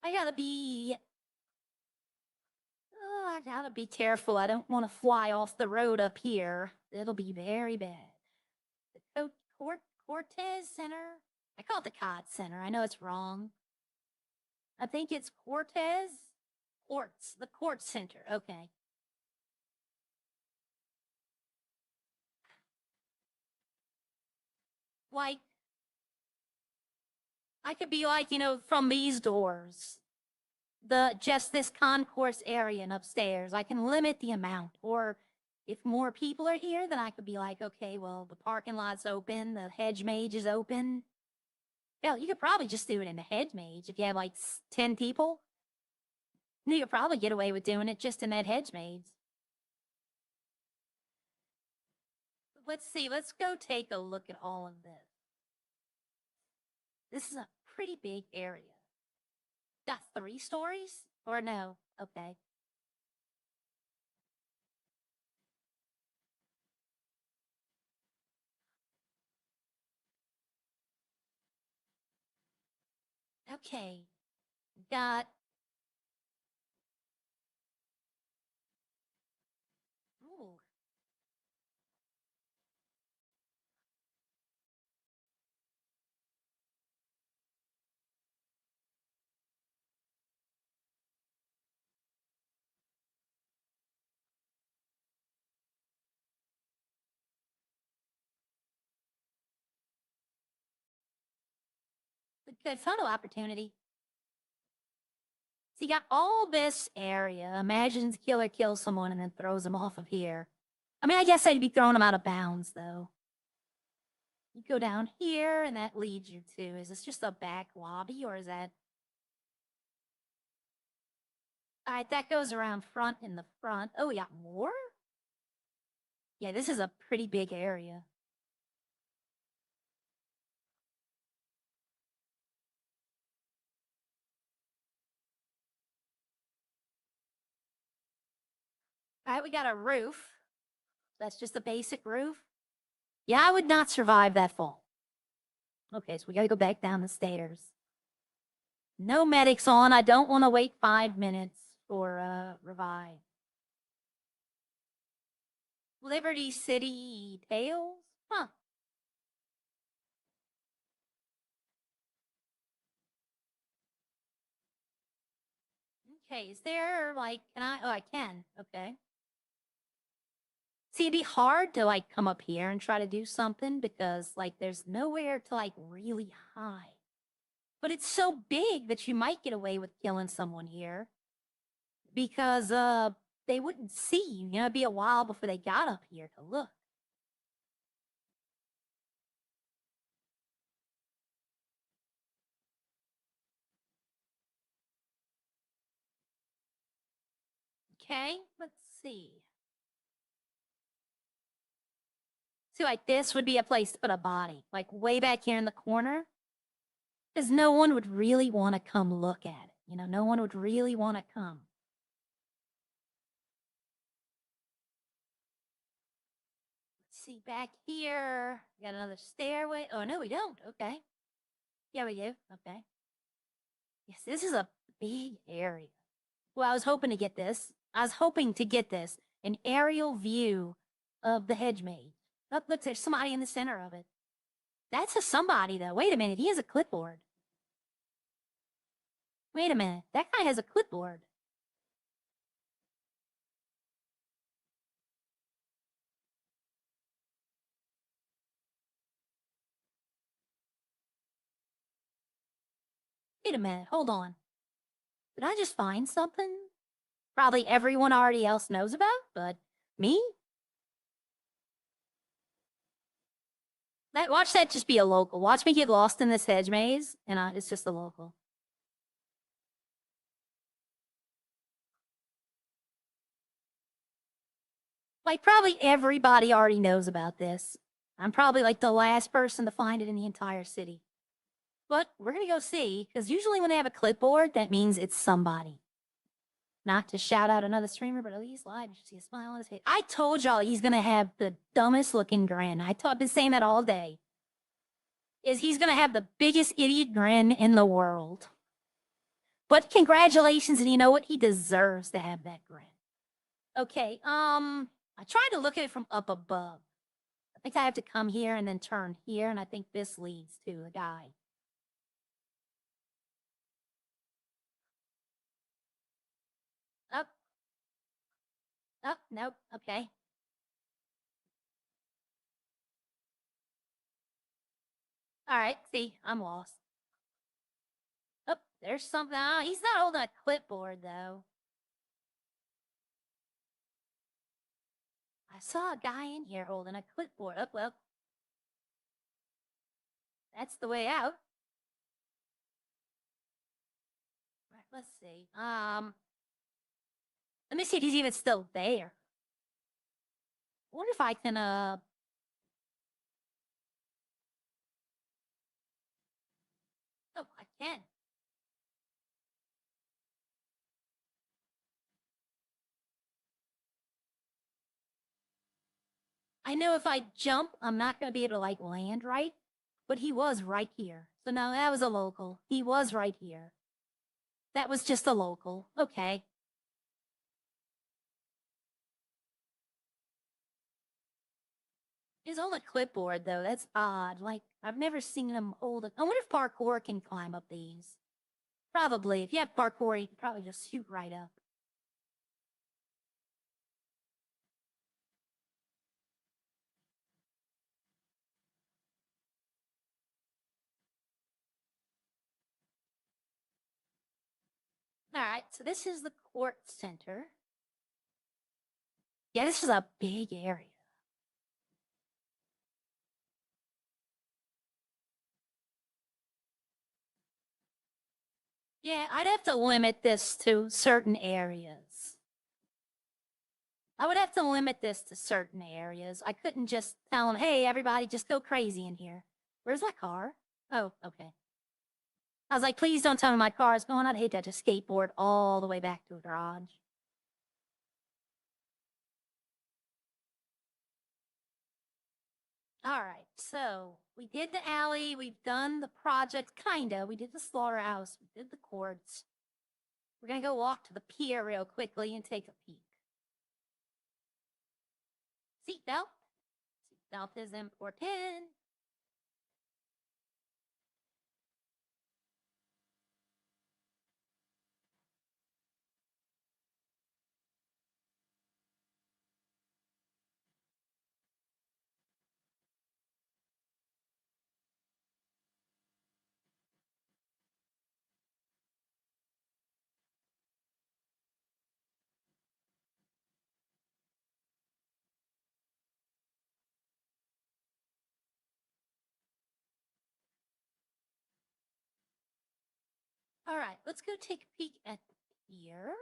I gotta be I gotta be careful. I don't want to fly off the road up here. It'll be very bad. The Cortez Center? I call it the COD Center. I know it's wrong. I think it's Cortez? The Court Center. Okay. Like, I could be like, you know, from these doors. Just this concourse area and upstairs. I can limit the amount. Or if more people are here, then I could be like, okay, well, the parking lot's open, the hedge mage is open. Hell, you could probably just do it in the hedge mage if you have like 10 people. You could probably get away with doing it just in that hedge mage. Let's see, let's go take a look at all of this. This is a pretty big area. Got 3 stories? Or no? Okay. Okay. Got. Ooh. Good photo opportunity. So you got all this area. Imagine the killer kills someone and then throws them off of here. I mean, I guess I'd be throwing them out of bounds, though. You go down here, and that leads you to... Is this just a back lobby, or is that... All right, that goes around front in the front. Oh, we got more? Yeah, this is a pretty big area. All right, we got a roof. That's just a basic roof. Yeah, I would not survive that fall. Okay, so we gotta go back down the stairs. No medics on. I don't want to wait 5 minutes for revive. Liberty City Tales? Huh. Okay, is there like, can I? Oh, I can. Okay. See, it'd be hard to like come up here and try to do something because like there's nowhere to like really hide. But it's so big that you might get away with killing someone here because they wouldn't see you. You know, it'd be a while before they got up here to look. Okay, let's see. See, like this would be a place to put a body, like way back here in the corner. Because no one would really want to come look at it. You know, no one would really want to come. Let's see, back here, we got another stairway. Oh, no, we don't. Okay. Yeah, we do. Okay. Yes, this is a big area. Well, I was hoping to get this. I was hoping to get this, an aerial view of the hedge maze. Oh, look, there's somebody in the center of it. That's a somebody, though. Wait a minute, he has a clipboard. Wait a minute, that guy has a clipboard. Wait a minute, hold on. Did I just find something? Probably everyone already else knows about, but me? Watch that just be a local. Watch me get lost in this hedge maze, and it's just a local. Like, probably everybody already knows about this. I'm probably like the last person to find it in the entire city. But we're gonna go see, because usually when they have a clipboard, that means it's somebody. Not to shout out another streamer, but at least live, you should see a smile on his face. I told y'all he's gonna have the dumbest looking grin. I've been saying that all day. He's gonna have the biggest idiot grin in the world. But congratulations, and you know what? He deserves to have that grin. Okay, I tried to look at it from up above. I think I have to come here and then turn here, and I think this leads to the guy. Up. Up, nope, okay. All right, see, I'm lost. Oh, there's something. Oh, he's not holding a clipboard, though. I saw a guy in here holding a clipboard. Oh, well, that's the way out. Right, let's see. Let me see if he's even still there. I wonder if I can, Oh, I can. I know if I jump, I'm not going to be able to, like, land right. But he was right here. So no, that was a local. He was right here. That was just a local. Okay. He's on a clipboard, though. That's odd. Like, I've never seen him hold it. I wonder if parkour can climb up these. Probably. If you have parkour, you can probably just shoot right up. All right, so this is the court center. Yeah, this is a big area. Yeah, I'd have to limit this to certain areas. I would have to limit this to certain areas. I couldn't just tell them, hey, everybody, just go crazy in here. Where's my car? Oh, okay. I was like, please don't tell me my car is going. I'd hate to have to skateboard all the way back to a garage. All right, so we did the alley. We've done the project, kinda. We did the slaughterhouse. We did the courts. We're gonna go walk to the pier real quickly and take a peek. Seatbelt. Seatbelt is important. All right, let's go take a peek at the pier.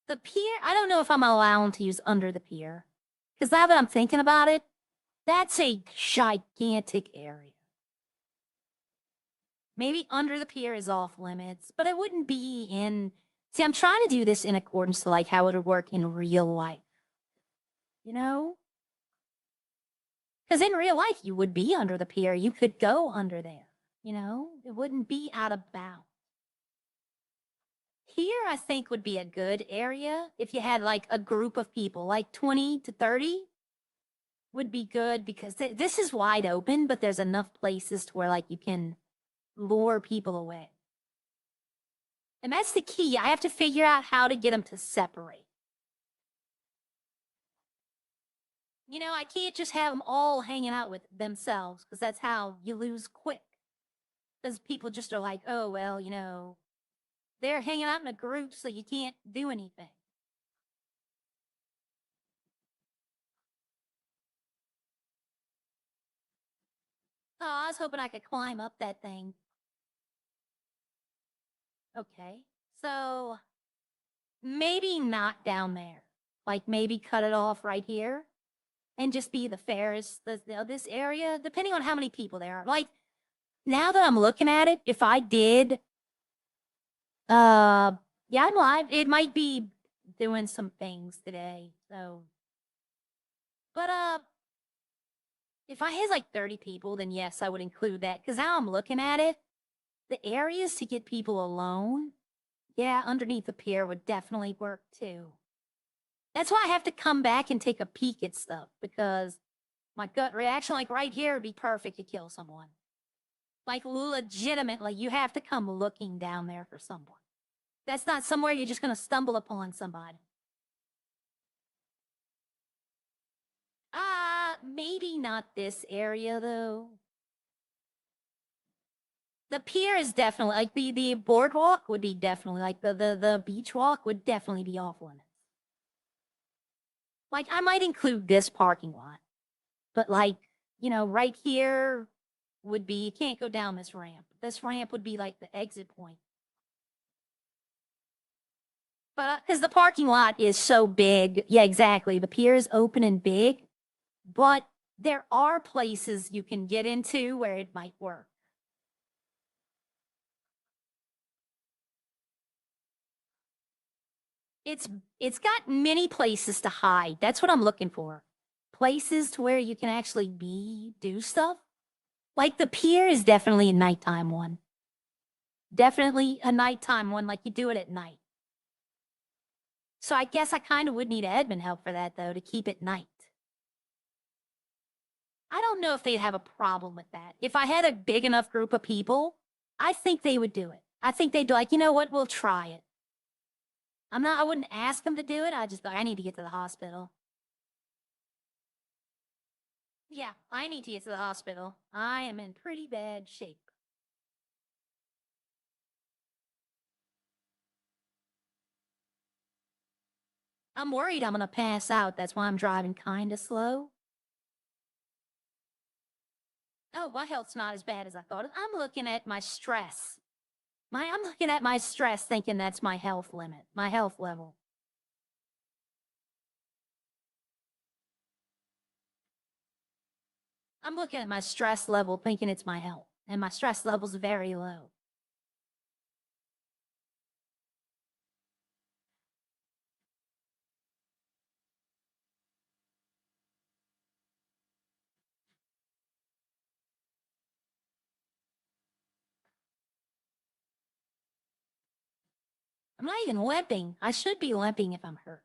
The pier, I don't know if I'm allowed to use under the pier. Because now that I'm thinking about it, that's a gigantic area. Maybe under the pier is off limits, but it wouldn't be in. See, I'm trying to do this in accordance to like how it would work in real life. You know? Because in real life, you would be under the pier. You could go under there. You know? It wouldn't be out of bounds. Here, I think would be a good area if you had like a group of people, like 20 to 30 would be good because this is wide open, but there's enough places to where like you can lure people away. And that's the key. I have to figure out how to get them to separate. You know, I can't just have them all hanging out with themselves because that's how you lose quick. Because people just are like, oh, well, you know, they're hanging out in a group, so you can't do anything. Oh, I was hoping I could climb up that thing. Okay, so maybe not down there. Like maybe cut it off right here and just be the fairest, this area, depending on how many people there are. Like now that I'm looking at it, if I did, yeah, I'm live. It might be doing some things today. So, but, if I had like 30 people, then yes, I would include that. Cause now I'm looking at it, the areas to get people alone, yeah, underneath the pier would definitely work too. That's why I have to come back and take a peek at stuff because my gut reaction, like right here, would be perfect to kill someone. Like legitimately, you have to come looking down there for someone. That's not somewhere you're just going to stumble upon somebody. Maybe not this area though. The pier is definitely like the boardwalk would be definitely like the beach walk would definitely be off limits. Like I might include this parking lot, but like, you know, right here would be you can't go down this ramp. This ramp would be like the exit point. But because the parking lot is so big, yeah, exactly. The pier is open and big, but there are places you can get into where it might work. It's got many places to hide. That's what I'm looking for. Places to where you can actually do stuff. Like the pier is definitely a nighttime one. Definitely a nighttime one, like you do it at night. So I guess I kind of would need admin help for that though, to keep it night. I don't know if they'd have a problem with that. If I had a big enough group of people, I think they would do it. I think they'd be like, you know what, we'll try it. I wouldn't ask them to do it. I just thought I need to get to the hospital. Yeah, I need to get to the hospital. I am in pretty bad shape. I'm worried I'm gonna pass out. That's why I'm driving kind of slow. Oh, my health's not as bad as I thought. I'm looking at my stress. I'm looking at my stress thinking that's my health limit, my health level. I'm looking at my stress level thinking it's my health, and my stress level's very low. I'm not even limping. I should be limping if I'm hurt.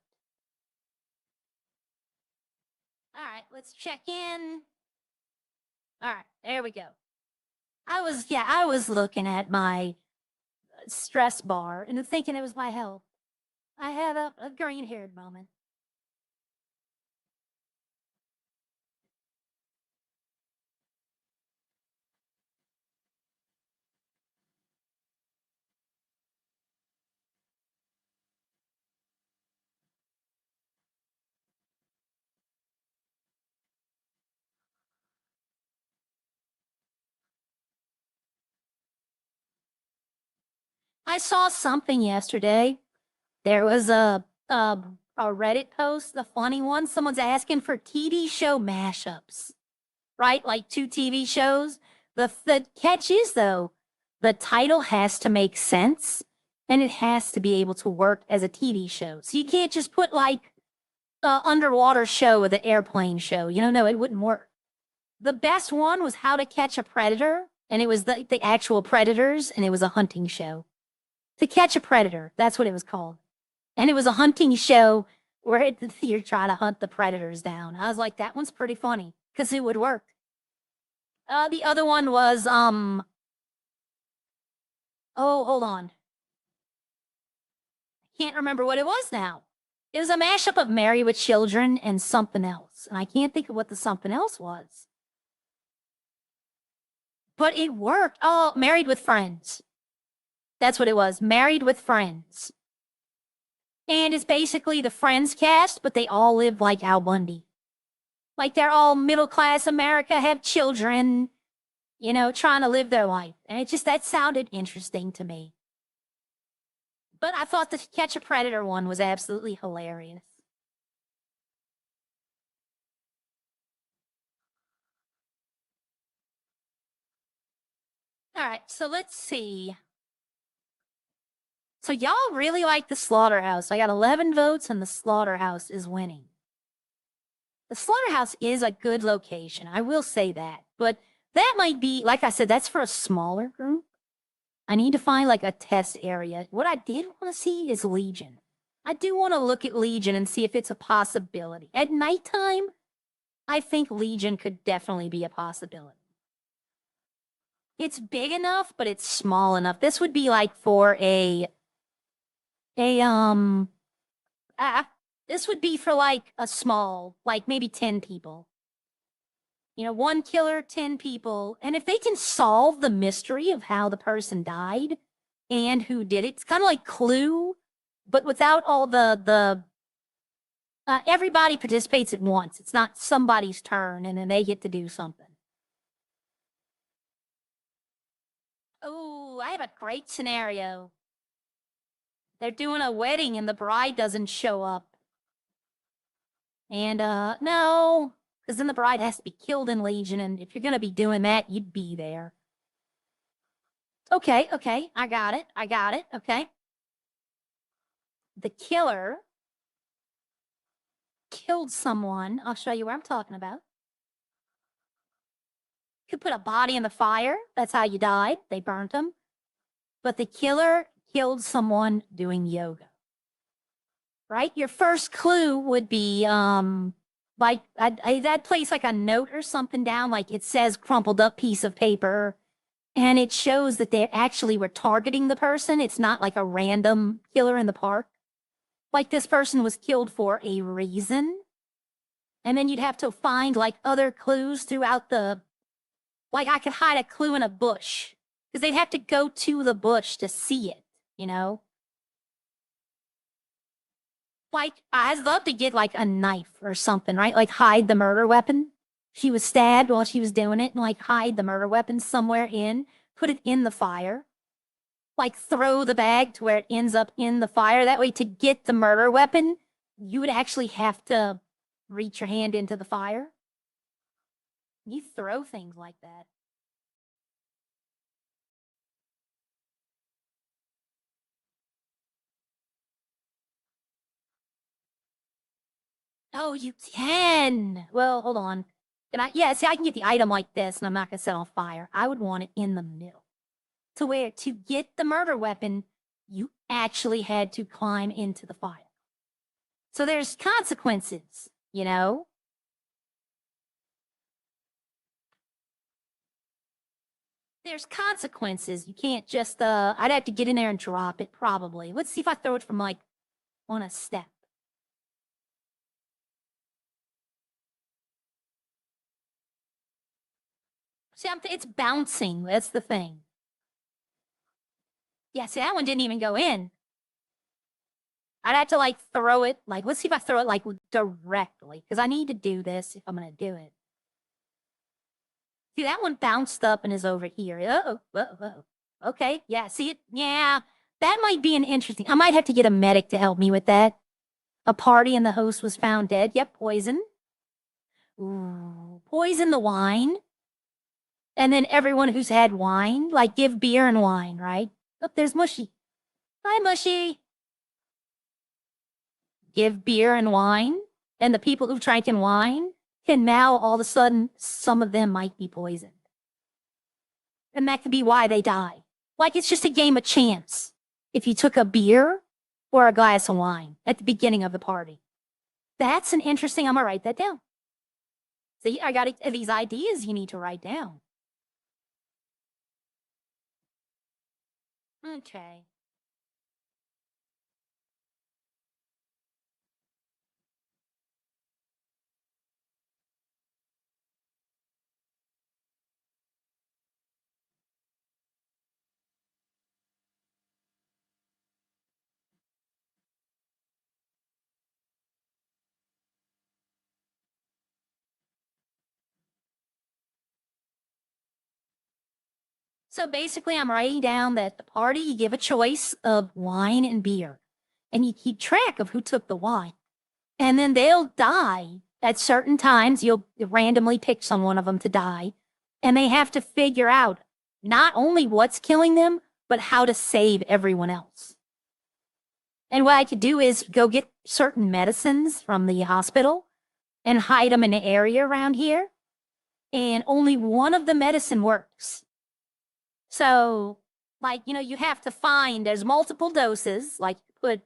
All right, let's check in. All right, there we go. I was looking at my stress bar and thinking it was my health. I had a green haired moment. I saw something yesterday. There was a Reddit post, the funny one. Someone's asking for TV show mashups, right? Like 2 TV shows. The catch is though, the title has to make sense and it has to be able to work as a TV show. So you can't just put like a underwater show with an airplane show. No, it wouldn't work. The best one was How to Catch a Predator, and it was the actual predators, and it was a hunting show. To Catch a Predator, that's what it was called. And it was a hunting show where you're trying to hunt the predators down. I was like, that one's pretty funny because it would work. The other one was oh, hold on. Can't remember what it was now. It was a mashup of Married with Children and something else, and I can't think of what the something else was. But it worked. Oh, Married with Friends. That's what it was. Married with Friends. And it's basically the Friends cast, but they all live like Al Bundy. Like they're all middle class America, have children, trying to live their life. And that sounded interesting to me. But I thought the Catch a Predator one was absolutely hilarious. All right, so let's see. So y'all really like the Slaughterhouse. I got 11 votes and the Slaughterhouse is winning. The Slaughterhouse is a good location. I will say that. But that might be, like I said, that's for a smaller group. I need to find like a test area. What I did want to see is Legion. I do want to look at Legion and see if it's a possibility. At nighttime, I think Legion could definitely be a possibility. It's big enough, but it's small enough. This would be like for this would be for like a small, like maybe 10 people. 1 killer, 10 people. And if they can solve the mystery of how the person died and who did it, it's kind of like Clue, but without all everybody participates at once. It's not somebody's turn and then they get to do something. Oh, I have a great scenario. They're doing a wedding and the bride doesn't show up. And, no, because then the bride has to be killed in Legion, and if you're going to be doing that, you'd be there. Okay, I got it, okay. The killer killed someone. I'll show you where I'm talking about. Could put a body in the fire. That's how you died. They burnt him. But the killer killed someone doing yoga. Right? Your first clue would be, like, I'd place like a note or something down, like it says crumpled up piece of paper, and it shows that they actually were targeting the person. It's not like a random killer in the park. Like this person was killed for a reason. And then you'd have to find like other clues throughout like I could hide a clue in a bush because they'd have to go to the bush to see it, Like I'd love to get like a knife or something, right? Like hide the murder weapon. She was stabbed while she was doing it and like hide the murder weapon somewhere put it in the fire. Like throw the bag to where it ends up in the fire. That way to get the murder weapon, you would actually have to reach your hand into the fire. You throw things like that. Oh, you can. Well, hold on. Yeah, see, I can get the item like this and I'm not going to set on fire. I would want it in the middle. To where to get the murder weapon, you actually had to climb into the fire. So there's consequences, There's consequences. You can't just, I'd have to get in there and drop it probably. Let's see if I throw it from like on a step. See, it's bouncing. That's the thing. Yeah, see, that one didn't even go in. I'd have to like throw it, like, let's see if I throw it like directly, because I need to do this if I'm going to do it. See, that one bounced up and is over here. Oh. Okay, yeah, see it? Yeah, That might be an interesting. I might have to get a medic to help me with that. A party and the host was found dead. Yep, poison. Ooh, poison the wine. And then everyone who's had wine, like give beer and wine, right? Oh, there's Mushy. Hi, Mushy. Give beer and wine. And the people who've drank wine can now all of a sudden, some of them might be poisoned. And that could be why they die. Like it's just a game of chance. If you took a beer or a glass of wine at the beginning of the party. That's an interesting, I'm gonna write that down. See, I got these ideas you need to write down. Okay. So basically, I'm writing down that the party, you give a choice of wine and beer, and you keep track of who took the wine. And then they'll die at certain times. You'll randomly pick one of them to die, and they have to figure out not only what's killing them, but how to save everyone else. And what I could do is go get certain medicines from the hospital and hide them in an area around here. And only one of the medicine works. So, like, you have to find, there's multiple doses, like put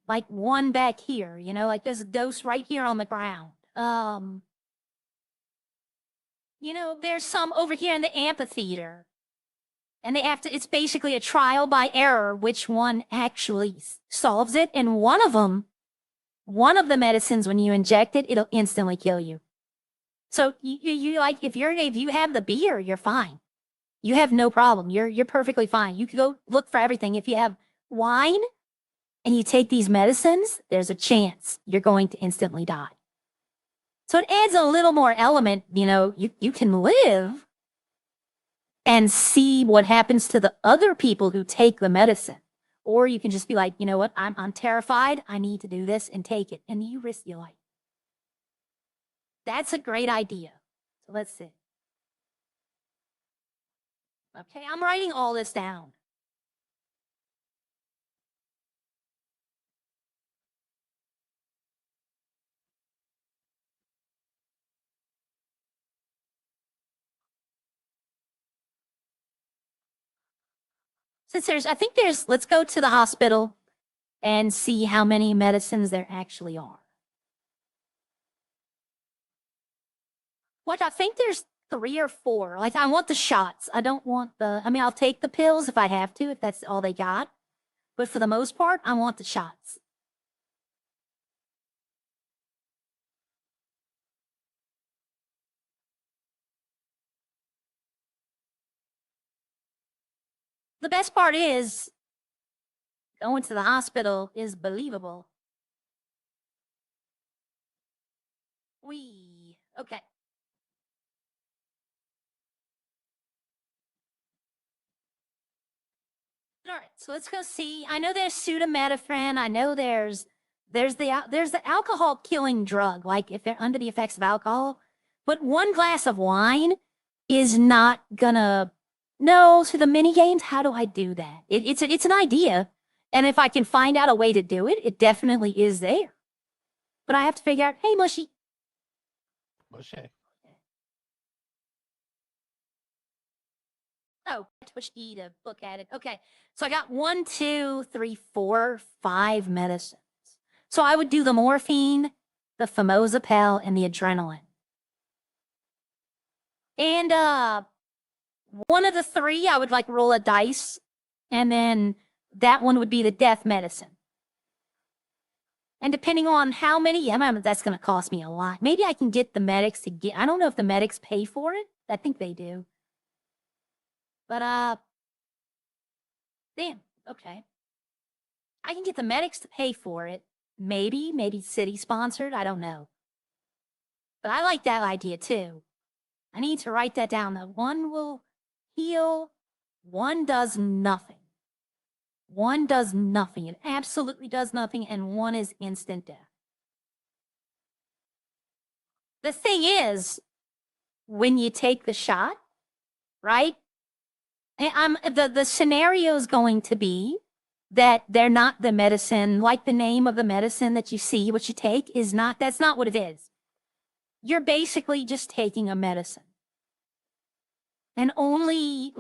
like one back here, like there's a dose right here on the ground. There's some over here in the amphitheater. And they have to, it's basically a trial by error, which one actually solves it. And one of the medicines, when you inject it, it'll instantly kill you. So you like, if you have the beer, you're fine. You have no problem. You're perfectly fine. You can go look for everything. If you have wine and you take these medicines, there's a chance you're going to instantly die. So it adds a little more element, you can live and see what happens to the other people who take the medicine. Or you can just be like, you know what, I'm terrified. I need to do this and take it. And you risk your life. That's a great idea. So let's see. Okay, I'm writing all this down. Let's go to the hospital and see how many medicines there actually are. What, I think there's 3 or 4. Like, I want the shots. I don't want I'll take the pills if I have to, if that's all they got. But for the most part, I want the shots. The best part is going to the hospital is believable. Okay. All right, so let's go see. I know there's pseudometaphren. I know there's the alcohol killing drug, like if they're under the effects of alcohol. But one glass of wine is not gonna. No, so the mini games. How do I do that? It's an idea, and if I can find out a way to do it, it definitely is there. But I have to figure out. Hey, Mushy. Mushy. Oh, push E to look at it. Okay, so I got 1, 2, 3, 4, 5 medicines. So I would do the morphine, the famotidine, and the adrenaline. And one of the 3, I would like roll a dice, and then that one would be the death medicine. And depending on how many, that's going to cost me a lot. Maybe I can get the medics to get. I don't know if the medics pay for it. I think they do. But damn. Okay. I can get the medics to pay for it. Maybe city sponsored. I don't know. But I like that idea too. I need to write that down. The one will heal, one does nothing. One does nothing. It absolutely does nothing, and one is instant death. The thing is, when you take the shot, right? The scenario is going to be that they're not the medicine, like the name of the medicine that you see, what you take is not, that's not what it is. You're basically just taking a medicine. And only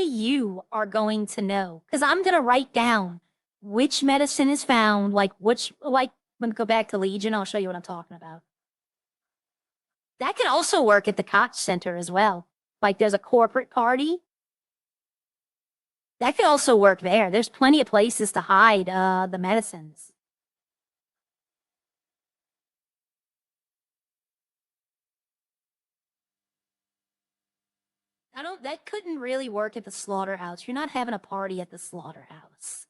you are going to know. Because I'm going to write down which medicine is found, I'm going to go back to Legion. I'll show you what I'm talking about. That could also work at the Koch Center as well. Like there's a corporate party. That could also work there. There's plenty of places to hide the medicines. That couldn't really work at the slaughterhouse. You're not having a party at the slaughterhouse.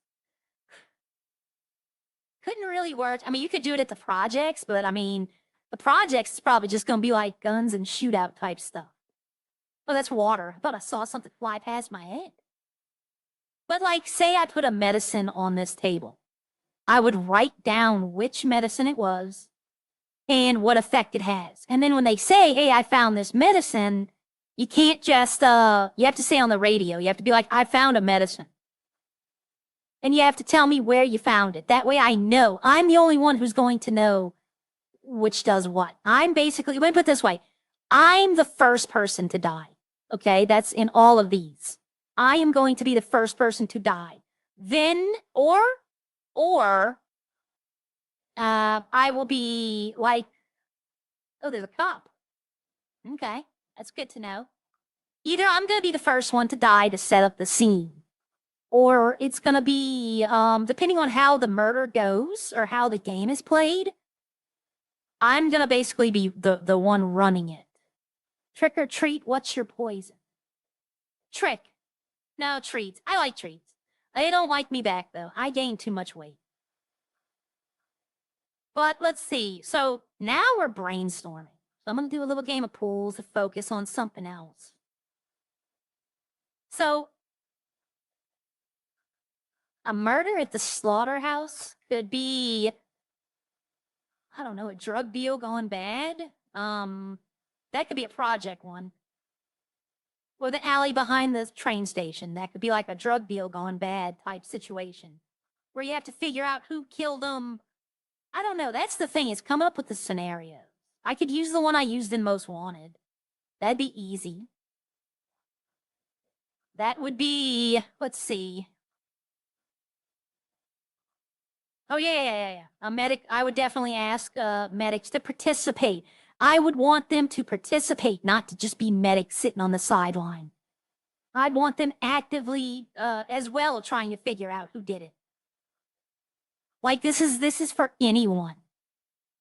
Couldn't really work. I mean, you could do it at the projects, but I mean, the projects is probably just going to be like guns and shootout type stuff. Oh, that's water. I thought I saw something fly past my head. But like, say I put a medicine on this table. I would write down which medicine it was and what effect it has. And then when they say, hey, I found this medicine, you can't just, you have to say on the radio, you have to be like, I found a medicine. And you have to tell me where you found it. That way I know. I'm the only one who's going to know which does what. I'm basically, let me put it this way. I'm the first person to die. Okay, that's in all of these. I am going to be the first person to die. Then, or I will be like, oh, there's a cop. Okay, that's good to know. Either I'm going to be the first one to die to set up the scene, or it's going to be, depending on how the murder goes or how the game is played, I'm going to basically be the one running it. Trick or treat, what's your poison? Trick. No, treats. I like treats. They don't like me back, though. I gained too much weight. But let's see. So now we're brainstorming. So I'm going to do a little game of pools to focus on something else. So a murder at the slaughterhouse could be, I don't know, a drug deal gone bad. That could be a project one. Or the alley behind the train station. That could be like a drug deal gone bad type situation. Where you have to figure out who killed them. I don't know. That's the thing, is come up with the scenario. I could use the one I used in Most Wanted. That'd be easy. That would be, let's see. Oh, yeah. A medic, I would definitely ask medics to participate. I would want them to participate, not to just be medics sitting on the sideline. I'd want them actively, as well, trying to figure out who did it. Like, this is for anyone.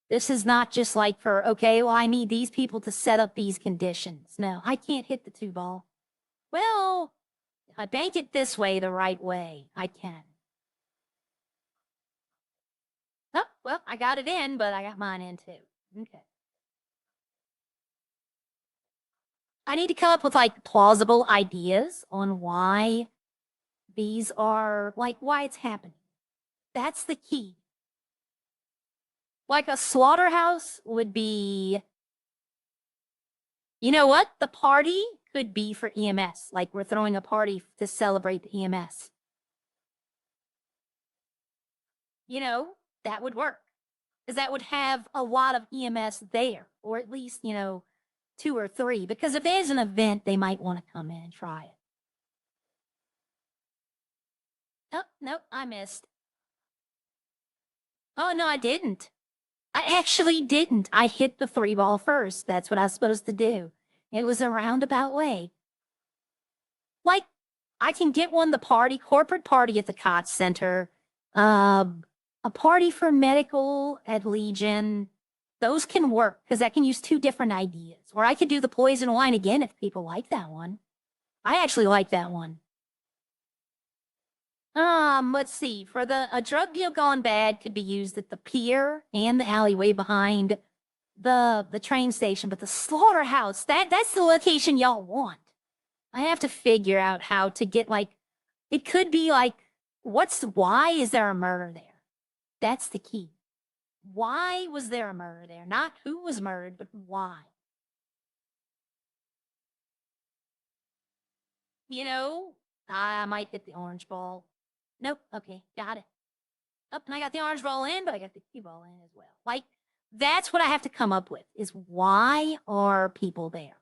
This is not just like for, okay, well, I need these people to set up these conditions. No, I can't hit the 2-ball. Well, if I bank it this way, the right way, I can. Oh, well, I got it in, but I got mine in too. Okay. I need to come up with like plausible ideas on why these are, like, why it's happening. That's the key. Like a slaughterhouse would be, you know what? The party could be for EMS. Like we're throwing a party to celebrate the EMS. You know, that would work. Because that would have a lot of EMS there. Or at least, 2 or 3. Because if there's an event, they might want to come in and try it. Oh, nope, I missed. Oh, no, I didn't. I actually didn't. I hit the 3-ball first. That's what I was supposed to do. It was a roundabout way. Like, I can get one, the corporate party at the Koch Center, a party for medical at Legion. Those can work, because I can use 2 different ideas. Or I could do the poison wine again if people like that one. I actually like that one. Let's see. For a drug deal gone bad could be used at the pier and the alleyway behind the train station, but the slaughterhouse, that's the location y'all want. I have to figure out how to get like It could be like, why is there a murder there? That's the key. Why was there a murder there? Not who was murdered, but why? You know, I might hit the orange ball. Nope. Okay, got it. Up, and I got the orange ball in, but I got the cue ball in as well. Like, that's what I have to come up with is why are people there?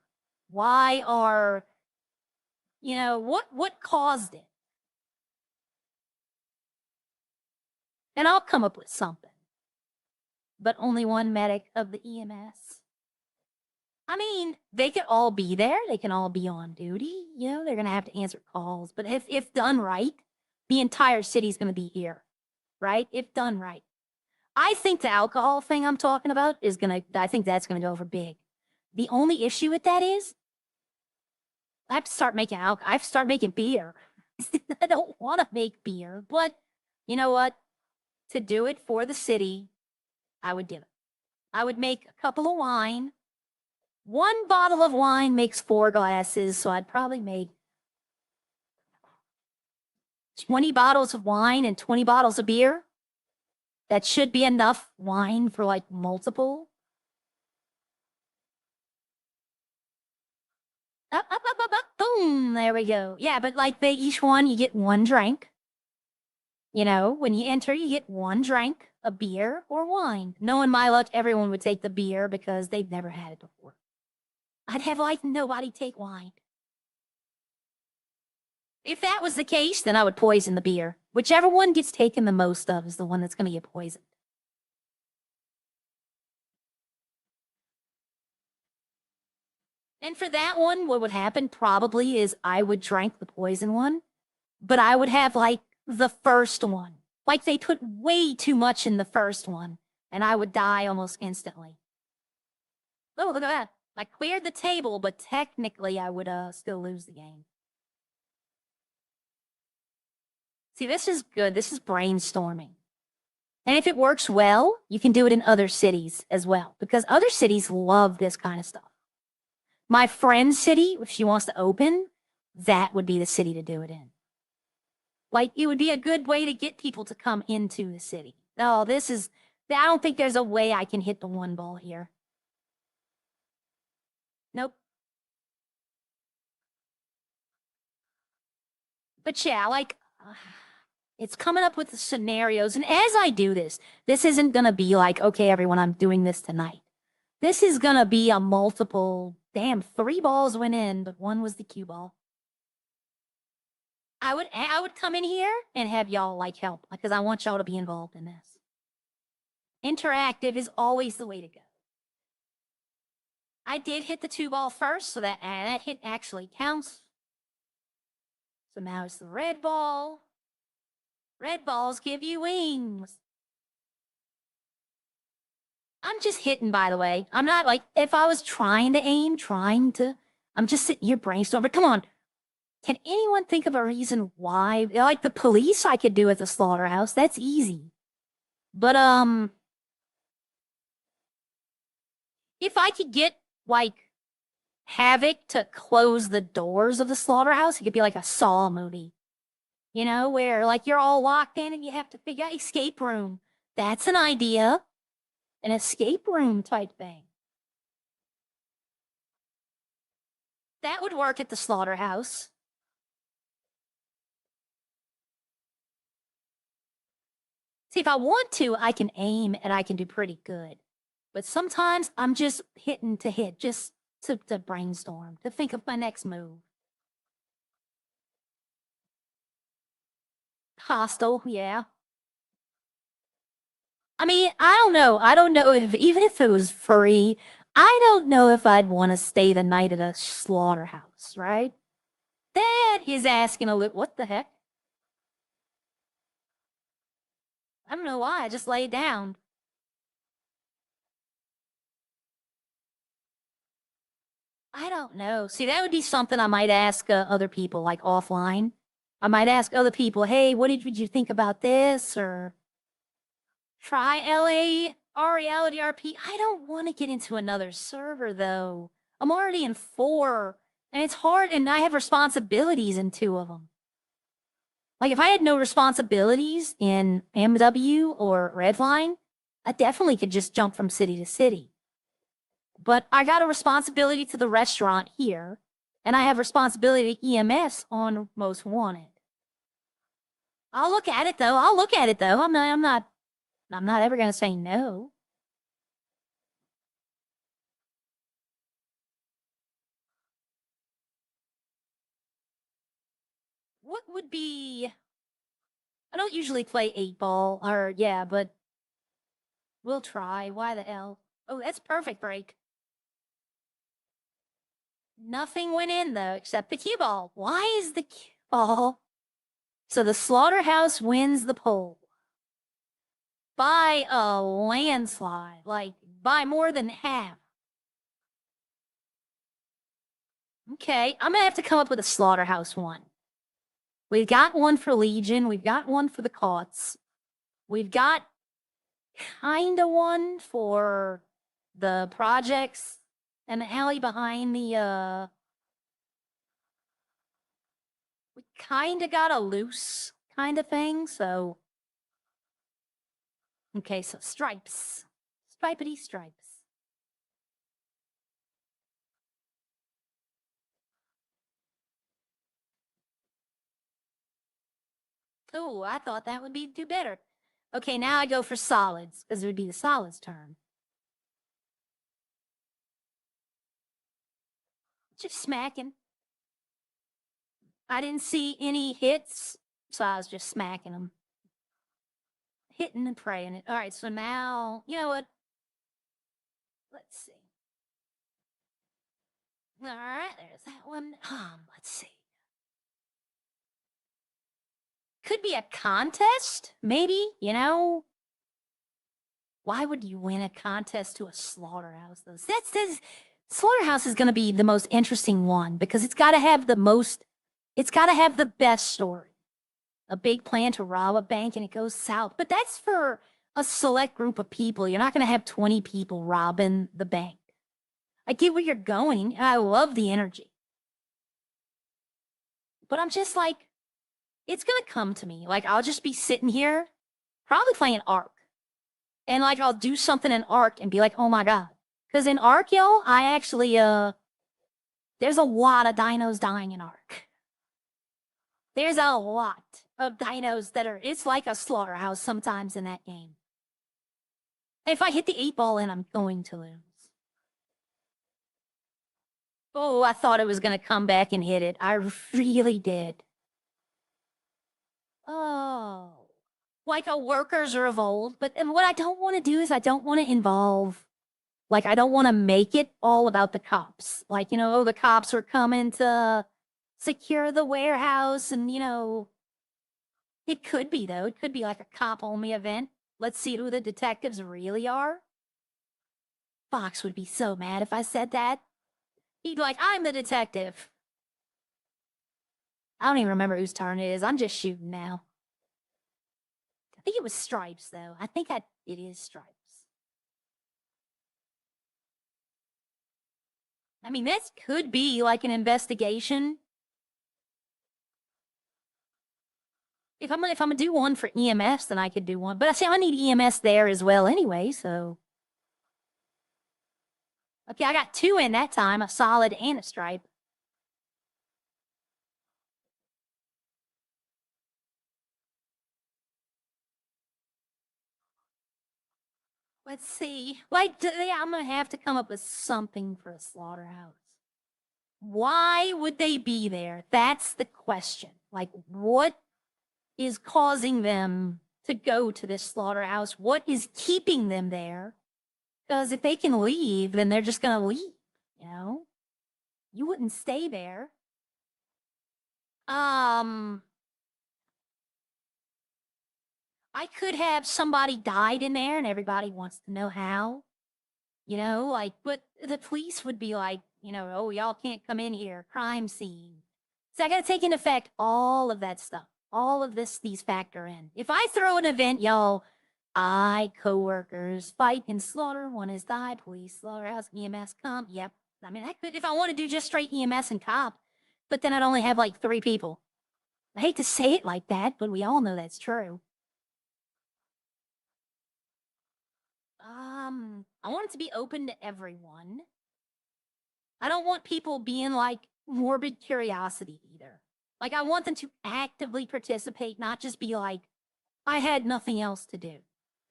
Why are, what caused it? And I'll come up with something. But only one medic of the EMS. I mean, they could all be there. They can all be on duty. They're going to have to answer calls. But if done right, the entire city's going to be here, right? If done right. I think the alcohol thing I'm talking about I think that's going to go over big. The only issue with that is I have to start making alcohol. I have to start making beer. I don't want to make beer, but you know what? To do it for the city, I would do it. I would make a couple of wine. One bottle of wine makes 4 glasses, so I'd probably make 20 bottles of wine and 20 bottles of beer. That should be enough wine for like multiple. Up, boom, there we go. Yeah, but like each one, you get 1 drink. When you enter, you get 1 drink, a beer or wine. Knowing my luck, everyone would take the beer because they've never had it before. I'd have like nobody take wine. If that was the case, then I would poison the beer. Whichever one gets taken the most of is the one that's going to get poisoned. And for that one, what would happen probably is I would drink the poison one, but I would have like the first one. Like they put way too much in the first one, and I would die almost instantly. Oh, look at that. I cleared the table, but technically I would still lose the game. See, this is good. This is brainstorming. And if it works well, you can do it in other cities as well, because other cities love this kind of stuff. My friend's city, if she wants to open, that would be the city to do it in. Like, it would be a good way to get people to come into the city. Oh, I don't think there's a way I can hit the 1 ball here. Nope. But yeah, like, it's coming up with the scenarios. And as I do this isn't going to be like, okay, everyone, I'm doing this tonight. This is going to be a multiple, 3 balls went in, but 1 was the cue ball. I would come in here and have y'all like help because I want y'all to be involved in this. Interactive is always the way to go. I did hit the 2 ball first, so that hit actually counts. So now it's the red ball. Red balls give you wings. I'm just hitting, by the way. I'm not like, if I was trying to aim, I'm just sitting here brainstorming. Come on. Can anyone think of a reason why? Like the police I could do at the slaughterhouse. That's easy. But, if I could get, like, Havoc to close the doors of the slaughterhouse, it could be like a Saw movie. Where, like, you're all locked in and you have to figure out escape room. That's an idea. An escape room type thing. That would work at the slaughterhouse. See, if I want to, I can aim and I can do pretty good. But sometimes I'm just hitting to hit, just to brainstorm, to think of my next move. Hostile, yeah. I mean, I don't know. I don't know even if it was free, I don't know if I'd want to stay the night at a slaughterhouse, right? That is asking a little, what the heck? I don't know why, I just laid down. I don't know. See, that would be something I might ask other people, like offline. I might ask other people, hey, what did you think about this? Or try LA or Reality RP. I don't want to get into another server, though. I'm already in 4, and it's hard, and I have responsibilities in 2 of them. Like, if I had no responsibilities in MW or Redline, I definitely could just jump from city to city. But I got a responsibility to the restaurant here, and I have responsibility to EMS on Most Wanted. I'll look at it though. I'm not ever gonna say no. What would be? I don't usually play 8-ball, or yeah, but we'll try. Why the hell? Oh, that's perfect break. Nothing went in though, except the cue ball. Why is the cue ball? So the slaughterhouse wins the poll by a landslide, like by more than half. Okay, I'm gonna have to come up with a slaughterhouse one. We've got one for Legion. We've got one for the Cots. We've got kinda one for the projects and the alley behind the we kinda got a loose kind of thing, so okay, so stripes. Stripety stripes. Oh, I thought that would be do better. Okay, now I go for solids, because it would be the solids turn. Just smacking. I didn't see any hits, so I was just smacking them. Hitting and praying it. All right, so now, you know what? Let's see. All right, there's that one. Let's see. Could be a contest, maybe, you know? Why would you win a contest to a slaughterhouse, though? That's slaughterhouse is going to be the most interesting one because it's got to have the best story. A big plan to rob a bank and it goes south. But that's for a select group of people. You're not going to have 20 people robbing the bank. I get where you're going. I love the energy. But I'm just like, it's going to come to me. Like, I'll just be sitting here, probably playing Ark. And like, I'll do something in Ark and be like, oh my God. Because in Ark, yo, I actually, there's a lot of dinos dying in Ark. There's a lot of dinos that are, it's like a slaughterhouse sometimes in that game. If I hit the 8-ball in, I'm going to lose. Oh, I thought it was going to come back and hit it. I really did. Oh. Like a workers revolt. But and what I don't want to do is I don't want to involve, like, I don't want to make it all about the cops. Like, you know, oh, the cops were coming to secure the warehouse and, you know, it could be, though. It could be like a cop-only event. Let's see who the detectives really are. Fox would be so mad if I said that. He'd be like, I'm the detective. I don't even remember whose turn it is. I'm just shooting now. I think it was Stripes, though. It is Stripes. I mean, this could be like an investigation. If I'm gonna do one for EMS, then I could do one. But I say I need EMS there as well anyway, so. Okay, I got 2 in that time, a solid and a stripe. Let's see. Like, yeah, I'm gonna have to come up with something for a slaughterhouse. Why would they be there? That's the question. Like, what is causing them to go to this slaughterhouse? What is keeping them there? Because if they can leave, then they're just gonna leave, you know? You wouldn't stay there. I could have somebody died in there and everybody wants to know how. You know, like, but the police would be like, you know, oh, y'all can't come in here, crime scene. So I got to take into effect all of that stuff. All of these factor in. If I throw an event, y'all, coworkers, fight and slaughter, one is died, police, slaughterhouse, EMS, come. Yep. I mean, I could, if I want to do just straight EMS and cop, but then I'd only have like 3 people. I hate to say it like that, but we all know that's true. I want it to be open to everyone. I don't want people being like morbid curiosity either. Like, I want them to actively participate, not just be like, I had nothing else to do.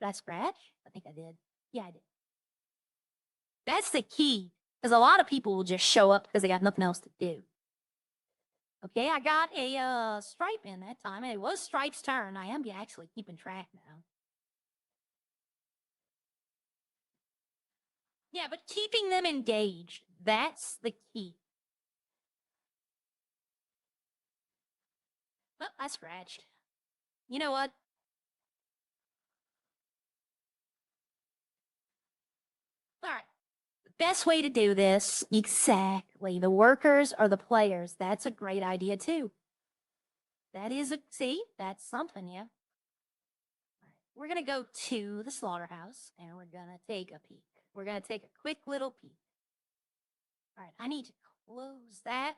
Did I scratch? I think I did. Yeah, I did. That's the key, because a lot of people will just show up because they got nothing else to do. Okay, I got a stripe in that time, and it was Stripe's turn. I am actually keeping track now. Yeah, but keeping them engaged, that's the key. Oh, I scratched. You know what? All right. Best way to do this, exactly. The workers or the players. That's a great idea too. That is see, that's something, yeah. We're gonna go to the slaughterhouse and we're gonna take a peek. We're gonna take a quick little peek. All right, I need to close that.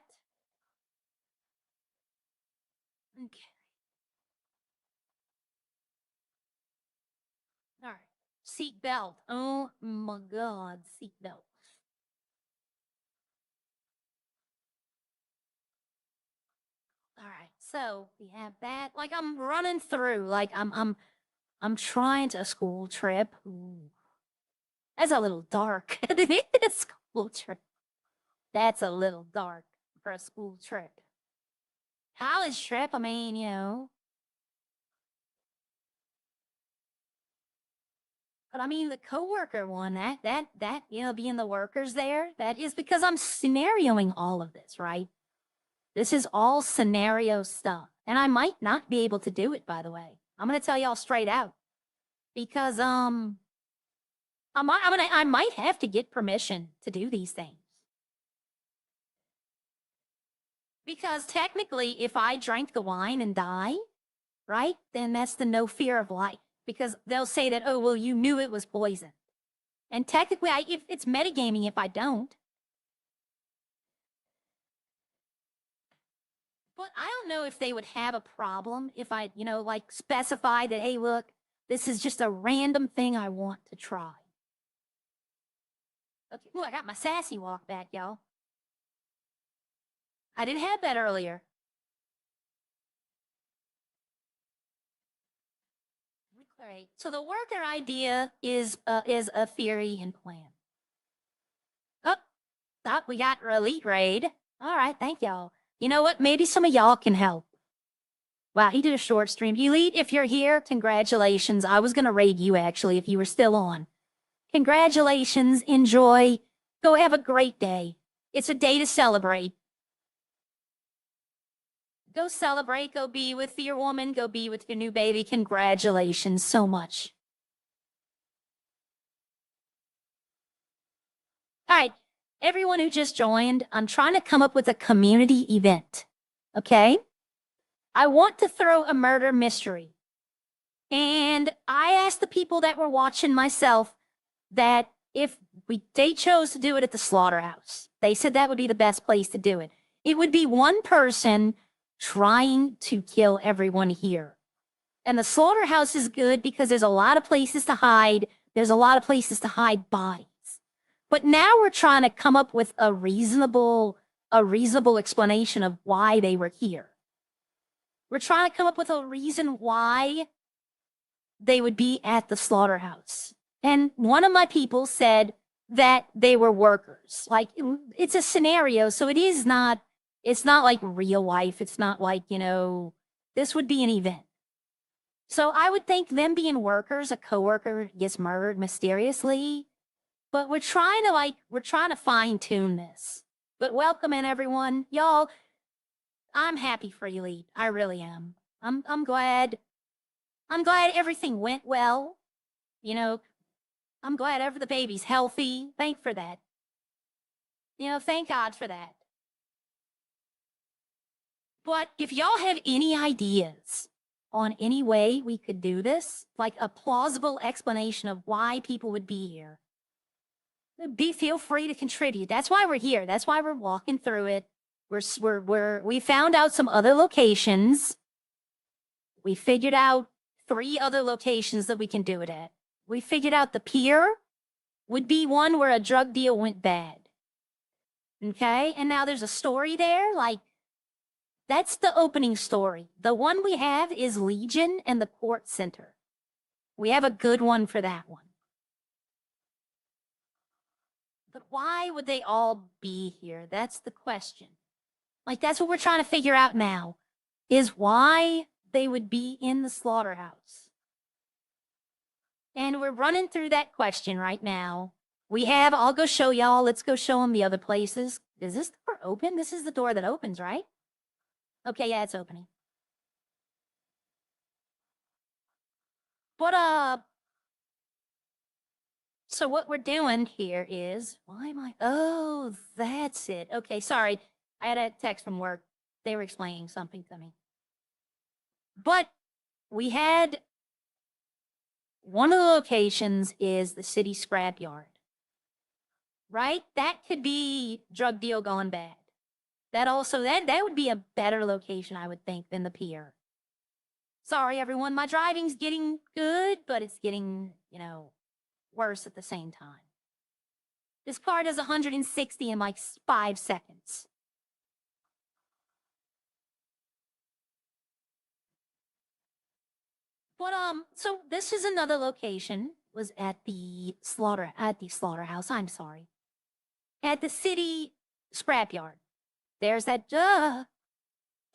Okay. All right. Seat belt. Oh my God, seat belt. All right, so we have that. Like I'm running through. Like I'm trying to a school trip. Ooh. That's a little dark. A school trip. That's a little dark for a school trip. College trip, I mean, you know. But I mean the coworker one, that, you know, being the workers there, that is because I'm scenarioing all of this, right? This is all scenario stuff. And I might not be able to do it, by the way. I'm gonna tell y'all straight out. Because I might have to get permission to do these things. Because technically, if I drank the wine and die, right, then that's the no fear of life. Because they'll say that, oh, well, you knew it was poison. And technically, if it's metagaming if I don't. But I don't know if they would have a problem if I, you know, like specify that, hey, look, this is just a random thing I want to try. Okay. Ooh, I got my sassy walk back, y'all. I didn't have that earlier. All right. So the worker idea is a theory and plan. Oh, thought we got elite raid. All right, thank y'all. You know what? Maybe some of y'all can help. Wow, he did a short stream. Elite, if you're here, congratulations. I was gonna raid you actually if you were still on. Congratulations. Enjoy. Go have a great day. It's a day to celebrate. Go celebrate. Go be with your woman. Go be with your new baby. Congratulations so much. All right, everyone who just joined, I'm trying to come up with a community event. Okay? I want to throw a murder mystery. And I asked the people that were watching myself that if they chose to do it at the slaughterhouse, they said that would be the best place to do it. It would be one person trying to kill everyone here. And the slaughterhouse is good because there's a lot of places to hide. There's a lot of places to hide bodies. But now we're trying to come up with a reasonable explanation of why they were here. We're trying to come up with a reason why they would be at the slaughterhouse. And one of my people said that they were workers. Like, it's a scenario, so it's not like real life. It's not like, you know, this would be an event. So I would think them being workers, a coworker gets murdered mysteriously, but we're trying to fine tune this. But welcome in everyone. Y'all, I'm happy for you, Elite. I really am. I'm glad everything went well. You know, I'm glad the baby's healthy. Thank for that. You know, thank God for that. But if y'all have any ideas on any way we could do this, like a plausible explanation of why people would be here, feel free to contribute. That's why we're here. That's why we're walking through it. We found out some other locations. We figured out 3 other locations that we can do it at. We figured out the pier would be one where a drug deal went bad. Okay, and now there's a story there, like, that's the opening story. The one we have is Legion and the Port Center. We have a good one for that one. But why would they all be here? That's the question. Like, that's what we're trying to figure out now, is why they would be in the slaughterhouse. And we're running through that question right now. I'll go show y'all. Let's go show them the other places. Is this door open? This is the door that opens, right? Okay, yeah, it's opening. But, so what we're doing here is, oh, that's it. Okay, sorry. I had a text from work. They were explaining something to me. But we had, one of the locations is the city scrapyard. Right? That could be drug deal gone bad. That would be a better location, I would think, than the pier. Sorry, everyone. My driving's getting good, but it's getting, worse at the same time. This car does 160 in like 5 seconds. But, so this is another location, was at the slaughterhouse, I'm sorry. At the city scrapyard. There's that, the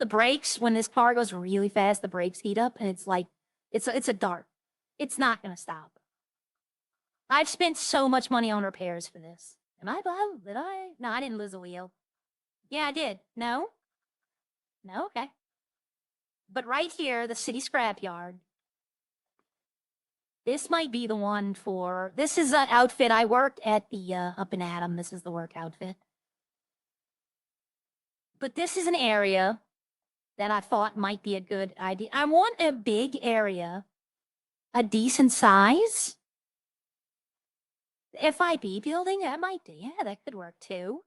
brakes, when this car goes really fast, the brakes heat up, and it's like, it's a dart. It's not gonna stop. I've spent so much money on repairs for this. Did I? No, I didn't lose a wheel. Yeah, I did. No? No? Okay. But right here, the city scrapyard. This might be the one for, this is an outfit. I worked at the, up in Adam. This is the work outfit. But this is an area that I thought might be a good idea. I want a big area, a decent size. The FIB building, that could work too.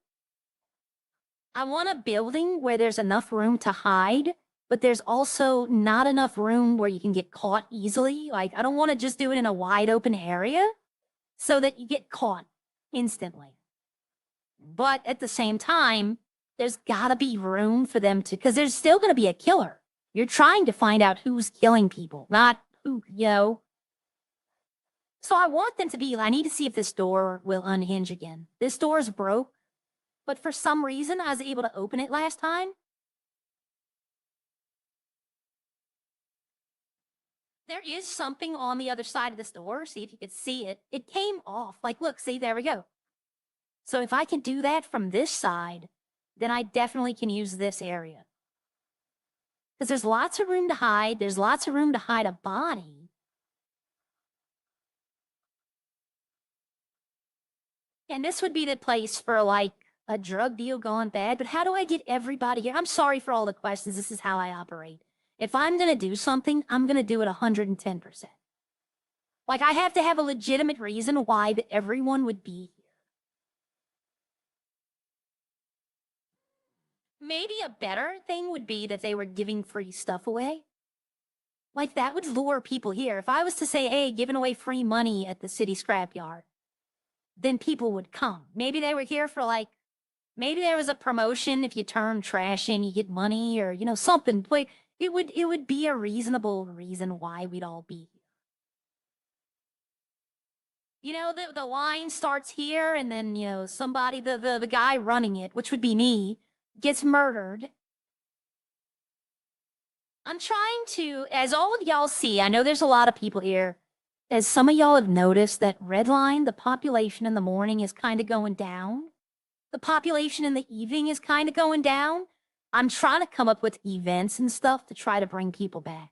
I want a building where there's enough room to hide, but there's also not enough room where you can get caught easily. Like, I don't want to just do it in a wide open area so that you get caught instantly. But at the same time, there's gotta be room for them to, because there's still gonna be a killer. You're trying to find out who's killing people, not who, So I want them to be, I need to see if this door will unhinge again. This door's broke, but for some reason I was able to open it last time. There is something on the other side of this door. See if you could see it. It came off. Like, look, see, there we go. So if I can do that from this side, then I definitely can use this area. Because there's lots of room to hide. There's lots of room to hide a body. And this would be the place for, like, a drug deal gone bad. But how do I get everybody here? I'm sorry for all the questions. This is how I operate. If I'm going to do something, I'm going to do it 110%. Like, I have to have a legitimate reason why everyone would be here. Maybe a better thing would be that they were giving free stuff away. Like, that would lure people here. If I was to say, hey, giving away free money at the city scrapyard, then people would come. Maybe they were here for, like, maybe there was a promotion. If you turn trash in, you get money, or, something. Like, it would be a reasonable reason why we'd all be here. The line starts here, and then, somebody, the guy running it, which would be me, gets murdered. I'm trying to, as all of y'all see, I know there's a lot of people here. As some of y'all have noticed that Redline, the population in the morning is kind of going down. The population in the evening is kind of going down. I'm trying to come up with events and stuff to try to bring people back.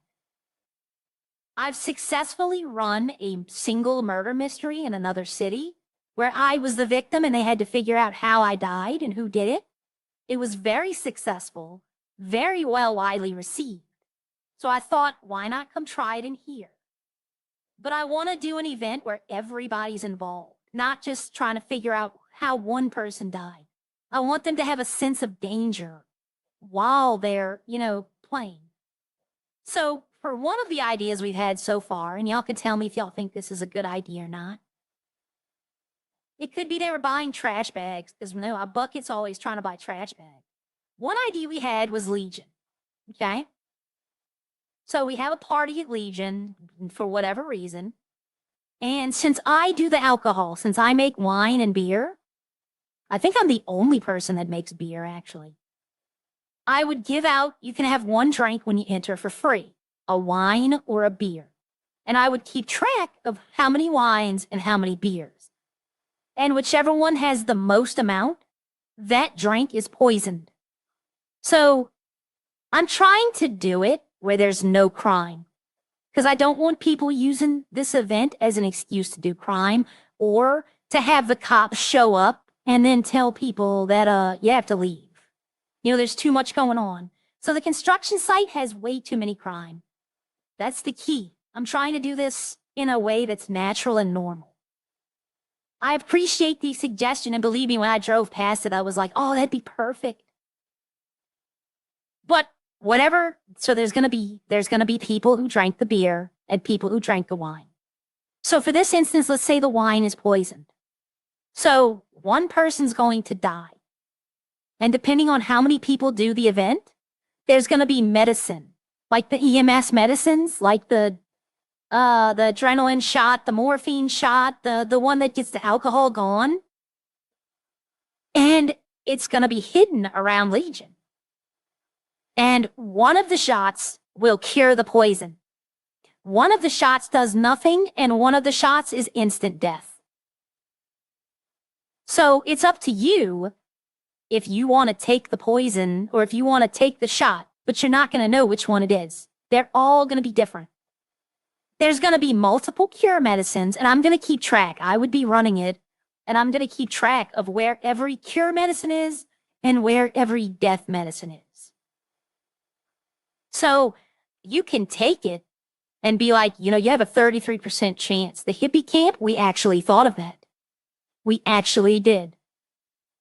I've successfully run a single murder mystery in another city where I was the victim and they had to figure out how I died and who did it. It was very successful, very well widely received. So I thought, why not come try it in here? But I want to do an event where everybody's involved, not just trying to figure out how one person died. I want them to have a sense of danger while they're, playing. So for one of the ideas we've had so far, and y'all can tell me if y'all think this is a good idea or not, it could be they were buying trash bags, because our bucket's always trying to buy trash bags. One idea we had was Legion, okay? So we have a party at Legion for whatever reason. And since I do the alcohol, since I make wine and beer, I think I'm the only person that makes beer, actually. I would give out, you can have one drink when you enter for free, a wine or a beer. And I would keep track of how many wines and how many beers. And whichever one has the most amount, that drink is poisoned. So I'm trying to do it where there's no crime, because I don't want people using this event as an excuse to do crime or to have the cops show up and then tell people that you have to leave. There's too much going on. So the construction site has way too many crime. That's the key. I'm trying to do this in a way that's natural and normal. I appreciate the suggestion, and believe me, when I drove past it, I was like, oh, that'd be perfect. But whatever, so there's gonna be people who drank the beer and people who drank the wine. So for this instance, let's say the wine is poisoned. So one person's going to die. And depending on how many people do the event, there's going to be medicine, like the EMS medicines, like the adrenaline shot, the morphine shot, the one that gets the alcohol gone. And it's going to be hidden around Legion. And one of the shots will cure the poison. One of the shots does nothing, and one of the shots is instant death. So it's up to you if you want to take the poison or if you want to take the shot, but you're not going to know which one it is. They're all going to be different. There's going to be multiple cure medicines, and I'm going to keep track. I would be running it, and I'm going to keep track of where every cure medicine is and where every death medicine is. So you can take it and be like, you have a 33% chance. The hippie camp, we actually thought of that. We actually did.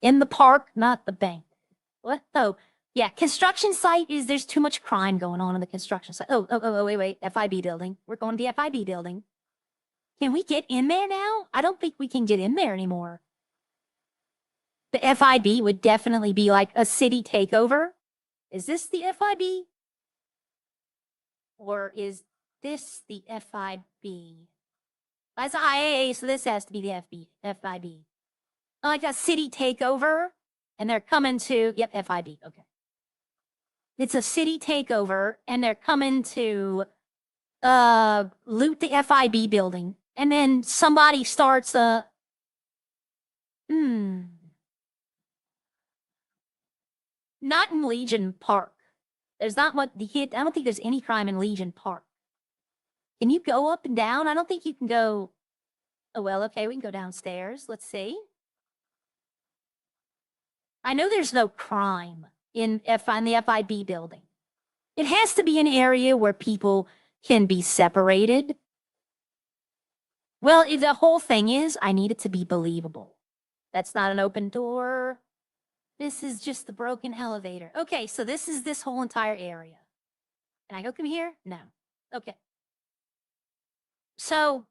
In the park, not the bank. What? Oh, yeah. Construction site there's too much crime going on in the construction site. Oh, wait. FIB building. We're going to the FIB building. Can we get in there now? I don't think we can get in there anymore. The FIB would definitely be like a city takeover. Is this the FIB? Or is this the FIB? That's IAA, so this has to be the FIB. Like a city takeover, and they're coming to, yep, FIB, okay. It's a city takeover, and they're coming to loot the FIB building, and then somebody starts not in Legion Park. There's not much, I don't think there's any crime in Legion Park. Can you go up and down? I don't think you can go, oh, well, okay, we can go downstairs. Let's see. I know there's no crime in the FIB building. It has to be an area where people can be separated. Well, the whole thing is, I need it to be believable. That's not an open door. This is just the broken elevator. Okay, so this is this whole entire area. Can I go from here? No. Okay. So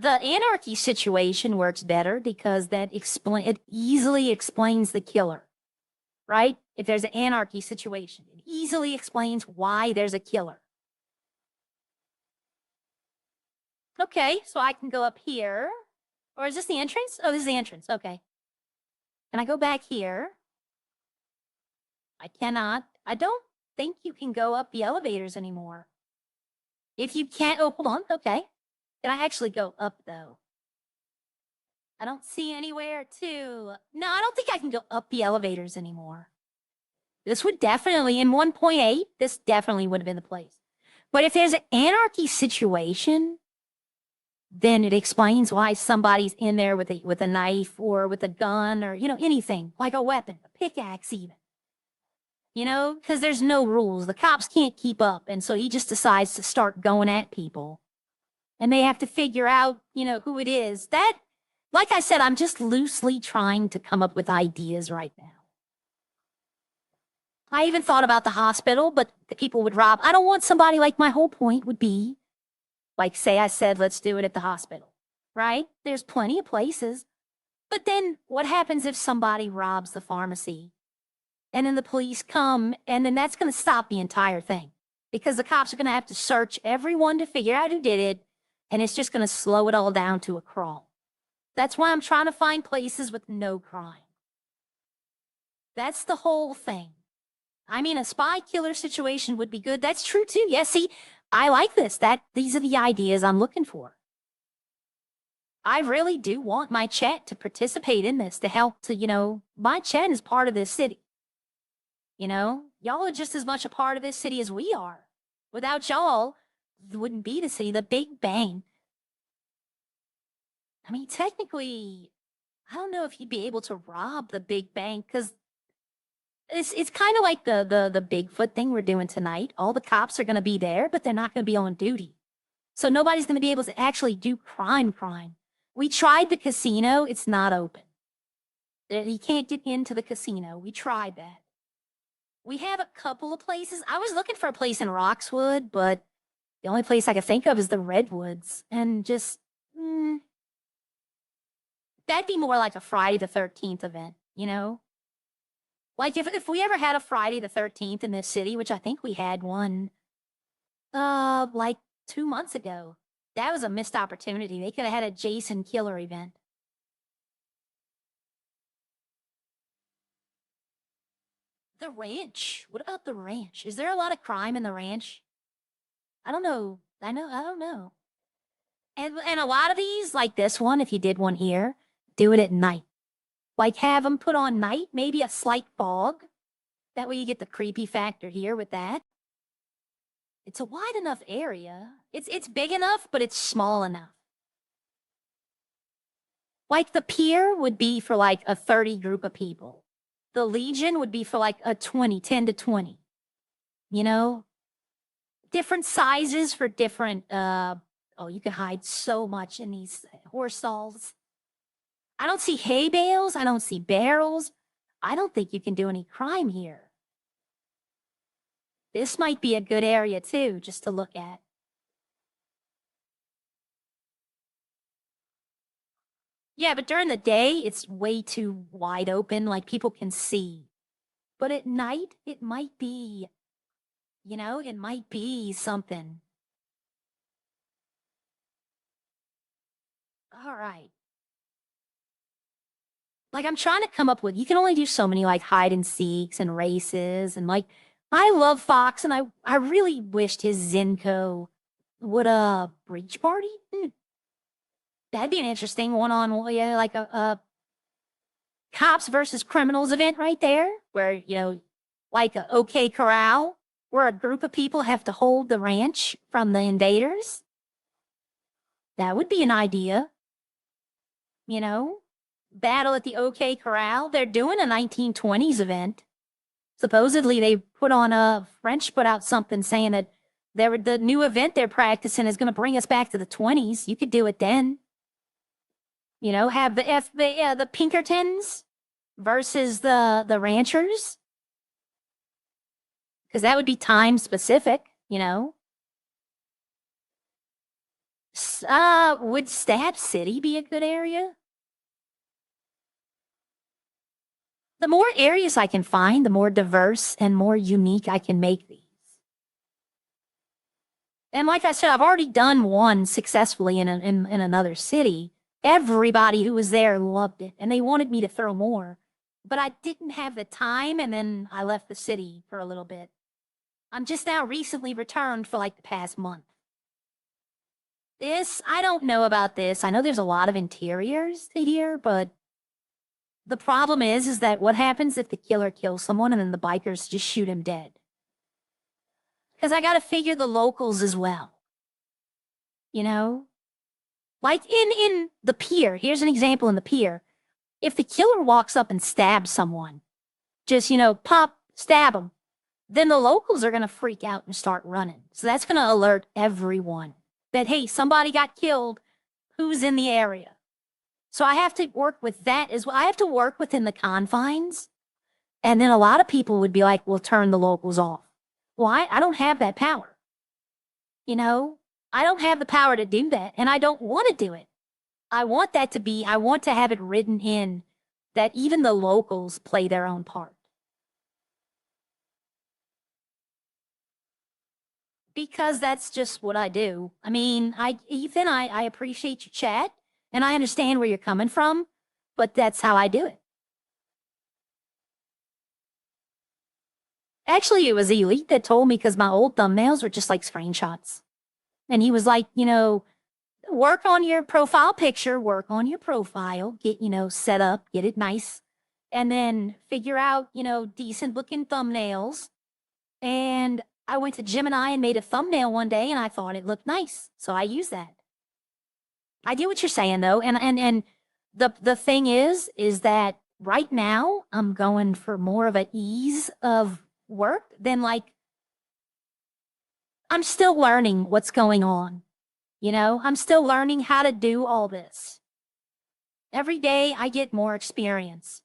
the anarchy situation works better because it easily explains the killer, right? If there's an anarchy situation, it easily explains why there's a killer. Okay, so I can go up here. Or is this the entrance? Oh, this is the entrance. Okay. Can I go back here? I cannot. I don't think you can go up the elevators anymore. If you can't, oh, hold on. Okay. Can I actually go up, though? I don't see anywhere to... No, I don't think I can go up the elevators anymore. This would definitely, in 1.8, this definitely would have been the place. But if there's an anarchy situation, then it explains why somebody's in there with a knife or with a gun or, anything, like a weapon, a pickaxe even. Because there's no rules. The cops can't keep up, and so he just decides to start going at people. And they have to figure out, who it is. Like I said, I'm just loosely trying to come up with ideas right now. I even thought about the hospital, but the people would rob. I don't want somebody like my whole point would be, like, say I said, let's do it at the hospital, right? There's plenty of places. But then what happens if somebody robs the pharmacy and then the police come and then that's going to stop the entire thing because the cops are going to have to search everyone to figure out who did it. And it's just going to slow it all down to a crawl. That's why I'm trying to find places with no crime. That's the whole thing. I mean, a spy killer situation would be good. That's true too. Yes, see, I like this. These are the ideas I'm looking for. I really do want my chat to participate in this, to help to, my chat is part of this city. Y'all are just as much a part of this city as we are. Without y'all, it wouldn't be the city. The Big Bang. I mean, technically, I don't know if you'd be able to rob the Big Bang because it's kind of like the Bigfoot thing we're doing tonight. All the cops are going to be there, but they're not going to be on duty. So nobody's going to be able to actually do crime. We tried the casino. It's not open. You can't get into the casino. We tried that. We have a couple of places. I was looking for a place in Roxwood, but the only place I could think of is the Redwoods. And just, that'd be more like a Friday the 13th event, Like if we ever had a Friday the 13th in this city, which I think we had one, like 2 months ago. That was a missed opportunity. They could have had a Jason Killer event. The ranch. What about the ranch? Is there a lot of crime in the ranch? I don't know. I don't know. And a lot of these, like this one, if you did one here, do it at night. Like have them put on night, maybe a slight fog. That way you get the creepy factor here with that. It's a wide enough area. It's big enough, but it's small enough. Like the pier would be for like a 30 group of people. The Legion would be for like a 10 to 20. Different sizes for different, you can hide so much in these horse stalls. I don't see hay bales. I don't see barrels. I don't think you can do any crime here. This might be a good area too, just to look at. Yeah, but during the day, it's way too wide open, like people can see. But at night, it might be, it might be something. All right. Like I'm trying to come up with, you can only do so many like hide and seeks and races and like, I love Fox and I really wished his Zenko would breach party. That'd be an interesting one-on-one, yeah, like a cops versus criminals event right there, where like a OK Corral, where a group of people have to hold the ranch from the invaders. That would be an idea. Battle at the OK Corral. They're doing a 1920s event. Supposedly they put on French put out something saying that the new event they're practicing is going to bring us back to the 20s. You could do it then. Have the Pinkertons versus the ranchers. Because that would be time specific, Would Stab City be a good area? The more areas I can find, the more diverse and more unique I can make these. And like I said, I've already done one successfully in another city. Everybody who was there loved it, and they wanted me to throw more. But I didn't have the time, and then I left the city for a little bit. I'm just now recently returned for like the past month. I don't know about this. I know there's a lot of interiors to here, but the problem is that what happens if the killer kills someone and then the bikers just shoot him dead? Because I got to figure the locals as well. Like in the pier, here's an example in the pier. If the killer walks up and stabs someone, just, pop, stab him, then the locals are going to freak out and start running. So that's going to alert everyone that, hey, somebody got killed. Who's in the area? So I have to work with that as well. I have to work within the confines. And then a lot of people would be like, well, turn the locals off. Well, I don't have that power. You know, I don't have the power to do that. And I don't want to do it. I want to have it written in that even the locals play their own part. Because that's just what I do. I mean, Ethan, I appreciate your chat and I understand where you're coming from, but that's how I do it. Actually, it was Elite that told me because my old thumbnails were just like screenshots. And he was like, work on your profile picture, work on your profile, get, set up, get it nice, and then figure out, decent looking thumbnails. And I went to Gemini and made a thumbnail one day and I thought it looked nice. So I use that. I get what you're saying though. And the thing is that right now I'm going for more of an ease of work than like I'm still learning what's going on. I'm still learning how to do all this. Every day I get more experience.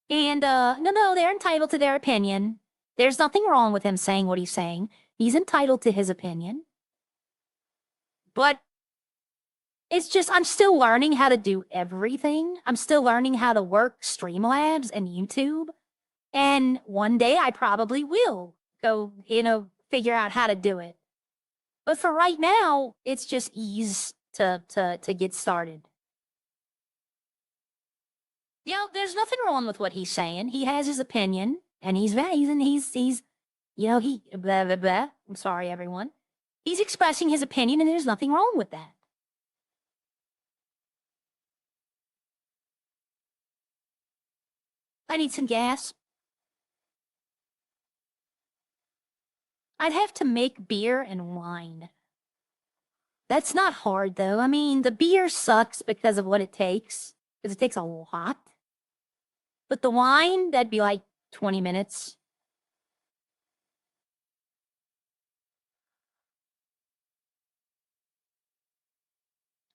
And no, they're entitled to their opinion. There's nothing wrong with him saying what he's saying. He's entitled to his opinion. But it's just, I'm still learning how to do everything. I'm still learning how to work Streamlabs and YouTube. And one day I probably will go, figure out how to do it. But for right now, it's just ease to get started. There's nothing wrong with what he's saying. He has his opinion, and he's blah, blah, blah. I'm sorry, everyone. He's expressing his opinion, and there's nothing wrong with that. I need some gas. I'd have to make beer and wine. That's not hard, though. I mean, the beer sucks because of what it takes, because it takes a lot. But the wine, that'd be like 20 minutes.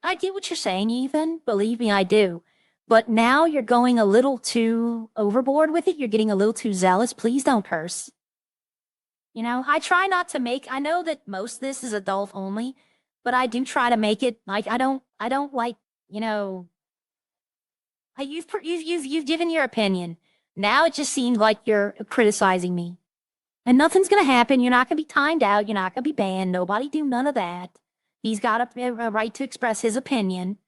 I get what you're saying, Ethan. Believe me, I do. But now you're going a little too overboard with it. You're getting a little too zealous. Please don't curse. I try not to I know that most of this is adult only, but I do try to make it like, I don't like, you've given your opinion. Now it just seems like you're criticizing me. And nothing's going to happen. You're not going to be timed out. You're not going to be banned. Nobody do none of that. He's got a right to express his opinion.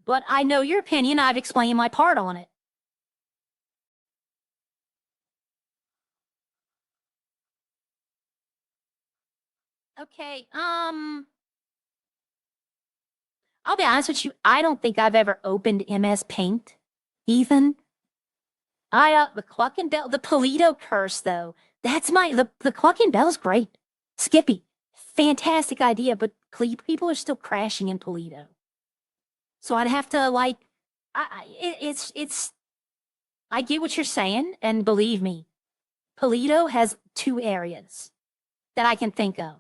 But I know your opinion. I've explained my part on it. Okay, I'll be honest with you. I don't think I've ever opened MS Paint, Ethan. The Clucking Bell, the Polito curse, though. That's the Clucking Bell's great. Skippy, fantastic idea, but people are still crashing in Polito. So I'd have to I get what you're saying, and believe me, Polito has 2 areas that I can think of.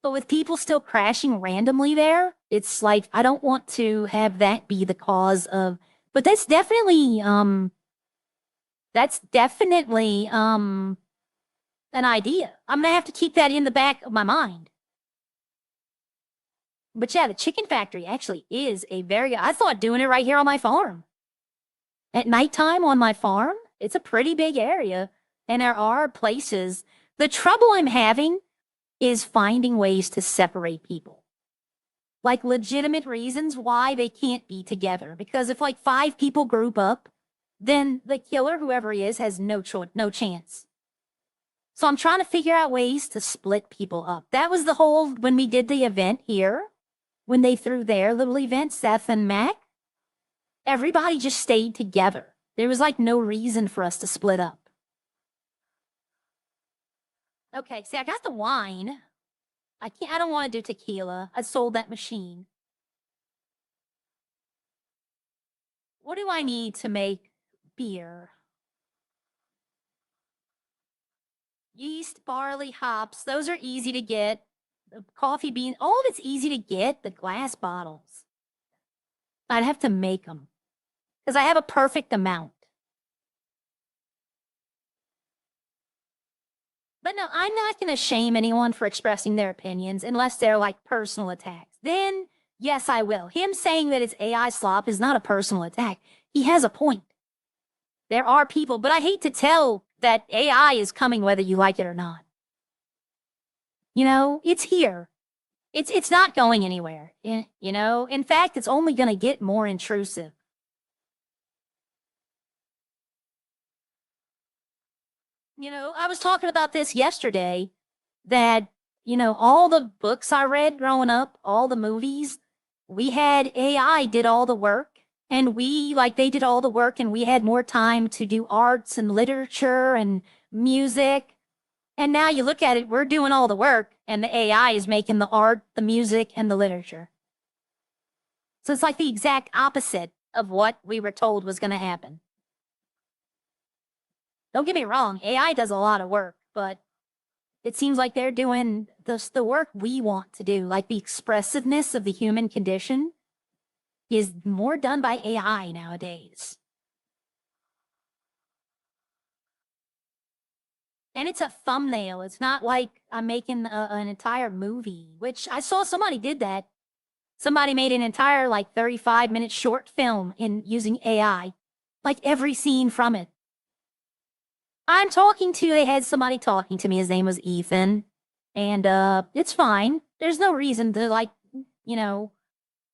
But with people still crashing randomly there, it's like I don't want to have that be the cause of. But that's definitely an idea. I'm gonna have to keep that in the back of my mind. But yeah, the chicken factory actually is I thought doing it right here on my farm. At nighttime on my farm, it's a pretty big area. And there are places. The trouble I'm having is finding ways to separate people. Like legitimate reasons why they can't be together. Because if like 5 people group up, then the killer, whoever he is, has no chance. So I'm trying to figure out ways to split people up. That was the whole, when we did the event here, when they threw their little event, Seth and Mac, everybody just stayed together. There was like no reason for us to split up. Okay, see, I got the wine. I don't want to do tequila. I sold that machine. What do I need to make beer? Yeast, barley, hops. Those are easy to get. The coffee bean, all of it's easy to get. The glass bottles. I'd have to make them. because I have a perfect amount. But no, I'm not going to shame anyone for expressing their opinions unless they're like personal attacks. Then, yes, I will. Him saying that it's AI slop is not a personal attack. He has a point. There are people, but I hate to tell that AI is coming whether you like it or not. You know, it's here. It's not going anywhere. You know, in fact, it's only going to get more intrusive. You know, I was talking about this yesterday that, you know, all the books I read growing up, all the movies, we had AI did all the work and they did all the work and we had more time to do arts and literature and music. And now you look at it, we're doing all the work and the AI is making the art, the music, and the literature. So it's like the exact opposite of what we were told was going to happen. Don't get me wrong, AI does a lot of work, but it seems like they're doing the work we want to do, like the expressiveness of the human condition is more done by AI nowadays. And it's a thumbnail. It's not like I'm making an entire movie, which I saw somebody did that. Somebody made an entire like 35-minute short film in using AI, like every scene from it. They had somebody talking to me. His name was Ethan. And it's fine. There's no reason to like, you know,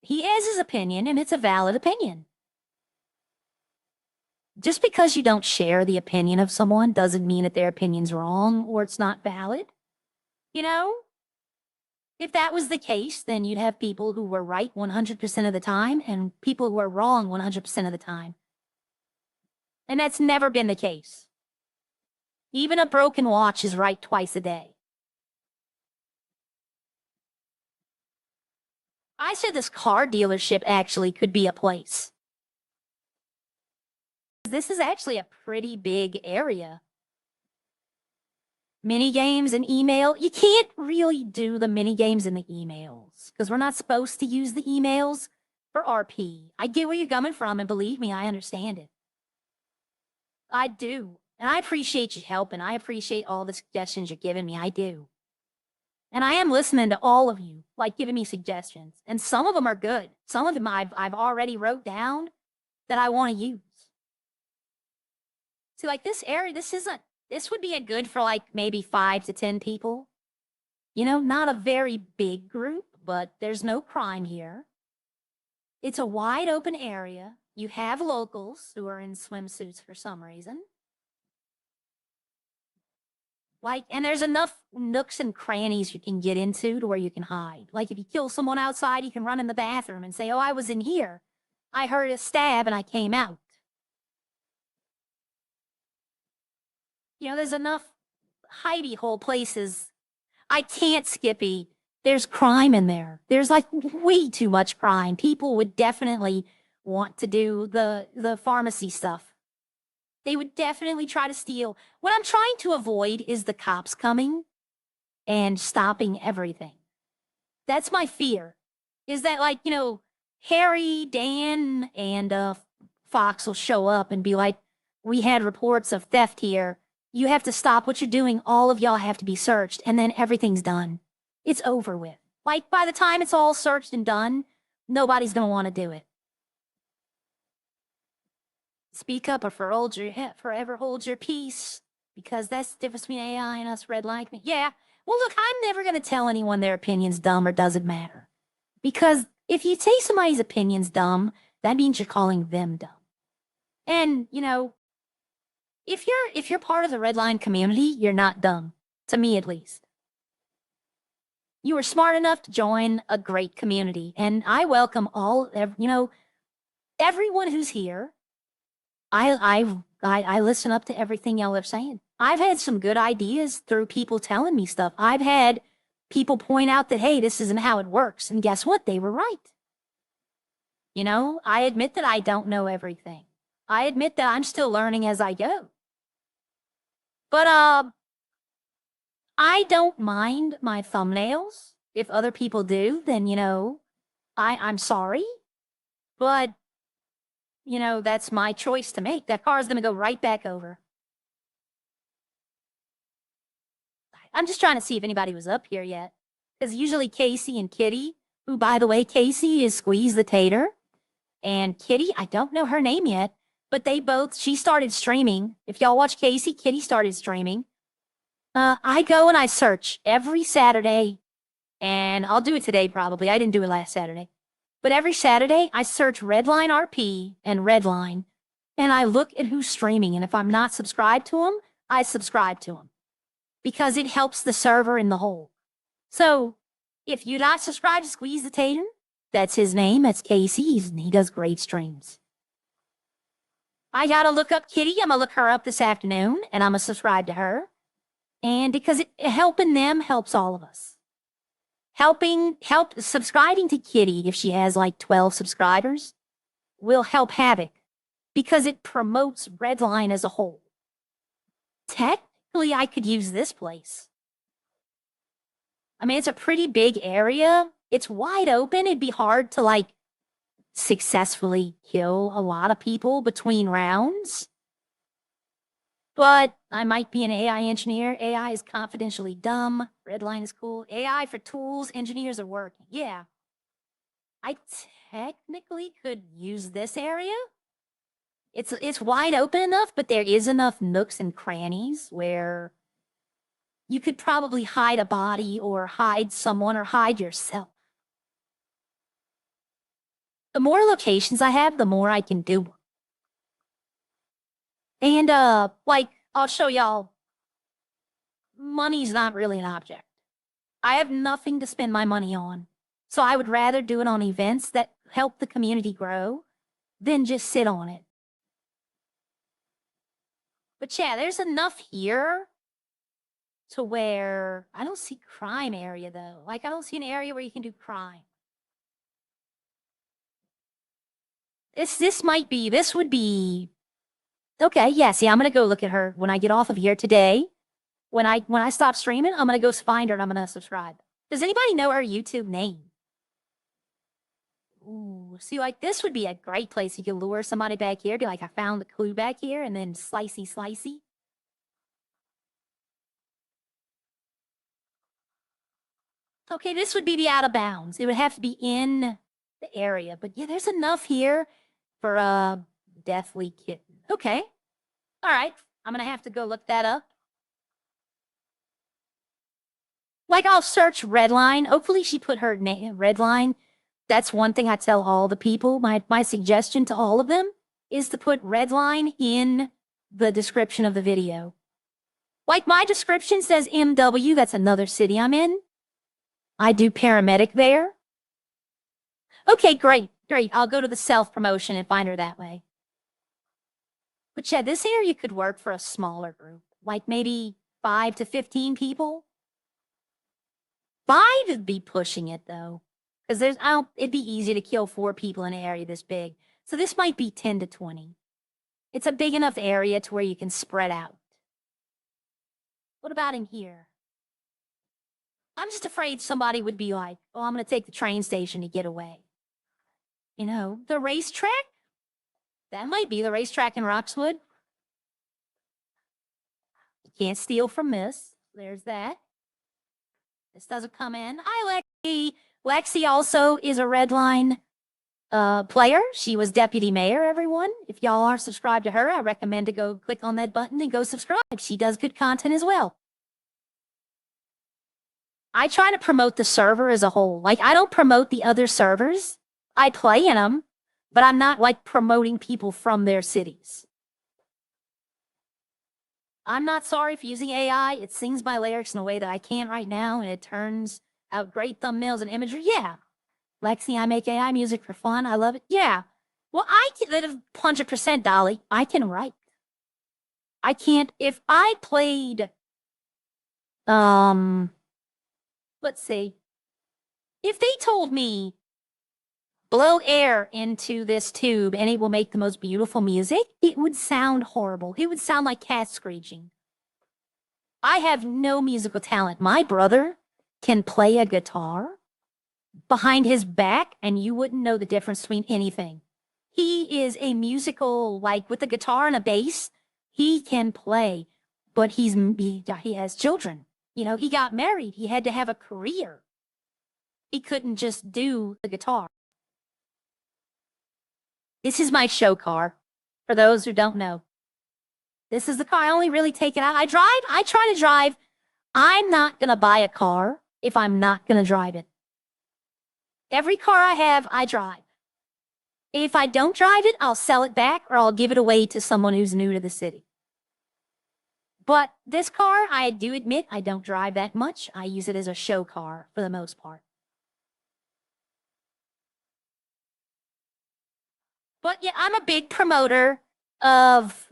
he has his opinion and it's a valid opinion. Just because you don't share the opinion of someone doesn't mean that their opinion's wrong or it's not valid. You know, if that was the case, then you'd have people who were right 100% of the time and people who are wrong 100% of the time. And that's never been the case. Even a broken watch is right twice a day. I said this car dealership actually could be a place. This is actually a pretty big area. Mini games and email. You can't really do the mini games in the emails because we're not supposed to use the emails for RP. I get where you're coming from, and believe me, I understand it. I do. And I appreciate you helping. I appreciate all the suggestions you're giving me. I do. And I am listening to all of you, like giving me suggestions. And some of them are good. Some of them I've already wrote down that I want to use. See, like this area, this would be a good for like maybe 5 to 10 people. You know, not a very big group, but there's no crime here. It's a wide open area. You have locals who are in swimsuits for some reason. Like, and there's enough nooks and crannies you can get into to where you can hide. Like if you kill someone outside, you can run in the bathroom and say, oh, I was in here. I heard a stab and I came out. You know, there's enough hidey hole places. I can't, Skippy. There's crime in there. There's like way too much crime. People would definitely want to do the pharmacy stuff. They would definitely try to steal. What I'm trying to avoid is the cops coming and stopping everything. That's my fear. Is that like, you know, Harry, Dan, and Fox will show up and be like, we had reports of theft here. You have to stop what you're doing. All of y'all have to be searched, and then everything's done. It's over with. Like, by the time it's all searched and done, nobody's gonna want to do it. Speak up or forever hold your peace, because that's the difference between AI and us Redline. Yeah, well, look, I'm never gonna tell anyone their opinion's dumb or doesn't matter. Because if you say somebody's opinion's dumb, that means you're calling them dumb. And, you know, if you're part of the Redline community, you're not dumb. To me, at least. You were smart enough to join a great community, and I welcome everyone who's here. I listen up to everything y'all are saying. I've had some good ideas through people telling me stuff. I've had people point out that, hey, this isn't how it works, and guess what? They were right. You know, I admit that I don't know everything. I admit that I'm still learning as I go. But I don't mind my thumbnails. If other people do, then, you know, I'm sorry. But you know, that's my choice to make. That car is going to go right back over. I'm just trying to see if anybody was up here yet. Because usually Casey and Kitty, who, by the way, Casey is Squeeze the Tater. And Kitty, I don't know her name yet, but she started streaming. If y'all watch Casey, Kitty started streaming. I go and I search every Saturday, and I'll do it today probably. I didn't do it last Saturday. But every Saturday, I search Redline RP and Redline, and I look at who's streaming. And if I'm not subscribed to them, I subscribe to them because it helps the server in the whole. So if you're not subscribed to Squeeze the Tatum, that's his name. That's Casey. He does great streams. I gotta look up Kitty. I'm gonna look her up this afternoon, and I'm gonna subscribe to her. And because helping them helps all of us. Subscribing to Kitty, if she has like 12 subscribers, will help Havoc because it promotes Redline as a whole. Technically, I could use this place. I mean, it's a pretty big area. It's wide open. It'd be hard to like successfully kill a lot of people between rounds. But I might be an AI engineer. AI is confidentially dumb. Redline is cool. AI for tools. Engineers are working. Yeah. I technically could use this area. It's wide open enough, but there is enough nooks and crannies where you could probably hide a body or hide someone or hide yourself. The more locations I have, the more I can do. And, like, I'll show y'all, money's not really an object. I have nothing to spend my money on. So I would rather do it on events that help the community grow than just sit on it. But yeah, there's enough here to where I don't see crime area though. Like I don't see an area where you can do crime. This would be okay. Yeah, see, I'm gonna go look at her when I get off of here today. When I stop streaming, I'm gonna go find her and I'm gonna subscribe. Does anybody know her YouTube name? Ooh, see, like this would be a great place. You could lure somebody back here, be like, I found the clue back here, and then slicey. Okay, this would be the out of bounds. It would have to be in the area. But yeah, there's enough here for a deathly kitten. Okay. All right. I'm going to have to go look that up. Like I'll search Redline. Hopefully she put her name Redline. That's one thing I tell all the people. My suggestion to all of them is to put Redline in the description of the video. Like my description says MW. That's another city I'm in. I do paramedic there. Okay, great. I'll go to the self-promotion and find her that way. But yeah, this area could work for a smaller group, like maybe 5 to 15 people. 5 would be pushing it though, because it'd be easy to kill 4 people in an area this big. So this might be 10 to 20. It's a big enough area to where you can spread out. What about in here? I'm just afraid somebody would be like, oh, I'm going to take the train station to get away. You know, the racetrack? That might be the racetrack in Roxwood. You can't steal from this. There's that. This doesn't come in. Hi, Lexi. Lexi also is a Redline player. She was deputy mayor, everyone. If y'all aren't subscribed to her, I recommend to go click on that button and go subscribe. She does good content as well. I try to promote the server as a whole. Like, I don't promote the other servers. I play in them, but I'm not, like, promoting people from their cities. I'm not sorry for using AI. It sings my lyrics in a way that I can't right now, and it turns out great thumbnails and imagery. Yeah. Lexi, I make AI music for fun. I love it. Yeah. Well, I can, 100%, Dolly, I can write. I can't, if I played, let's see. If they told me, blow air into this tube and it will make the most beautiful music, it would sound horrible. It would sound like cats screeching. I have no musical talent. My brother can play a guitar behind his back and you wouldn't know the difference between anything. He is a musical, like with a guitar and a bass. He can play, but he has children. You know, he got married. He had to have a career. He couldn't just do the guitar. This is my show car, for those who don't know. This is the car I only really take it out. I try to drive. I'm not going to buy a car if I'm not going to drive it. Every car I have, I drive. If I don't drive it, I'll sell it back or I'll give it away to someone who's new to the city. But this car, I do admit, I don't drive that much. I use it as a show car for the most part. But yeah, I'm a big promoter of...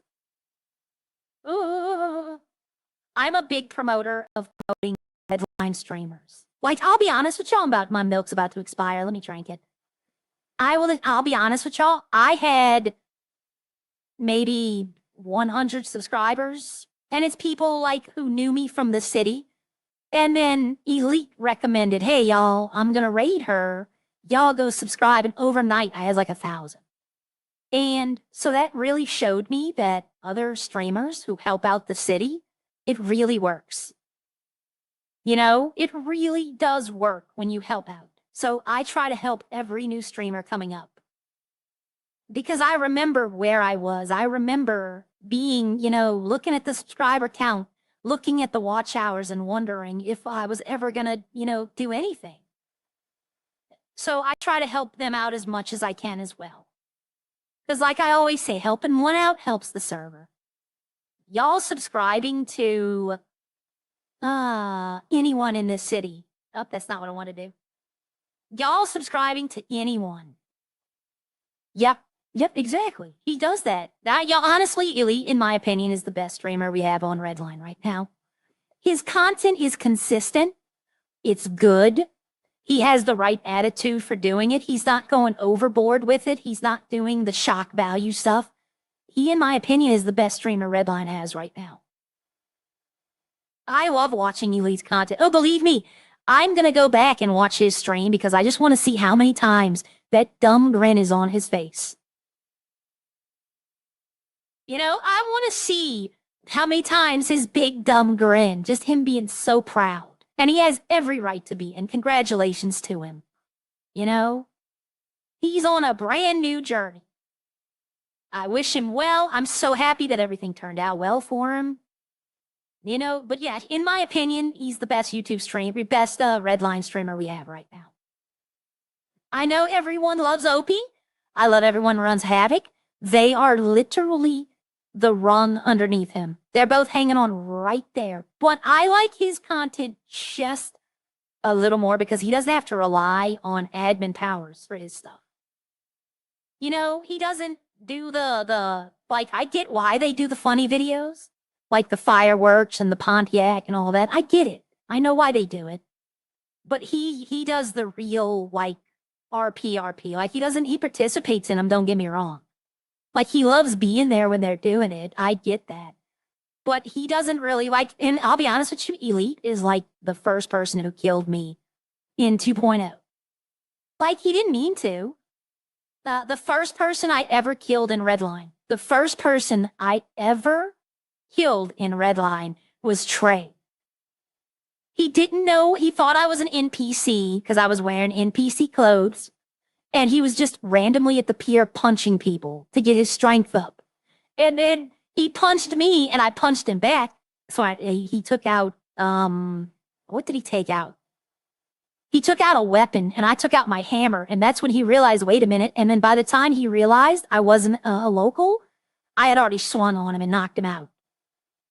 I'm a big promoter of promoting Redline streamers. Like, I'll be honest with y'all about my milk's about to expire. Let me drink it. I'll be honest with y'all. I had maybe 100 subscribers, and it's people like who knew me from the city. And then Elite recommended, hey, y'all, I'm going to raid her. Y'all go subscribe. And overnight, I had like 1,000. And so that really showed me that other streamers who help out the city, it really works. You know, it really does work when you help out. So I try to help every new streamer coming up. Because I remember where I was. I remember being, you know, looking at the subscriber count, looking at the watch hours and wondering if I was ever going to, you know, do anything. So I try to help them out as much as I can as well. Because like I always say, helping one out helps the server. Y'all subscribing to anyone in this city. Oh, that's not what I want to do. Y'all subscribing to anyone. Yep, exactly. He does that. Y'all, honestly, Elite, in my opinion, is the best streamer we have on Redline right now. His content is consistent. It's good. He has the right attitude for doing it. He's not going overboard with it. He's not doing the shock value stuff. He, in my opinion, is the best streamer Redline has right now. I love watching Elite's content. Oh, believe me, I'm going to go back and watch his stream because I just want to see how many times that dumb grin is on his face. You know, I want to see how many times his big dumb grin, just him being so proud. And he has every right to be, and congratulations to him. You know, he's on a brand new journey. I wish him well. I'm so happy that everything turned out well for him. You know, but yeah, in my opinion, he's the best YouTube streamer, best Redline streamer we have right now. I know everyone loves OP. I love everyone who runs Havoc. They are literally the rung underneath him. They're both hanging on right there. But I like his content just a little more because he doesn't have to rely on admin powers for his stuff. You know, he doesn't do like, I get why they do the funny videos, like the fireworks and the Pontiac and all that. I get it. I know why they do it. But he does the real, like, RP. Like, he participates in them, don't get me wrong. Like, he loves being there when they're doing it. I get that. But he doesn't really, like, and I'll be honest with you, Elite is like the first person who killed me in 2.0. Like, he didn't mean to. The first person I ever killed in Redline, the first person I ever killed in Redline was Trey. He didn't know, he thought I was an NPC because I was wearing NPC clothes. And he was just randomly at the pier punching people to get his strength up. And then he punched me and I punched him back. So he took out, what did he take out? He took out a weapon and I took out my hammer. And that's when he realized, wait a minute. And then by the time he realized I wasn't a local, I had already swung on him and knocked him out.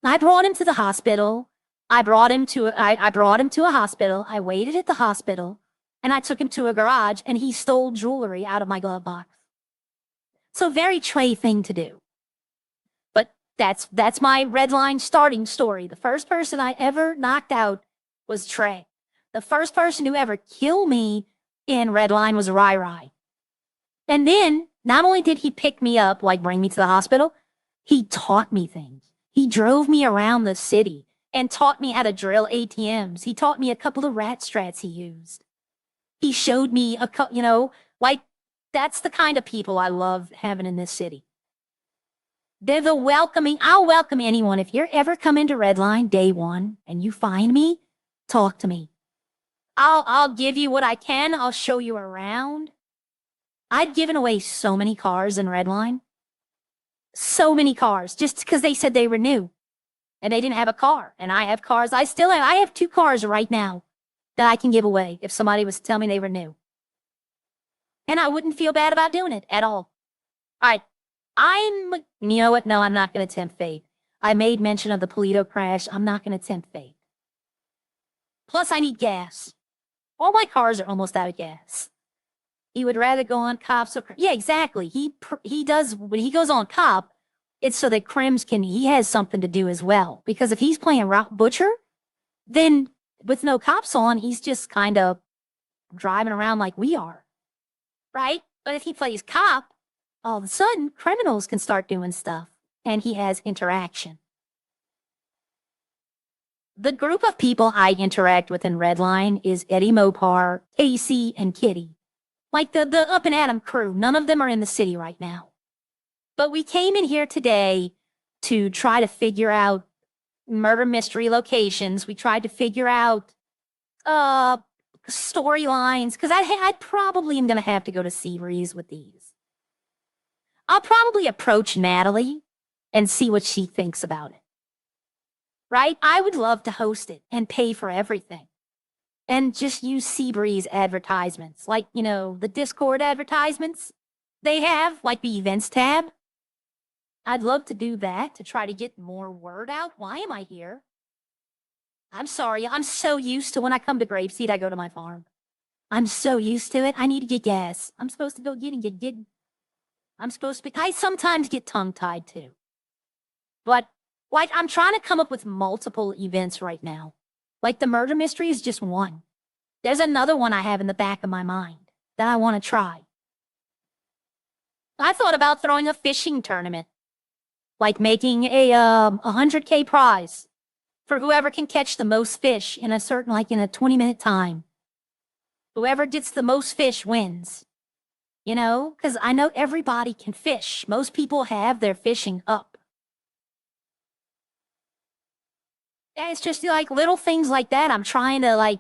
I brought him to the hospital. I brought him to a hospital. I waited at the hospital. And I took him to a garage, and he stole jewelry out of my glove box. So very Trey thing to do. But that's my Redline starting story. The first person I ever knocked out was Trey. The first person who ever killed me in Redline was Rai. And then, not only did he pick me up, like bring me to the hospital, he taught me things. He drove me around the city and taught me how to drill ATMs. He taught me a couple of rat strats he used. He showed me you know, like That's the kind of people I love having in this city. They're the welcoming. I'll welcome anyone. If you're ever coming to Redline day one and you find me, talk to me. I'll give you what I can. I'll show you around. I'd given away so many cars in Redline. So many cars just because they said they were new and they didn't have a car. And I have cars. I have 2 cars right now that I can give away if somebody was to tell me they were new. And I wouldn't feel bad about doing it at all. All right. You know what? No, I'm not going to tempt fate. I made mention of the Polito crash. I'm not going to tempt fate. Plus, I need gas. All my cars are almost out of gas. He would rather go on cop. So yeah, exactly. He does when he goes on cop. It's so that Crims he has something to do as well. Because if he's playing rock butcher, then with no cops on, he's just kind of driving around like we are, right? But if he plays cop, all of a sudden criminals can start doing stuff, and he has interaction. The group of people I interact with in Redline is Eddie Mopar, Casey, and Kitty. Like the Up and Adam crew. None of them are in the city right now. But we came in here today to try to figure out murder mystery locations. We tried to figure out storylines, because I probably am going to have to go to Seabreeze with these. I'll probably approach Natalie and see what she thinks about it. Right? I would love to host it and pay for everything. And just use Seabreeze advertisements, like, you know, the Discord advertisements they have, like the events tab. I'd love to do that to try to get more word out. Why am I here? I'm sorry. I'm so used to when I come to Grapeseed, I go to my farm. I'm so used to it. I need to get gas. I'm supposed to go get. I'm supposed to be. I sometimes get tongue-tied too. But, like, I'm trying to come up with multiple events right now. Like, the murder mystery is just one. There's another one I have in the back of my mind that I want to try. I thought about throwing a fishing tournament. Like making a 100K prize for whoever can catch the most fish in a 20-minute time. Whoever gets the most fish wins. You know, because I know everybody can fish. Most people have their fishing up. And it's just like little things like that. I'm trying to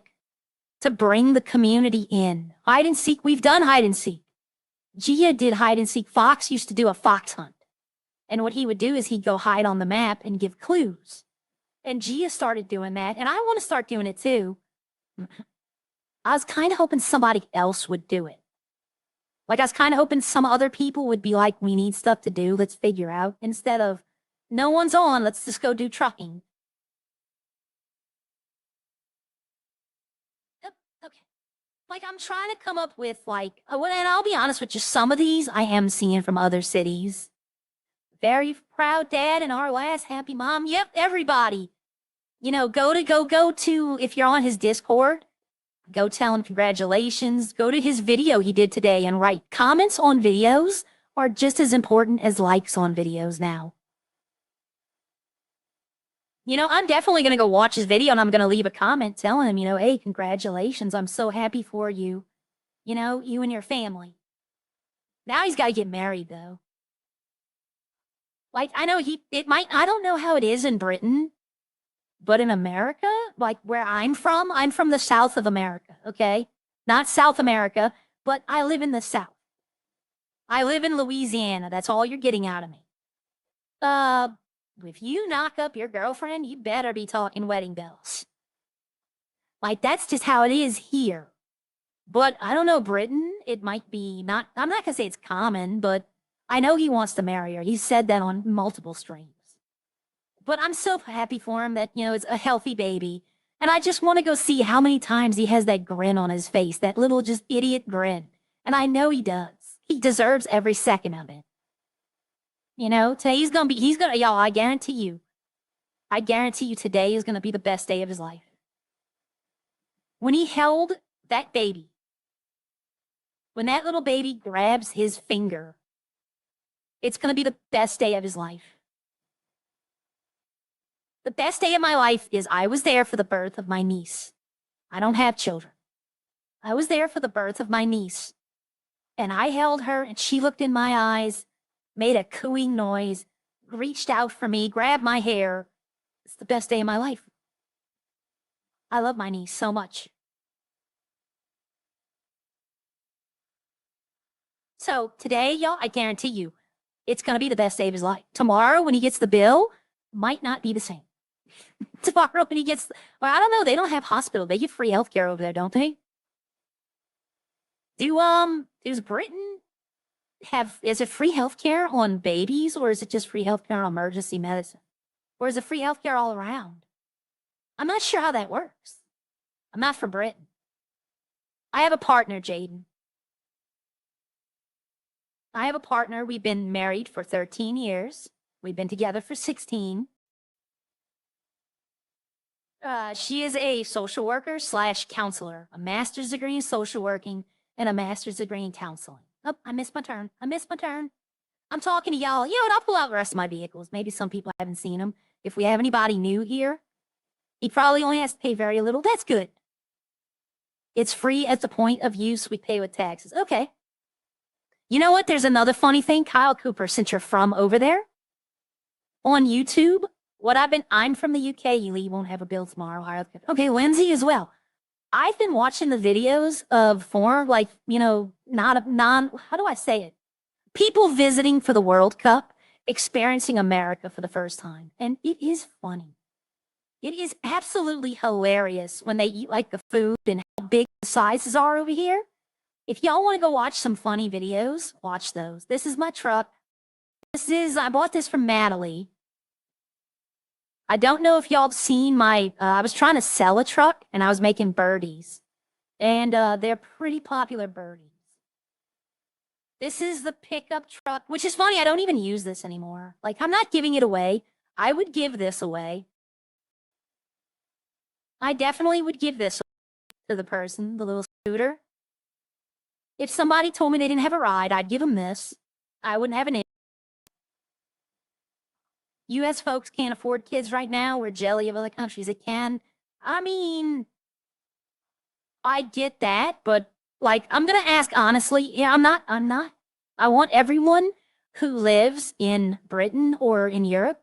to bring the community in. Hide and seek. We've done hide and seek. Gia did hide and seek. Fox used to do a fox hunt. And what he would do is he'd go hide on the map and give clues. And Gia started doing that. And I want to start doing it too. I was kind of hoping somebody else would do it. Like, I was kind of hoping some other people would be like, we need stuff to do. Let's figure out. Instead of, no one's on. Let's just go do trucking. Okay. Like, I'm trying to come up with, and I'll be honest with you, some of these I am seeing from other cities. Very proud dad and our last happy mom. Yep, everybody. You know, go to, if you're on his Discord, go tell him congratulations. Go to his video he did today and write. Comments on videos are just as important as likes on videos now. You know, I'm definitely going to go watch his video and I'm going to leave a comment telling him, you know, hey, congratulations. I'm so happy for you. You know, you and your family. Now he's got to get married, though. Like, I know I don't know how it is in Britain, but in America, like where I'm from the South of America, okay? Not South America, but I live in the South. I live in Louisiana. That's all you're getting out of me. If you knock up your girlfriend, you better be talking wedding bells. Like, that's just how it is here. But I don't know, Britain, it might be not, I'm not going to say it's common, but I know he wants to marry her. He's said that on multiple streams. But I'm so happy for him that, you know, it's a healthy baby. And I just want to go see how many times he has that grin on his face, that little just idiot grin. And I know he does. He deserves every second of it. You know, today's going to be, y'all, I guarantee you today is going to be the best day of his life. When he held that baby, when that little baby grabs his finger, it's going to be the best day of his life. The best day of my life is I was there for the birth of my niece. I don't have children. I was there for the birth of my niece. And I held her and she looked in my eyes, made a cooing noise, reached out for me, grabbed my hair. It's the best day of my life. I love my niece so much. So today, y'all, I guarantee you, it's going to be the best day of his life. Tomorrow, when he gets the bill, might not be the same. Tomorrow, when he gets, well, I don't know. They don't have hospital. They get free healthcare over there, don't they? Does Britain is it free healthcare on babies, or is it just free healthcare on emergency medicine? Or is it free healthcare all around? I'm not sure how that works. I'm not from Britain. I have a partner, Jaden. I have a partner. We've been married for 13 years. We've been together for 16. She is a social worker / counselor, a master's degree in social working and a master's degree in counseling. Oh, I missed my turn. I'm talking to y'all. You know what? I'll pull out the rest of my vehicles. Maybe some people haven't seen them. If we have anybody new here, he probably only has to pay very little. That's good. It's free at the point of use. We pay with taxes. Okay. You know what? There's another funny thing. Kyle Cooper, since you're from over there, on YouTube, I'm from the UK. You won't have a bill tomorrow. Okay, Lindsay as well. I've been watching the videos of how do I say it? People visiting for the World Cup, experiencing America for the first time. And it is funny. It is absolutely hilarious when they eat like the food and how big the sizes are over here. If y'all want to go watch some funny videos, watch those. This is my truck. I bought this from Natalie. I don't know if y'all have seen I was trying to sell a truck and I was making birdies. And they're pretty popular birdies. This is the pickup truck, which is funny. I don't even use this anymore. Like, I'm not giving it away. I would give this away. I definitely would give this to the person, the little scooter. If somebody told me they didn't have a ride, I'd give them this. I wouldn't have an U.S. folks can't afford kids right now. We're jelly of other countries that can. I mean, I get that, but like, I'm going to ask honestly. Yeah, I'm not. I want everyone who lives in Britain or in Europe.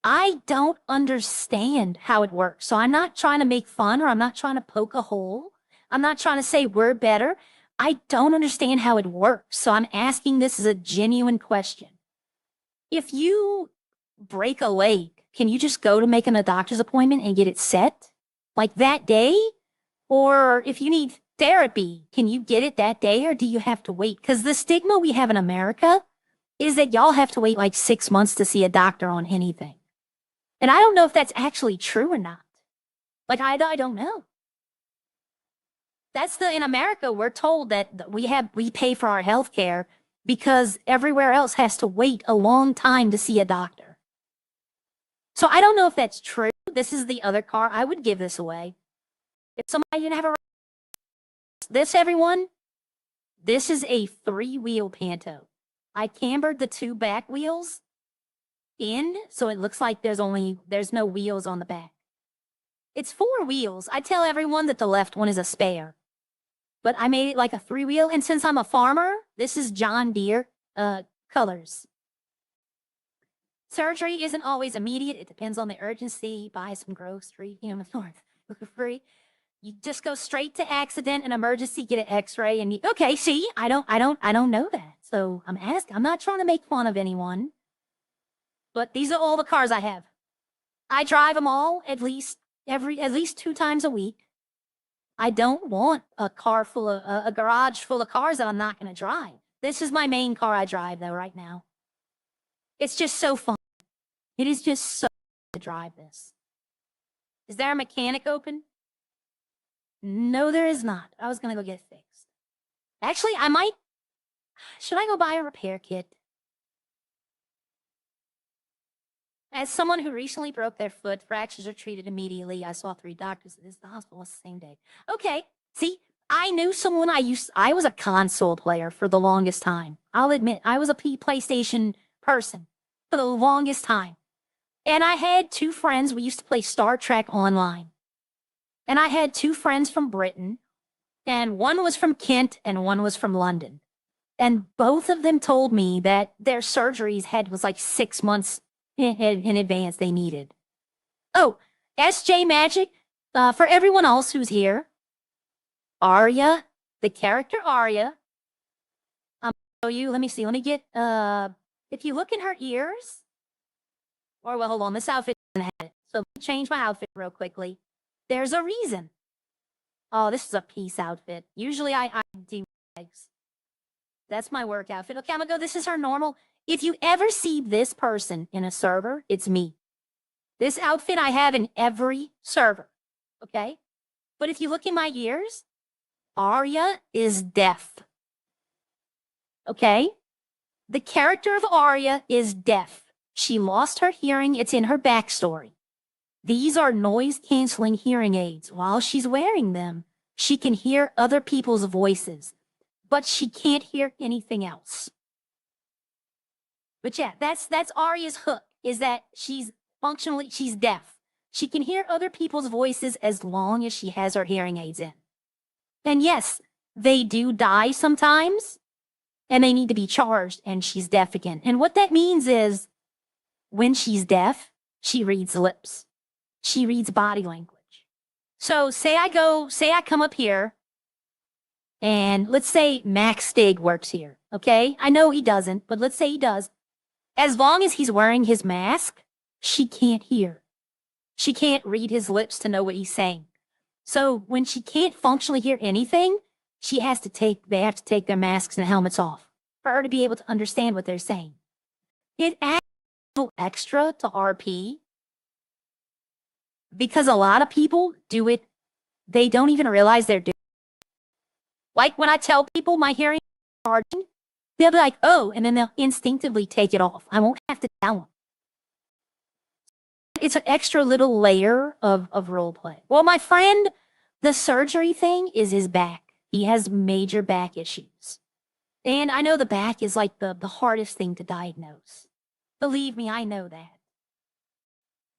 I don't understand how it works. So I'm not trying to make fun or I'm not trying to poke a hole. I'm not trying to say we're better. I don't understand how it works. So I'm asking this as a genuine question. If you break a leg, can you just go to making a doctor's appointment and get it set like that day? Or if you need therapy, can you get it that day or do you have to wait? Because the stigma we have in America is that y'all have to wait like 6 months to see a doctor on anything. And I don't know if that's actually true or not. Like, I don't know. In America, we're told that we pay for our health care because everywhere else has to wait a long time to see a doctor. So I don't know if that's true. This is the other car. I would give this away. If somebody didn't have everyone, this is a 3-wheel Panto. I cambered the 2 back wheels in, so it looks like there's no wheels on the back. It's 4 wheels. I tell everyone that the left one is a spare. But I made it like a 3-wheel, and since I'm a farmer, this is John Deere colors. Surgery isn't always immediate. It depends on the urgency. Buy some grocery, north, free. You just go straight to accident and emergency, get an X-ray, and okay. See, I don't know that. So I'm not trying to make fun of anyone. But these are all the cars I have. I drive them all at least 2 times a week. I don't want a garage full of cars that I'm not going to drive. This is my main car I drive though right now. It's just so fun. It is just so fun to drive this. Is there a mechanic open? No, there is not. I was going to go get it fixed. Actually, should I go buy a repair kit? As someone who recently broke their foot, fractures are treated immediately. I saw 3 doctors at the hospital the same day. Okay, see, I knew someone I was a console player for the longest time. I'll admit, I was a PlayStation person for the longest time. And I had 2 friends. We used to play Star Trek online. And I had 2 friends from Britain. And one was from Kent and one was from London. And both of them told me that their surgeries was like 6 months in advance they needed. Oh, SJ Magic, for everyone else who's here, Arya, the character Arya, show you, let me see, let me get, if you look in her ears, or well, hold on, this outfit doesn't have it. So let me change my outfit real quickly. There's a reason. Oh, this is a peace outfit. Usually I do legs. That's my work outfit. Okay, I'm gonna go, this is her normal. If you ever see this person in a server, it's me. This outfit I have in every server, okay? But if you look in my ears, Arya is deaf. Okay? The character of Arya is deaf. She lost her hearing. It's in her backstory. These are noise-canceling hearing aids. While she's wearing them, she can hear other people's voices, but she can't hear anything else. But yeah, that's Arya's hook, is that she's deaf. She can hear other people's voices as long as she has her hearing aids in. And yes, they do die sometimes, and they need to be charged, and she's deaf again. And what that means is, when she's deaf, she reads lips. She reads body language. So say I come up here, and let's say Max Stig works here, okay? I know he doesn't, but let's say he does. As long as he's wearing his mask, she can't hear. She can't read his lips to know what he's saying. So when she can't functionally hear anything, they have to take their masks and helmets off for her to be able to understand what they're saying. It adds a little extra to RP because a lot of people do it. They don't even realize they're doing it. Like when I tell people my hearing is charging, they'll be like, oh, and then they'll instinctively take it off. I won't have to tell them. It's an extra little layer of role play. Well, my friend, the surgery thing is his back. He has major back issues. And I know the back is like the hardest thing to diagnose. Believe me, I know that.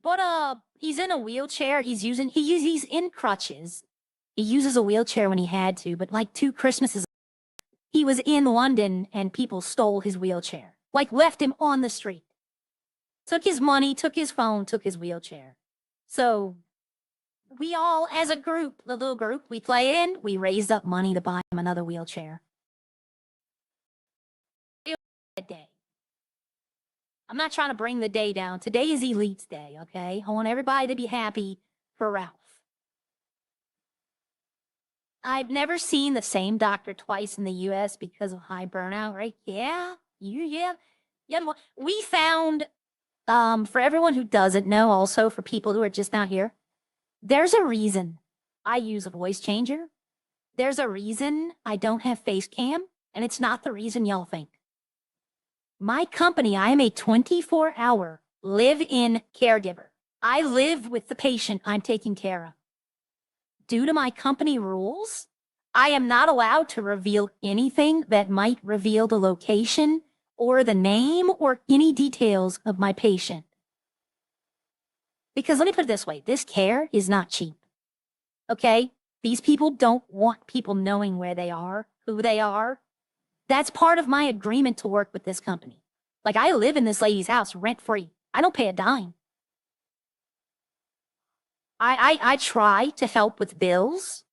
But he's in a wheelchair. He's in crutches. He uses a wheelchair when he had to, but like 2 Christmases, he was in London and people stole his wheelchair. Like left him on the street. Took his money, took his phone, took his wheelchair. So we all, as a group, the little group we play in, we raised up money to buy him another wheelchair. Day. I'm not trying to bring the day down. Today is Elite's Day, okay? I want everybody to be happy for Ralph. I've never seen the same doctor twice in the US because of high burnout, right? Yeah. We found, for everyone who doesn't know, also for people who are just not here, there's a reason I use a voice changer. There's a reason I don't have face cam, and it's not the reason y'all think. My company, I am a 24-hour live-in caregiver. I live with the patient I'm taking care of. Due to my company rules, I am not allowed to reveal anything that might reveal the location or the name or any details of my patient. Because let me put it this way, this care is not cheap, okay? These people don't want people knowing where they are, who they are. That's part of my agreement to work with this company. Like, I live in this lady's house rent-free. I don't pay a dime. I try to help with bills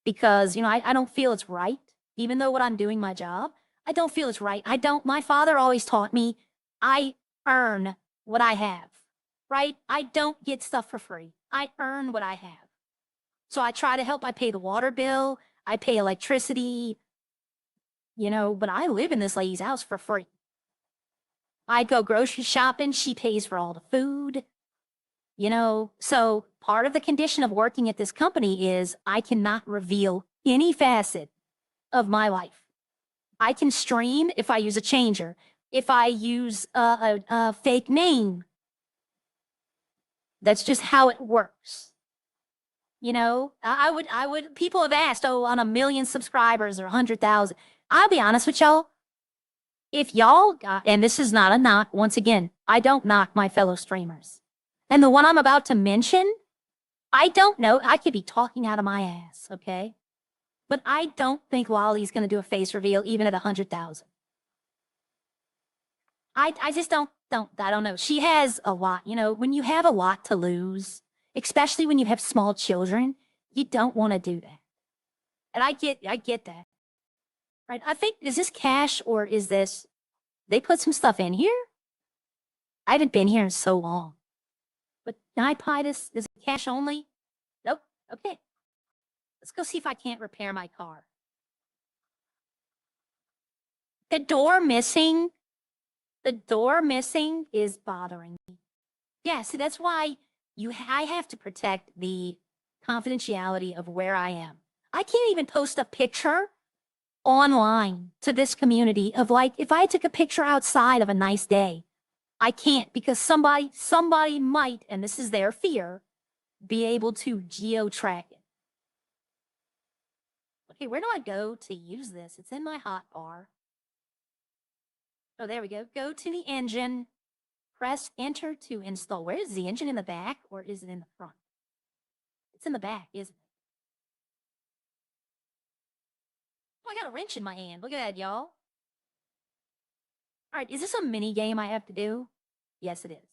because, I don't feel it's right. Even though what I'm doing my job, I don't feel it's right. My father always taught me, I earn what I have, right? I don't get stuff for free. I earn what I have. So I try to help. I pay the water bill. I pay electricity, but I live in this lady's house for free. I go grocery shopping. She pays for all the food, So part of the condition of working at this company is I cannot reveal any facet of my life. I can stream if I use a changer, if I use a fake name. That's just how it works. I would, people have asked, on 1 million subscribers or 100,000. I'll be honest with y'all. If y'all got, and this is not a knock, once again, I don't knock my fellow streamers. And the one I'm about to mention, I don't know. I could be talking out of my ass, okay? But I don't think Wally's going to do a face reveal even at 100,000. I just don't know. She has a lot, you know, when you have a lot to lose, especially when you have small children, you don't want to do that. And I get that. Right? I think, is this cash or is this, they put some stuff in here? I haven't been here in so long. But can I buy this? Is it cash only? Nope. Okay. Let's go see if I can't repair my car. The door missing is bothering me. Yeah, see, that's why I have to protect the confidentiality of where I am. I can't even post a picture online to this community of like, if I took a picture outside of a nice day, I can't because somebody might, and this is their fear, be able to geo-track it. Okay, where do I go to use this? It's in my hotbar. Oh, there we go. Go to the engine, press enter to install. Where is the engine, in the back or is it in the front? It's in the back, isn't it? Oh, I got a wrench in my hand. Look at that, y'all. All right, is this a mini game I have to do? Yes, it is.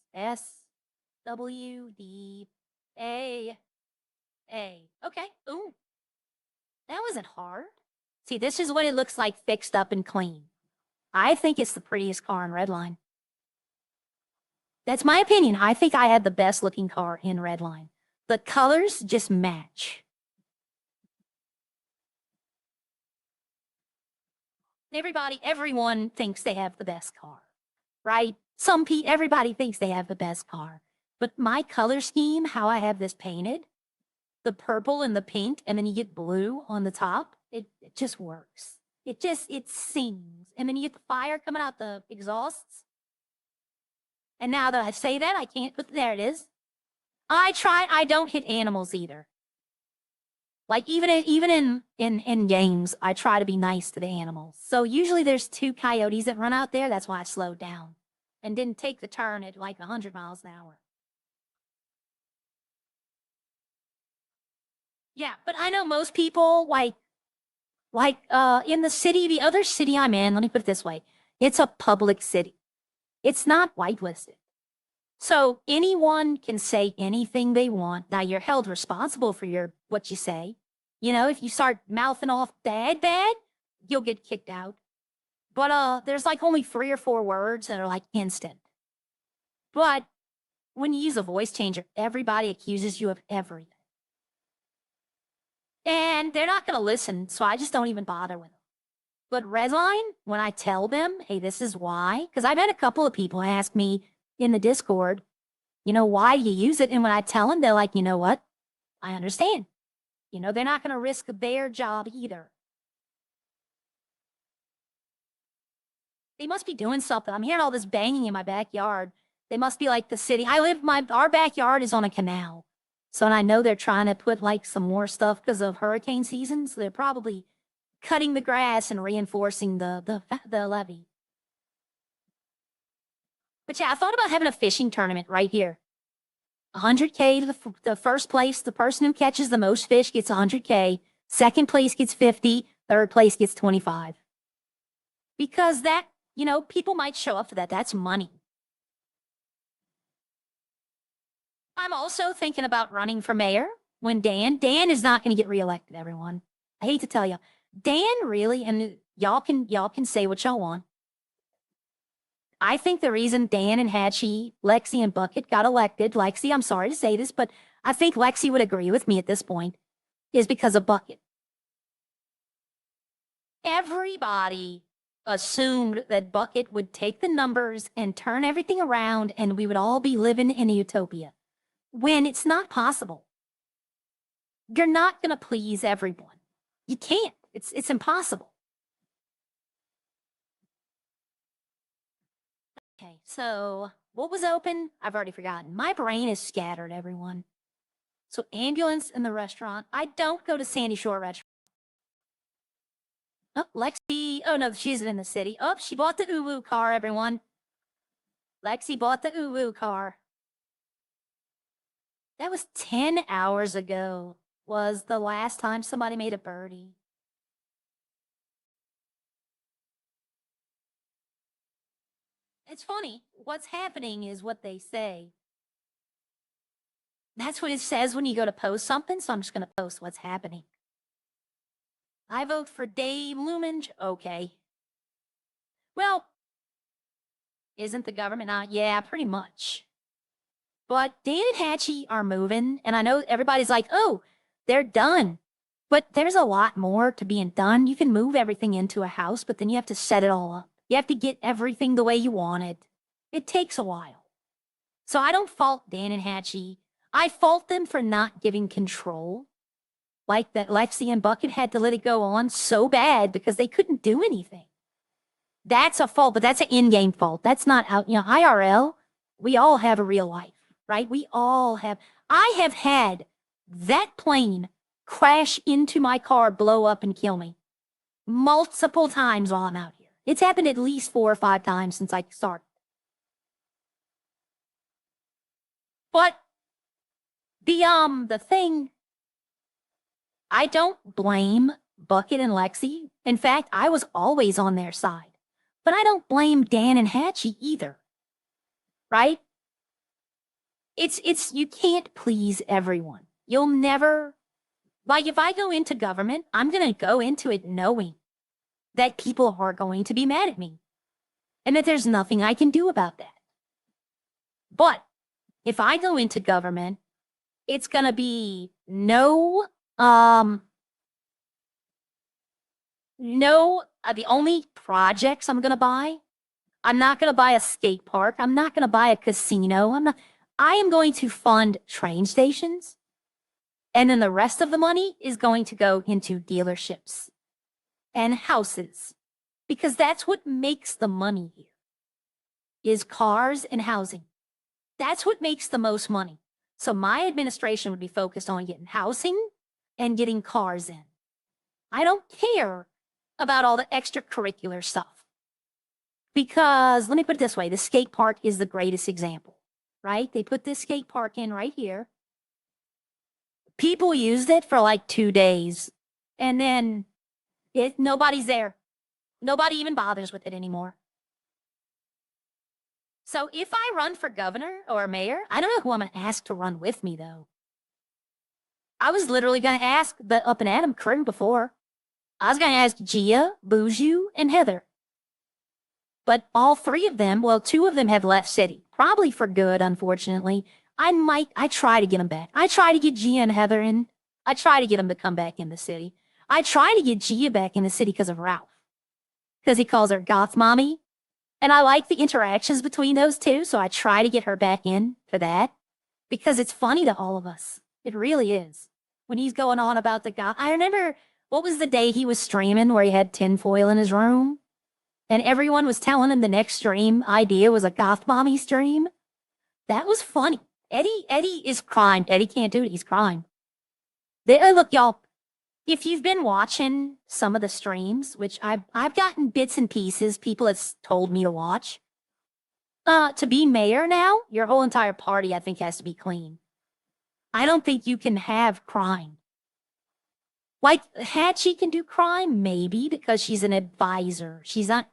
SWDA. Okay. Ooh, that wasn't hard. See, this is what it looks like fixed up and clean. I think it's the prettiest car in Redline. That's my opinion. I think I had the best looking car in Redline. The colors just match. Everyone thinks they have the best car, right? Everybody thinks they have the best car. But my color scheme, how I have this painted, the purple and the pink, and then you get blue on the top, it just works. It sings. And then you get the fire coming out the exhausts. And now that I say that, I can't, but there it is. I don't hit animals either. Like even in games, I try to be nice to the animals. So usually there's 2 coyotes that run out there. That's why I slowed down and didn't take the turn at like 100 miles an hour. Yeah, but I know most people in the city, the other city I'm in, let me put it this way. It's a public city. It's not whitelisted. So anyone can say anything they want. Now you're held responsible for what you say. You know, if you start mouthing off bad, you'll get kicked out. But there's like only 3 or 4 words that are like instant. But when you use a voice changer, everybody accuses you of everything. And they're not going to listen, so I just don't even bother with them. But Redline, when I tell them, hey, this is why, because I've had a couple of people ask me in the Discord, you know, why do you use it? And when I tell them, they're like, you know what? I understand. You know, they're not going to risk their job either. They must be doing something. I'm hearing all this banging in my backyard. They must be like the city. Our backyard is on a canal. So, and I know they're trying to put like some more stuff because of hurricane season. So they're probably cutting the grass and reinforcing the levee. But yeah, I thought about having a fishing tournament right here. 100K to the first place. The person who catches the most fish gets 100K. Second place gets 50. Third place gets 25. Because that, you know, people might show up for that. That's money. I'm also thinking about running for mayor when Dan is not going to get reelected, everyone. I hate to tell you. Dan really, and y'all can say what y'all want. I think the reason Dan and Hatchie, Lexi and Bucket got elected, Lexi, I'm sorry to say this, but I think Lexi would agree with me at this point, is because of Bucket. Everybody assumed that Bucket would take the numbers and turn everything around and we would all be living in a utopia. When it's not possible. You're not going to please everyone. You can't. It's impossible. Okay, so what was open? I've already forgotten. My brain is scattered, everyone. So ambulance in the restaurant. I don't go to Sandy Shore Restaurant. Oh, Lexi. Oh, no, she's in the city. Oh, she bought the uwu car, everyone. Lexi bought the uwu car. That was 10 hours ago, was the last time somebody made a birdie. It's funny. What's happening is what they say. That's what it says when you go to post something, so I'm just going to post what's happening. I vote for Dave Luminge. Okay. Well, isn't the government not? Yeah, pretty much. But Dan and Hatchie are moving, and I know everybody's like, oh, they're done. But there's a lot more to being done. You can move everything into a house, but then you have to set it all up. You have to get everything the way you want it. It takes a while. So I don't fault Dan and Hatchie. I fault them for not giving control. Like that Lexi and Bucket had to let it go on so bad because they couldn't do anything. That's a fault, but that's an in-game fault. That's not out, IRL. We all have a real life, right? We all have. I have had that plane crash into my car, blow up, and kill me multiple times while I'm out here. It's happened at least 4 or 5 times since I started. But the thing, I don't blame Bucket and Lexi. In fact, I was always on their side. But I don't blame Dan and Hatchie either. Right? It's you can't please everyone. You'll never, like, if I go into government, I'm going to go into it knowing that people are going to be mad at me and that there's nothing I can do about that. But if I go into government, it's going to be the only projects I'm going to buy, I'm not going to buy a skate park. I'm not going to buy a casino. I am going to fund train stations. And then the rest of the money is going to go into dealerships and houses, because that's what makes the money here, is cars and housing. That's what makes the most money. So my administration would be focused on getting housing and getting cars in. I don't care about all the extracurricular stuff. Because let me put it this way, the skate park is the greatest example, right? They put this skate park in right here. People used it for like 2 days, and then nobody's there. Nobody even bothers with it anymore. So if I run for governor or mayor, I don't know who I'm going to ask to run with me, though. I was literally going to ask the Up and Adam crew before. I was going to ask Gia, Boujou, and Heather. But all 3 of them, well, 2 of them have left city, probably for good, unfortunately. I try to get them back. I try to get Gia and Heather in. I try to get them to come back in the city. I try to get Gia back in the city because of Ralph. Because he calls her Goth Mommy. And I like the interactions between those 2, so I try to get her back in for that. Because it's funny to all of us. It really is. When he's going on about the goth. I remember, what was the day he was streaming where he had tinfoil in his room? And everyone was telling him the next stream idea was a Goth Mommy stream. That was funny. Eddie is crime. Eddie can't do it. He's crime. Look, y'all, if you've been watching some of the streams, which I've gotten bits and pieces, people have told me to watch. To be mayor now, your whole entire party, I think, has to be clean. I don't think you can have crime. Like, Hatchie can do crime, maybe, because she's an advisor. She's not,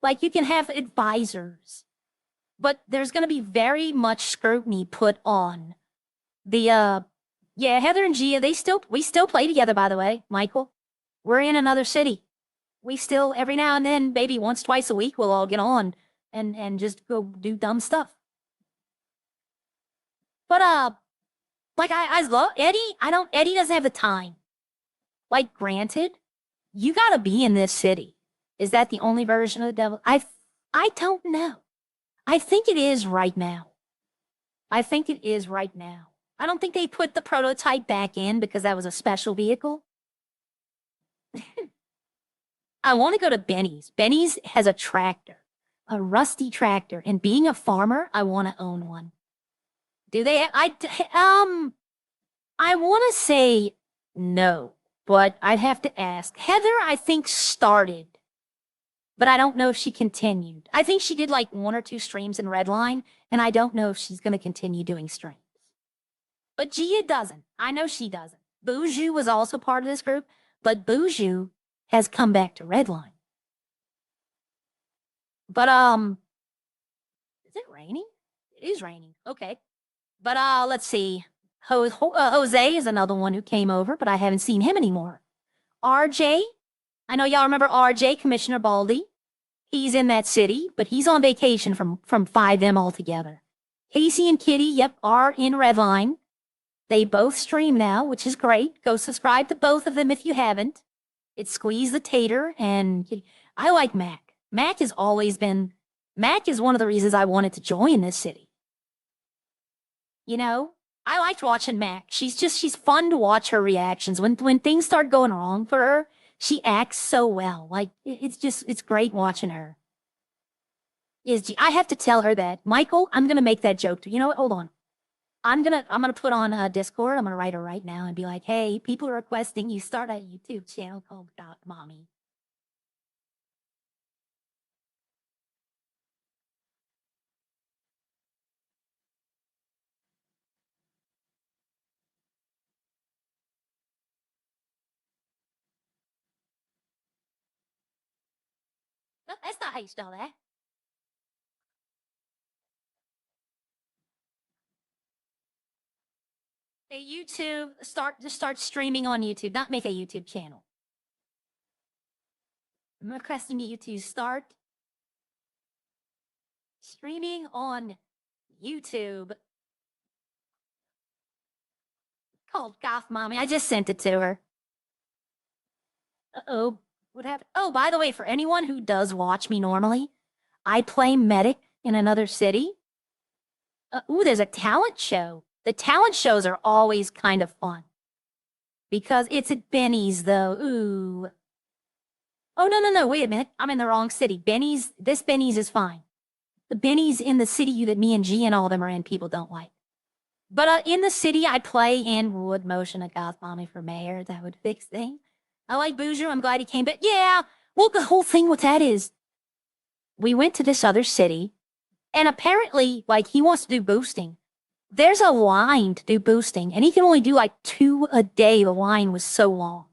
like, you can have advisors. But there's going to be very much scrutiny put on the, yeah, Heather and Gia, we still play together, by the way, Michael. We're in another city. We still, every now and then, maybe once, twice a week, we'll all get on and just go do dumb stuff. But, like, I love Eddie. Eddie doesn't have the time. Like, granted, you gotta be in this city. Is that the only version of the devil? I don't know. I think it is right now. I think it is right now. I don't think they put the prototype back in because that was a special vehicle. I want to go to Benny's. Benny's has a tractor, a rusty tractor, and being a farmer, I want to own one. Do they? I want to say no, but I'd have to ask. Heather, I think, started, but I don't know if she continued. I think she did like 1 or 2 streams in Redline, and I don't know if she's going to continue doing streams. But Gia doesn't. I know she doesn't. Boujou was also part of this group, but Boujou has come back to Redline. But, Is it raining? It is raining. Okay. But let's see. Jose is another one who came over, but I haven't seen him anymore. RJ, I know y'all remember RJ, Commissioner Baldy. He's in that city, but he's on vacation from 5M altogether. Casey and Kitty, yep, are in Redline. They both stream now, which is great. Go subscribe to both of them if you haven't. It's Squeeze the Tater and I like Mac. Mac is one of the reasons I wanted to join this city. You know, I liked watching Mac. She's fun to watch her reactions. When things start going wrong for her, she acts so well. Like, it's great watching her. I have to tell her that. Michael, I'm gonna make that joke. You know what? Hold on. I'm gonna put on Discord. I'm gonna write her right now and be like, hey, people are requesting you start a YouTube channel called Goth Mommy. No, that's not how you spell that. A YouTube start streaming on YouTube, not make a YouTube channel. I'm requesting you to start streaming on YouTube called Goth Mommy. I just sent it to her. Uh-oh. What happened? Oh, by the way, for anyone who does watch me normally, I play medic in another city. Ooh, there's a talent show. The talent shows are always kind of fun. Because it's at Benny's, though. Ooh. Oh, no, wait a minute. I'm in the wrong city. This Benny's is fine. The Benny's in the city that me and G and all them are in, people don't like. But in the city, I play and would motion a Goth Mommy for mayor. That would fix things. I like Boozer. I'm glad he came. But yeah, well, the whole thing with that is we went to this other city, and apparently, like, he wants to do boosting. There's a line to do boosting, and he can only do like 2 a day. The line was so long.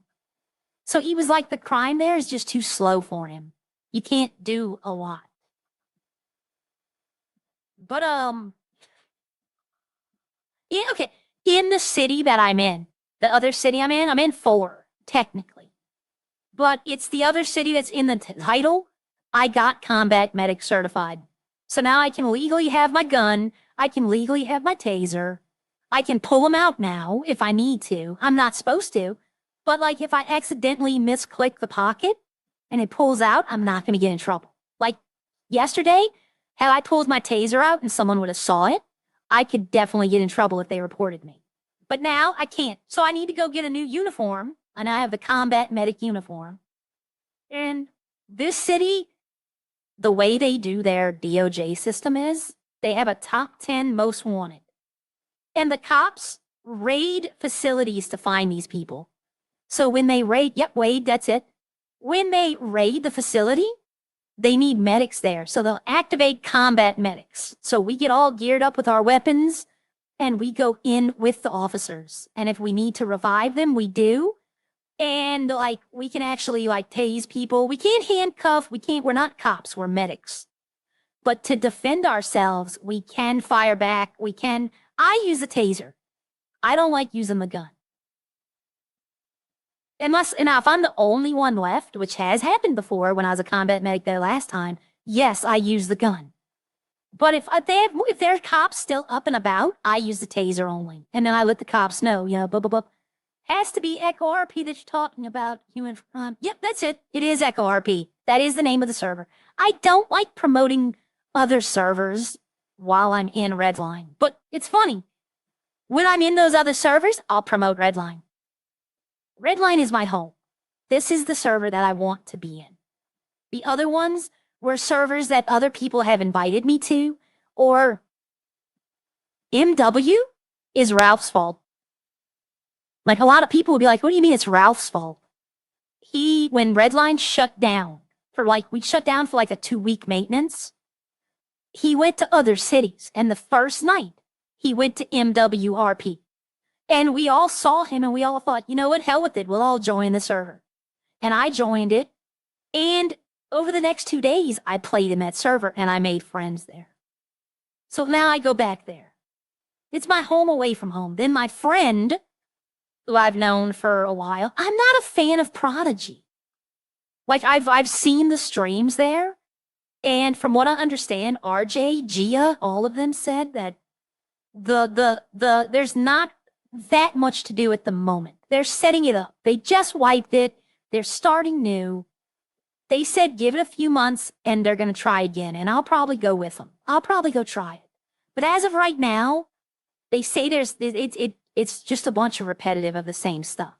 So he was like, the crime there is just too slow for him. You can't do a lot. But, yeah, okay. In the city that I'm in, the other city I'm in 4, technically. But it's the other city that's in the title. I got combat medic certified. So now I can legally have my gun. I can legally have my taser. I can pull them out now if I need to. I'm not supposed to. But like if I accidentally misclick the pocket and it pulls out, I'm not going to get in trouble. Like yesterday, had I pulled my taser out and someone would have saw it, I could definitely get in trouble if they reported me. But now I can't. So I need to go get a new uniform. And I have the combat medic uniform. And this city, the way they do their DOJ system is, they have a top 10 most wanted. And the cops raid facilities to find these people. So when they raid, yep, Wade, that's it. When they raid the facility, they need medics there. So they'll activate combat medics. So we get all geared up with our weapons and we go in with the officers. And if we need to revive them, we do. And like, we can actually like tase people. We can't handcuff. We're not cops. We're medics. But to defend ourselves, we can fire back. I use a taser. I don't like using the gun. Now if I'm the only one left, which has happened before when I was a combat medic there last time, yes, I use the gun. But if there are cops still up and about, I use the taser only. And then I let the cops know, blah, blah, blah. Has to be Echo RP that you're talking about, human. Yep, that's it. It is Echo RP. That is the name of the server. I don't like promoting other servers while I'm in Redline, but it's funny. When I'm in those other servers, I'll promote Redline. Redline is my home. This is the server that I want to be in. The other ones were servers that other people have invited me to, or MW is Ralph's fault. Like, a lot of people would be like, what do you mean it's Ralph's fault? When Redline shut down, we shut down for like a 2-week maintenance, he went to other cities. And the first night, he went to MWRP. And we all saw him and we all thought, you know what, hell with it, we'll all join the server. And I joined it. And over the next 2 days, I played in that server and I made friends there. So now I go back there. It's my home away from home. Then my friend, who I've known for a while, I'm not a fan of Prodigy. Like I've seen the streams there, and from what I understand, RJ, Gia, all of them said that there's not that much to do at the moment. They're setting it up. They just wiped it. They're starting new. They said give it a few months and they're going to try again, and I'll probably go with them. I'll probably go try it. But as of right now, they say it's just a bunch of repetitive of the same stuff.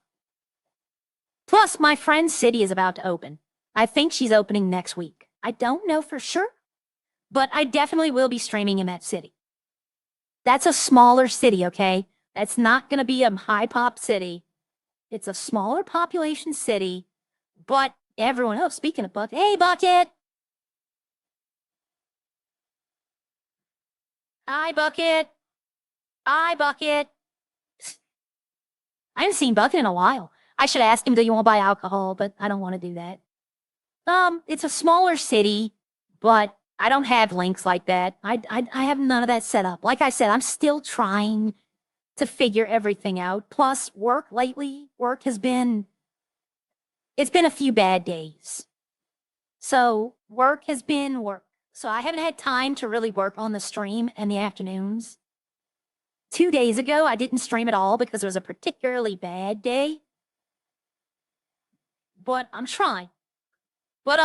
Plus, my friend's city is about to open. I think she's opening next week. I don't know for sure, but I definitely will be streaming in that city. That's a smaller city, okay? That's not going to be a high pop city. It's a smaller population city, but everyone, oh, speaking of Bucket, hey, Bucket! Hi, Bucket! Hi, Bucket! I haven't seen Bucket in a while. I should ask him, do you want to buy alcohol? But I don't want to do that. It's a smaller city, but I don't have links like that. I have none of that set up. Like I said, I'm still trying to figure everything out. Plus, work lately, it's been a few bad days. So work has been work. So I haven't had time to really work on the stream in the afternoons. 2 days ago, I didn't stream at all because it was a particularly bad day. But I'm trying. But,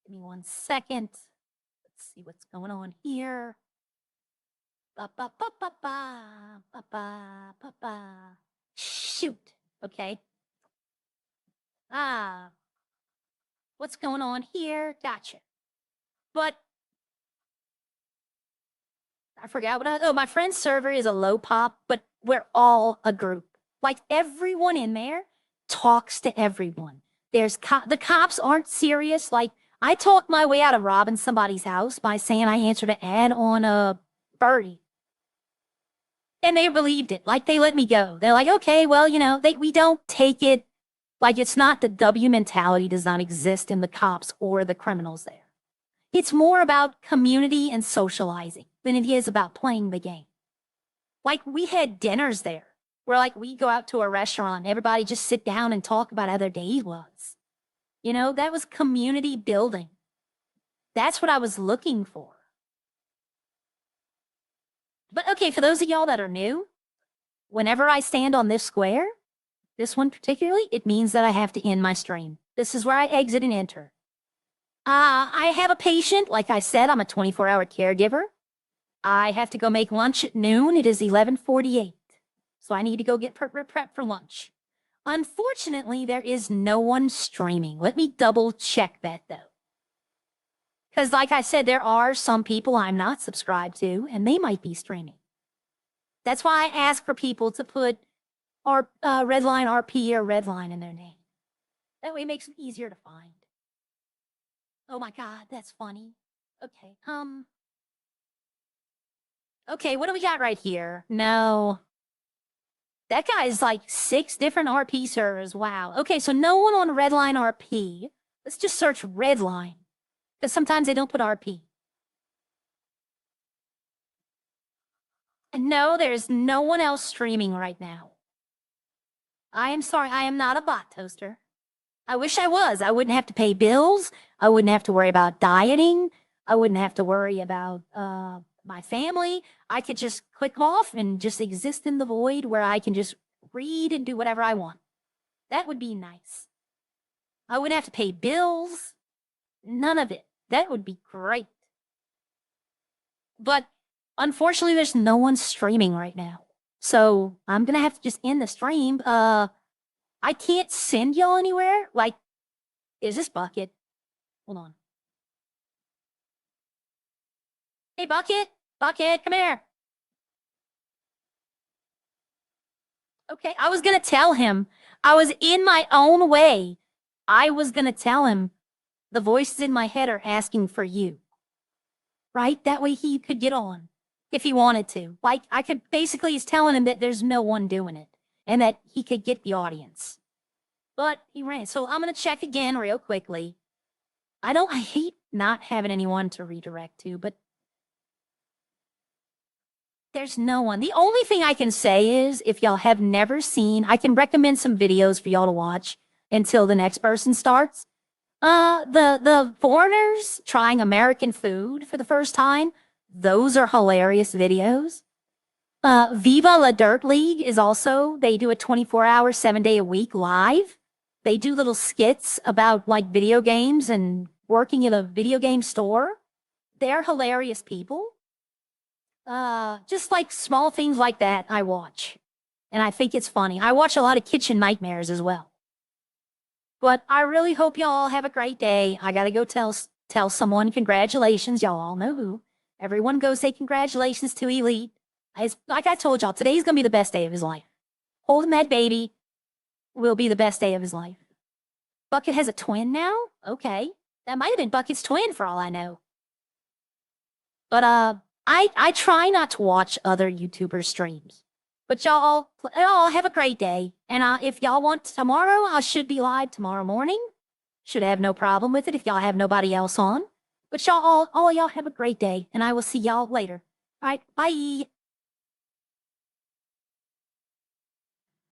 give me 1 second. Let's see what's going on here. Ba, ba, ba, ba, ba, ba, ba, ba, ba. Shoot. Okay. What's going on here? Gotcha. But I forgot what my friend's server is a low pop, but we're all a group. Like everyone in there talks to everyone. The cops aren't serious. Like I talked my way out of robbing somebody's house by saying I answered an ad on a birdie. And they believed it. Like they let me go. They're like, okay, well, we don't take it. Like it's not the W mentality does not exist in the cops or the criminals there. It's more about community and socializing than it is about playing the game. Like we had dinners there where like we go out to a restaurant, everybody just sit down and talk about how their day was. That was community building. That's what I was looking for. But okay, for those of y'all that are new, whenever I stand on this square, this one particularly, it means that I have to end my stream. This is where I exit and enter. I have a patient. Like I said, I'm a 24-hour caregiver. I have to go make lunch at noon. It is 11:48. So I need to go get prep for lunch. Unfortunately, there is no one streaming. Let me double check that though. Because like I said, there are some people I'm not subscribed to and they might be streaming. That's why I ask for people to put Redline RP or Redline in their name. That way it makes it easier to find. Oh my God, that's funny. Okay, okay, what do we got right here? No. That guy's like 6 different RP servers. Wow. Okay, so no one on Redline RP. Let's just search Redline. Because sometimes they don't put RP. And no, there's no one else streaming right now. I am sorry, I am not a bot toaster. I wish I was. I wouldn't have to pay bills. I wouldn't have to worry about dieting. I wouldn't have to worry about my family. I could just click off and just exist in the void where I can just read and do whatever I want. That would be nice. I wouldn't have to pay bills. None of it. That would be great. But unfortunately, there's no one streaming right now. So I'm going to have to just end the stream. I can't send y'all anywhere. Like, is this Bucket? Hold on. Hey, Bucket! Bucket, come here! Okay, I was gonna tell him. I was in my own way. I was gonna tell him the voices in my head are asking for you. Right? That way he could get on if he wanted to. Like, I could basically, he's telling him that there's no one doing it and that he could get the audience. But he ran. So I'm gonna check again real quickly. I hate not having anyone to redirect to, but There's no one. The only thing I can say is if y'all have never seen, I can recommend some videos for y'all to watch until the next person starts. The foreigners trying American food for the first time. Those are hilarious videos. Viva La Dirt League is also, they do a 24-hour, 7-day a week live. They do little skits about like video games and working in a video game store. They're hilarious people. Just like small things like that I watch. And I think it's funny. I watch a lot of Kitchen Nightmares as well. But I really hope y'all have a great day. I gotta go tell someone congratulations. Y'all all know who. Everyone go say congratulations to Elite. Like I told y'all, today's gonna be the best day of his life. Holding that baby will be the best day of his life. Bucket has a twin now? Okay. That might have been Bucket's twin for all I know. But I try not to watch other YouTuber streams. But y'all have a great day. And if y'all want tomorrow, I should be live tomorrow morning. Should have no problem with it if y'all have nobody else on. But y'all have a great day, and I will see y'all later. All right, bye.